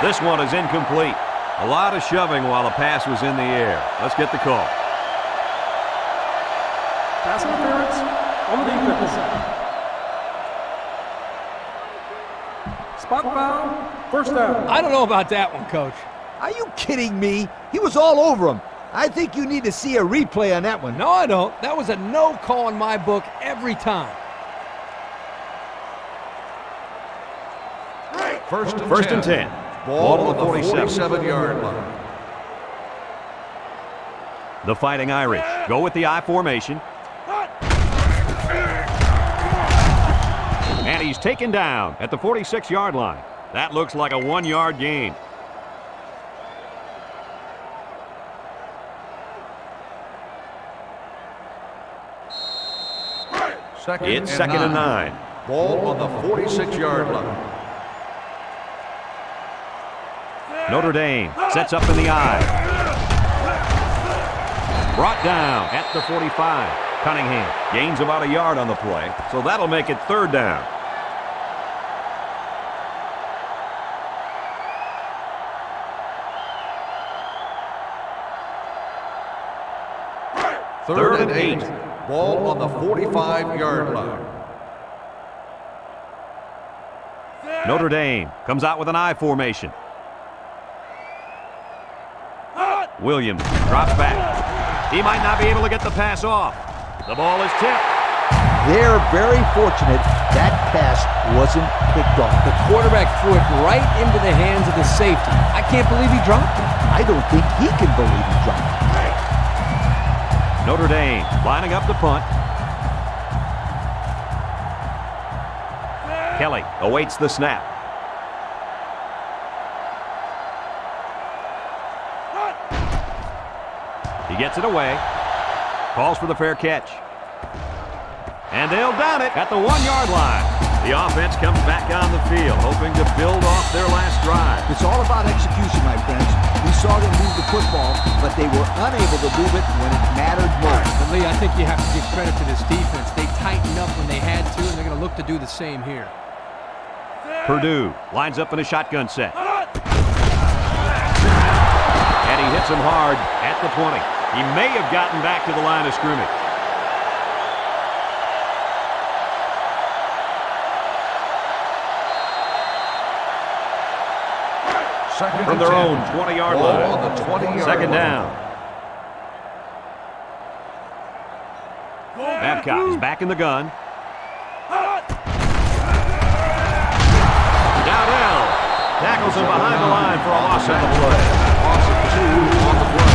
This one is incomplete. A lot of shoving while the pass was in the air. Let's get the call. Pass interference on the defense. Spot foul. First down. I don't know about that one, Coach. Are you kidding me? He was all over him. I think you need to see a replay on that one. No, I don't. That was a no call in my book every time. First and 10. Ball on the 47-yard line. The Fighting Irish go with the I formation. And he's taken down at the 46-yard line. That looks like a 1-yard gain. It's second and 9. Ball on the 46-yard line. Notre Dame sets up in the I. Brought down at the 45. Cunningham gains about a yard on the play, so that'll make it third down. Third and 8. Ball on the 45-yard line. Notre Dame comes out with an I formation. Williams drops back. He might not be able to get the pass off. The ball is tipped. They're very fortunate that pass wasn't picked off. The quarterback threw it right into the hands of the safety. I can't believe he dropped it. I don't think he can believe he dropped it. Notre Dame lining up to punt. Kelly awaits the snap. He gets it away. Calls for the fair catch. And they'll down it at the 1-yard line. The offense comes back on the field, hoping to build off their last drive. It's all about execution, my friends. We saw them move the football, but they were unable to move it when it mattered most. But Lee, I think you have to give credit to this defense. They tightened up when they had to, and they're going to look to do the same here. Purdue lines up in a shotgun set. And he hits him hard at the 20. He may have gotten back to the line of scrimmage. From their own 20-yard line. On the 20-yard Second line. down. Babcock is back in the gun. Dowdell tackles him behind the line for a loss on the play. Loss of 2 on the play.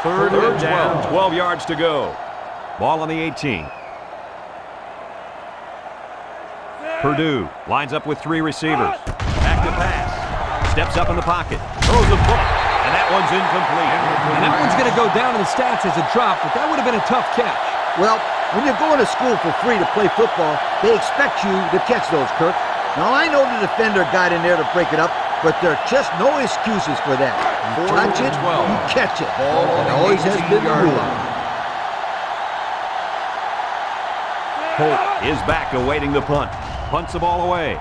Third and down, 12 yards to go. Ball on the 18. Purdue lines up with 3 receivers. Back to pass. Steps up in the pocket. Throws a bullet. And that one's incomplete. And that one's going to go down in the stats as a drop, but that would have been a tough catch. Well, when you're going to school for free to play football, they expect you to catch those, Kirk. Now, I know the defender got in there to break it up, but there are just no excuses for that. You touch it, you catch it. Ball on It the always has been the 18-yard rule. line. Holt is back awaiting the punt. Punts the ball away.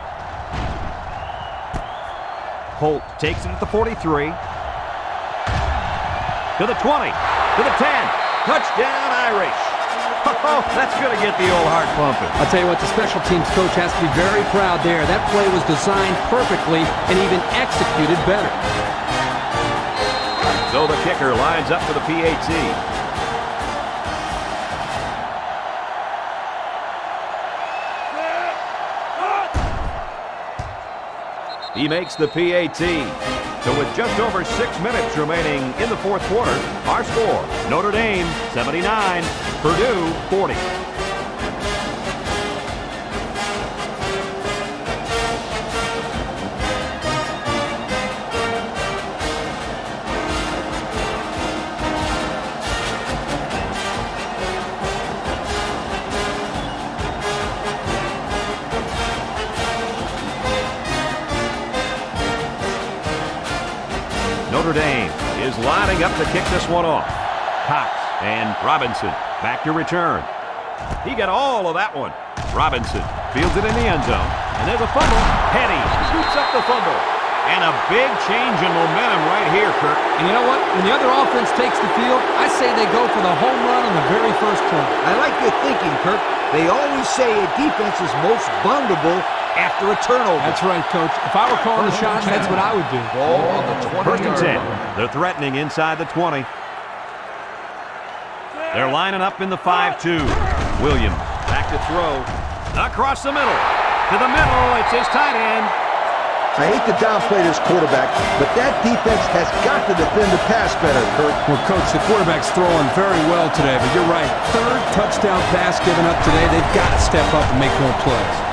Holt takes it at the 43. To the 20. To the 10. Touchdown, Irish. Oh, that's going to get the old heart pumping. I'll tell you what, the special teams coach has to be very proud there. That play was designed perfectly and even executed better. So the kicker lines up for the PAT. He makes the PAT. So with just over 6 minutes remaining in the fourth quarter, our score, Notre Dame 79, Purdue 40. Notre Dame is lining up to kick this one off. Cox and Robinson back to return. He got all of that one. Robinson fields it in the end zone. And there's a fumble. Petty scoops up the fumble. And a big change in momentum right here, Kirk. And you know what? When the other offense takes the field, I say they go for the home run on the very first play. I like your thinking, Kirk. They always say a defense is most vulnerable after a turnover. That's right, Coach. If I were calling the shots, that's what I would do. Ball on the 20-yard First and 10. line. They're threatening inside the 20. They're lining up in the 5-2. Williams back to throw. Across the middle. To the middle. It's his tight end. I hate to downplay this quarterback, but that defense has got to defend the pass better, Kirk. Well, Coach, the quarterback's throwing very well today, but you're right. Third touchdown pass given up today. They've got to step up and make more plays.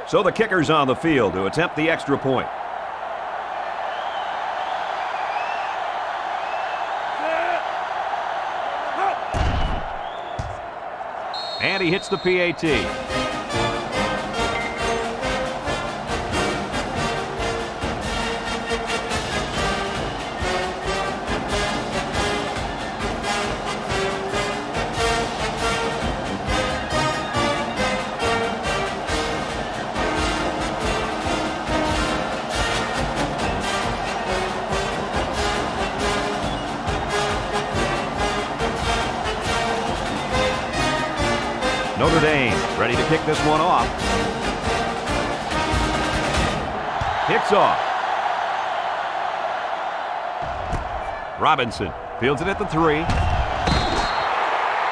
So the kicker's on the field to attempt the extra point. And he hits the PAT. Notre Dame ready to kick this one off. Kicks off. Robinson fields it at the 3.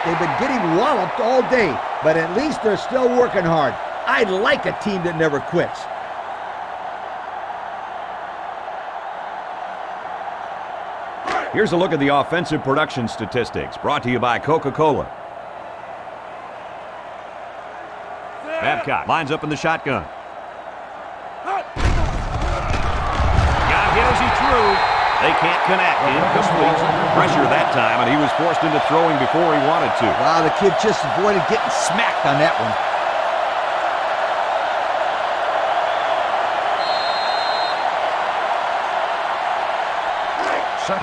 They've been getting walloped all day, but at least they're still working hard. I like a team that never quits. Here's a look at the offensive production statistics brought to you by Coca-Cola. Babcock lines up in the shotgun. Got hit as he threw. They can't connect. Incomplete. Pressure that time, and he was forced into throwing before he wanted to. Wow, the kid just avoided getting smacked on that one.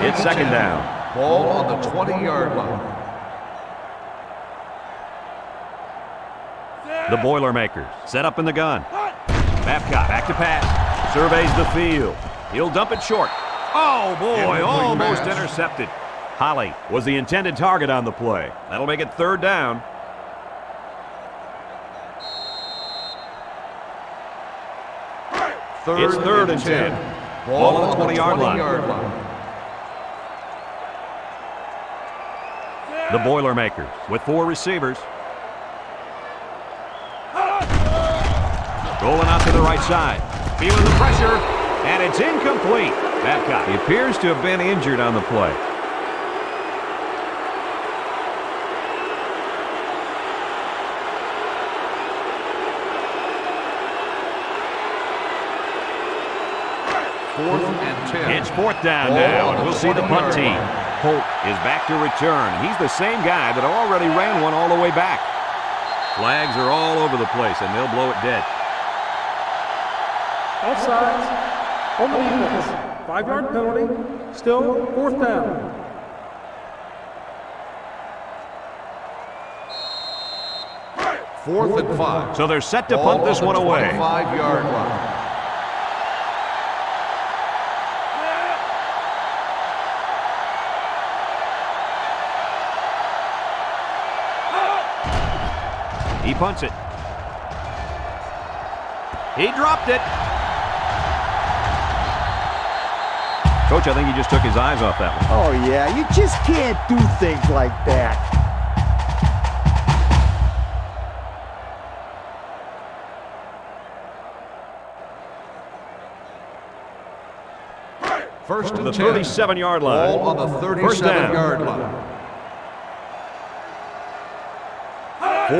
It's second down. Ball on the 20-yard line. The Boilermakers set up in the gun. Babcock back to pass. Surveys the field. He'll dump it short. Oh, boy, almost intercepted. Holly was the intended target on the play. That'll make it third down. It's third and 10. Ball on the 20-yard line. The Boilermakers with 4 receivers. Rolling out to the right side. Feeling the pressure, and it's incomplete. Babcock, he appears to have been injured on the play. Fourth and 10. It's fourth down now, and we'll see the punt team. Holt is back to return. He's the same guy that already ran one all the way back. Flags are all over the place, and they'll blow it dead. Offsides. On the defense. 5-yard penalty. Still fourth down. Fourth and 5. So they're set to punt this one away. 25-yard line. He punts it. He dropped it. Coach, I think he just took his eyes off that one. Oh, yeah, you just can't do things like that. First To and the 10. 37-yard line. Ball on the First down. 37-yard line.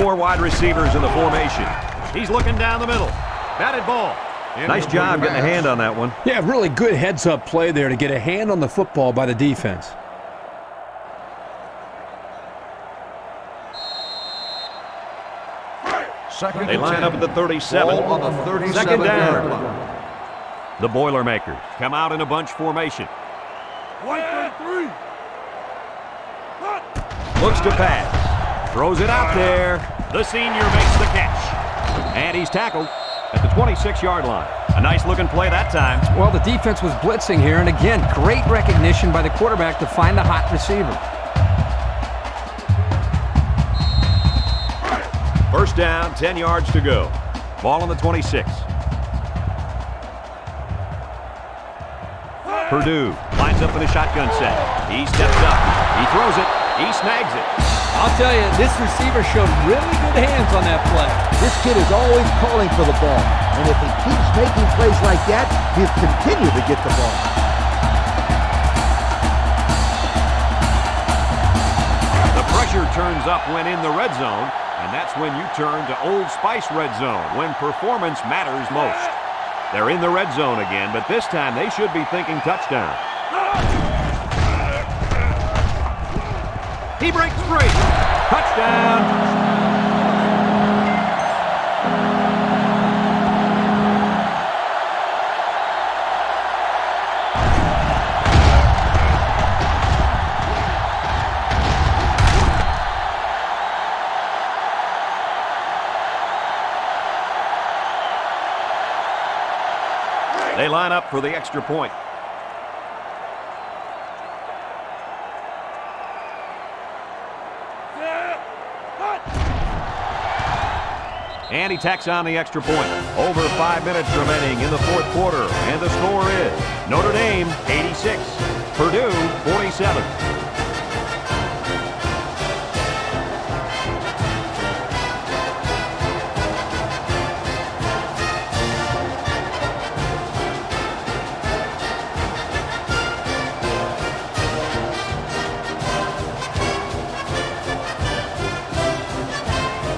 4 wide receivers in the formation. He's looking down the middle. Batted ball. Nice job getting a hand on that one. Yeah, really good heads-up play there to get a hand on the football by the defense. Second They and line 10. up at the 37. Ball on the 37-yard Second down. line. The Boilermakers come out in a bunch formation. 1 for 3. Looks to pass. Throws it out there. The senior makes the catch. And he's tackled at the 26-yard line. A nice-looking play that time. Well, the defense was blitzing here, and again, great recognition by the quarterback to find the hot receiver. First down, 10 yards to go. Ball on the 26. Purdue lines up in a shotgun set. He steps up. He throws it. He snags it. I'll tell you, this receiver showed really good hands on that play. This kid is always calling for the ball, and if he keeps making plays like that, he'll continue to get the ball. The pressure turns up when in the red zone, and that's when you turn to Old Spice red zone, when performance matters most. They're in the red zone again, but this time they should be thinking touchdown. He breaks free. Touchdown. They line up for the extra point. And he tacks on the extra point. Over 5 minutes remaining in the fourth quarter. And the score is Notre Dame 86, Purdue 47.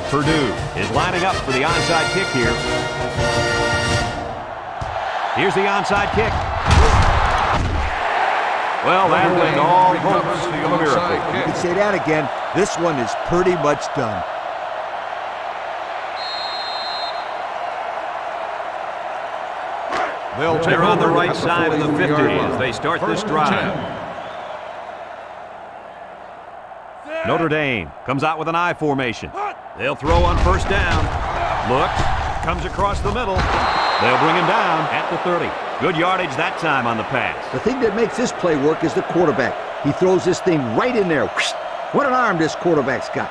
Purdue is lining up for the onside kick here. Here's the onside kick. Well, that went all hopes of a miracle. You can say that again. This one is pretty much done. They're on the right side of the 50 as they start this drive. Notre Dame comes out with an I formation. They'll throw on first down. Looks, comes across the middle. They'll bring him down at the 30. Good yardage that time on the pass. The thing that makes this play work is the quarterback. He throws this thing right in there. What an arm this quarterback's got.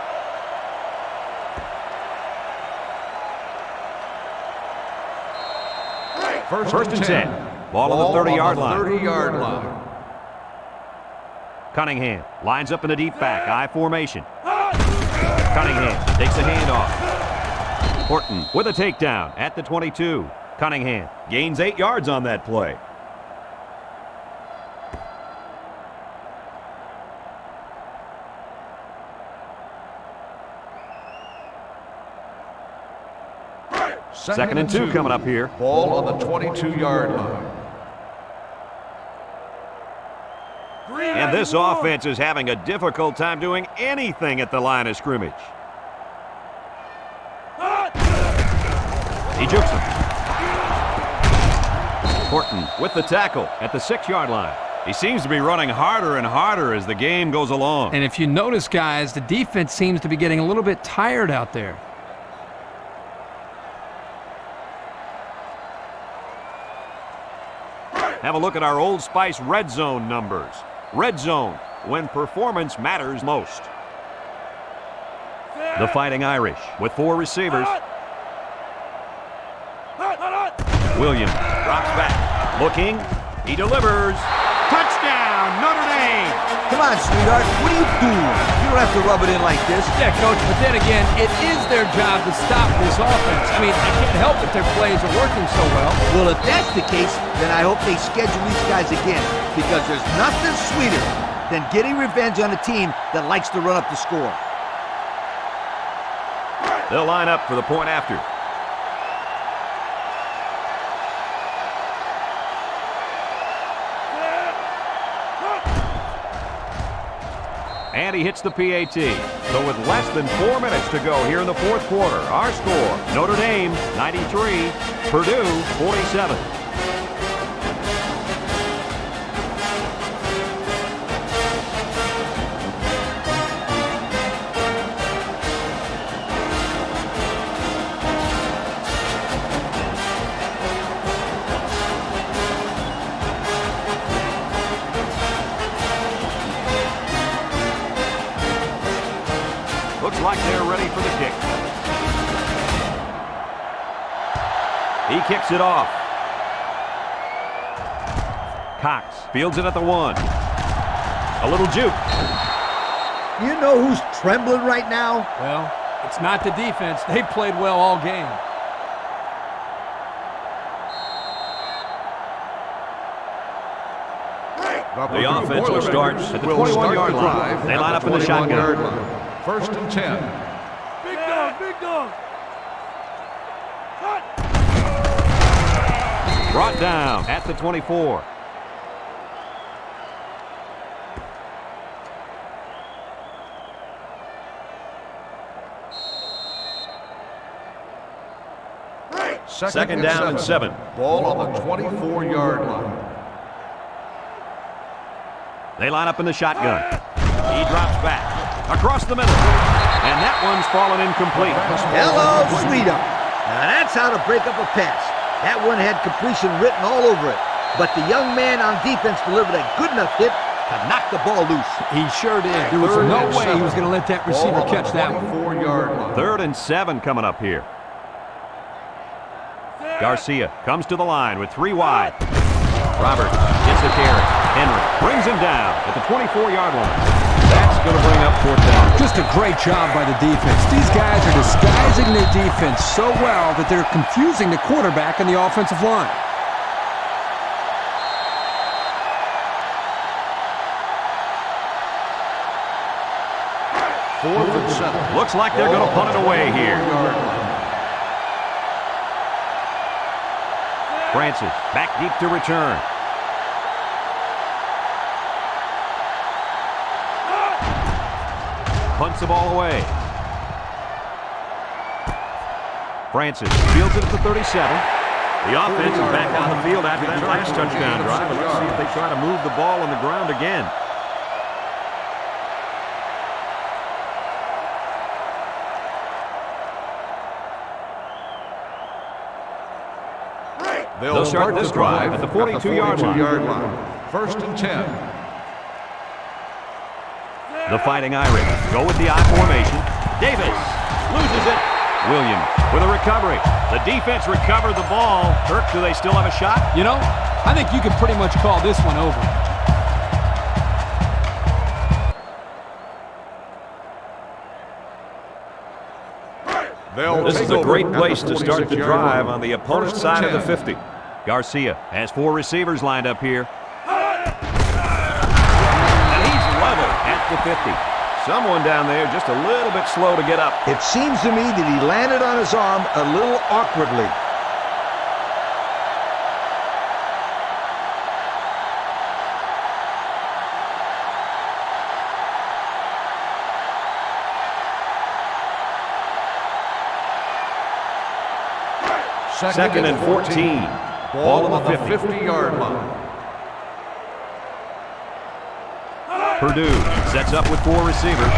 First and 10. Ball on the 30-yard line. 30-yard line. Cunningham lines up in the deep back, I formation. Cunningham takes a handoff. Horton with a takedown at the 22. Cunningham gains 8 yards on that play. Second and 2 coming up here. Ball on the 22-yard line. And this offense is having a difficult time doing anything at the line of scrimmage. He jukes him. Horton with the tackle at the 6-yard line. He seems to be running harder and harder as the game goes along. And if you notice, guys, the defense seems to be getting a little bit tired out there. Have a look at our Old Spice red zone numbers. Red zone, when performance matters most. The Fighting Irish with 4 receivers. Williams drops back. Looking. He delivers. Touchdown, Notre Dame! Come on, sweetheart. What are you doing? You don't have to rub it in like this. Yeah, Coach, but then again, it is their job to stop this offense. I mean, I can't help it their plays are working so well. Well, if that's the case, then I hope they schedule these guys again, because there's nothing sweeter than getting revenge on a team that likes to run up the score. They'll line up for the point after. And he hits the PAT. So with less than 4 minutes to go here in the fourth quarter, our score, Notre Dame 93, Purdue 47. Looks like they're ready for the kick. He kicks it off. Cox fields it at the 1. A little juke. You know who's trembling right now? Well, it's not the defense. They played well all game. The offense will start at the 21-yard line. They line up in the shotgun. First and 10. Big dog, big dog. Brought down at the 24. Second down and 7. Ball on the 24-yard line. They line up in the shotgun. He drops back across the middle. And that one's fallen incomplete. Hello, sweetheart. Now that's how to break up a pass. That one had completion written all over it. But the young man on defense delivered a good enough hit to knock the ball loose. He sure did. There was no way he was going to let that receiver catch that one. 4-yard line. 3rd and 7 coming up here. Garcia comes to the line with 3 wide. Roberts gets a carry. Henry brings him down at the 24-yard line. That's going to bring up 4th down. Just a great job by the defense. These guys are disguising their defense so well that they're confusing the quarterback and the offensive line. Fourth and 7. Looks like they're going to punt it away here. Francis back deep to return. Punts the ball away. Francis fields it at the 37. The offense is back on the field after that last touchdown drive. Let's see if they try to move the ball on the ground again. They'll start this drive at the 42-yard line. 1st and 10. The Fighting Irish go with the I formation. Davis loses it. Williams with a recovery. The defense recovered the ball. Kirk, do they still have a shot? You know, I think you can pretty much call this one over. This is a great place to start the drive on the opponent's side of the 50. Garcia has 4 receivers lined up here. And he's level at the 50. Someone down there just a little bit slow to get up. It seems to me that he landed on his arm a little awkwardly. Second and 14. Ball on the 50-yard line. Purdue sets up with 4 receivers.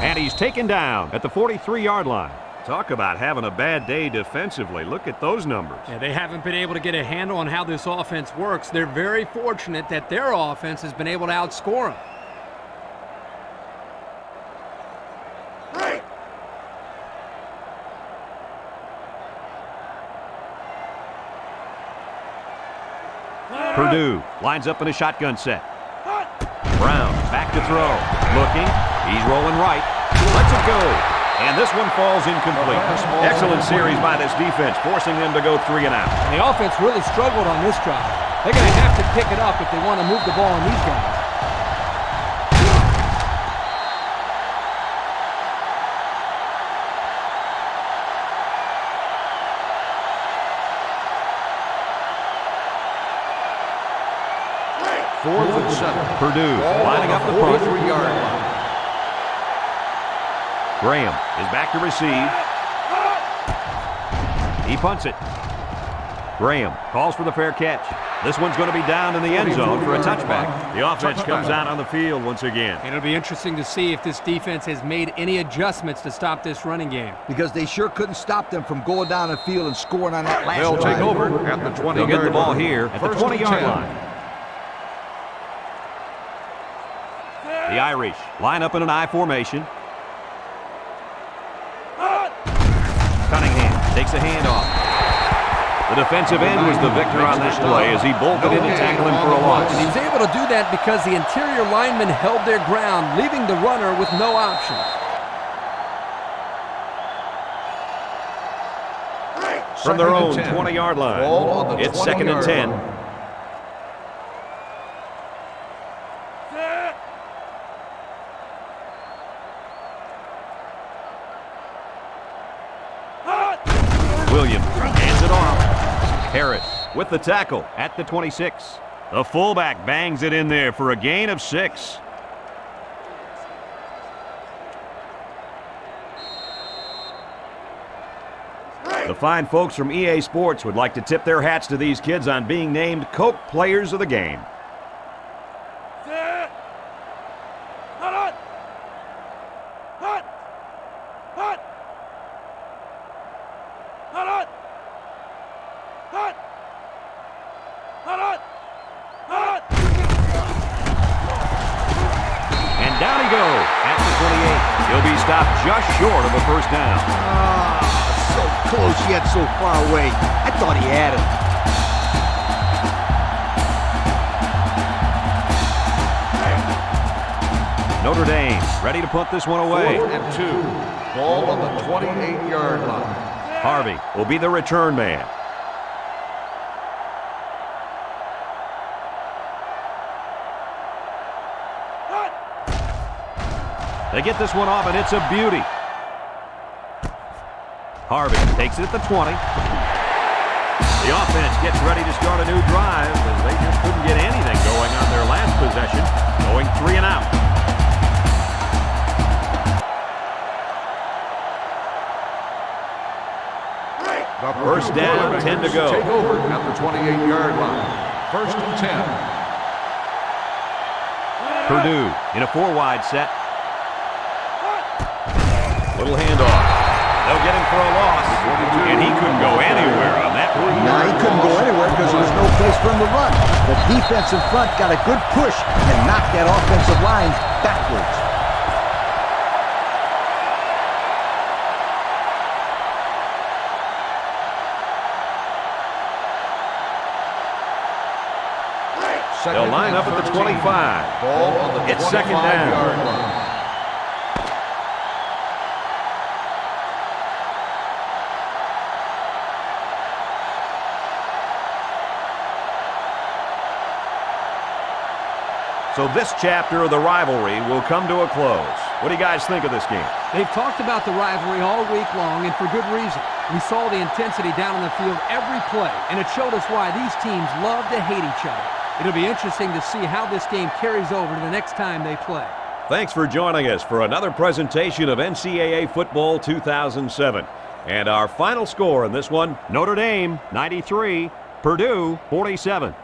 And he's taken down at the 43-yard line. Talk about having a bad day defensively. Look at those numbers. Yeah, they haven't been able to get a handle on how this offense works. They're very fortunate that their offense has been able to outscore them. Purdue lines up in a shotgun set. Brown back to throw. Looking. He's rolling right. Lets it go. And this one falls incomplete. Excellent series by this defense, forcing them to go 3 and out. And the offense really struggled on this drive. They're going to have to pick it up if they want to move the ball on these guys. Fourth and 7. Purdue lining up the punt. 43-yard line. Graham is back to receive. He punts it. Graham calls for the fair catch. This one's going to be down in the end zone for a touchback. The offense comes out on the field once again. It'll be interesting to see if this defense has made any adjustments to stop this running game. Because they sure couldn't stop them from going down the field and scoring on that last They'll drive. take over at the 20-yard line. They'll get the ball here at the 20-yard line. The Irish line up in an I formation. Cunningham takes a handoff. The defensive end was the victor on that play as he bolted in to tackle him for a loss. And he was able to do that because the interior linemen held their ground, leaving the runner with no option. From their own 20-yard line, it's 2nd and 10. Williams hands it off. Harris with the tackle at the 26. The fullback bangs it in there for a gain of 6. The fine folks from EA Sports would like to tip their hats to these kids on being named Coke Players of the Game. stopped just short of a first down. So close yet so far away. I thought he had it. Notre Dame ready to punt this one away. 4th and 2. Ball on the 28-yard line. Harvey will be the return man. They get this one off, and it's a beauty. Harvey takes it at the 20. The offense gets ready to start a new drive as they just couldn't get anything going on their last possession, going 3 and out. First down, 10 to go. Take over at the 28-yard line. 1st and 10. Purdue in a 4-wide set. Little handoff. They'll get him for a loss. And he couldn't go anywhere on that one. No, he couldn't go anywhere because there was no place for him to run. The defense in front got a good push and knocked that offensive line backwards. They'll line up at the 25. Ball on the It's second down. 25-yard line. So this chapter of the rivalry will come to a close. What do you guys think of this game? They've talked about the rivalry all week long, and for good reason. We saw the intensity down on the field every play, and it showed us why these teams love to hate each other. It'll be interesting to see how this game carries over to the next time they play. Thanks for joining us for another presentation of NCAA Football 2007. And our final score in this one, Notre Dame 93, Purdue 47.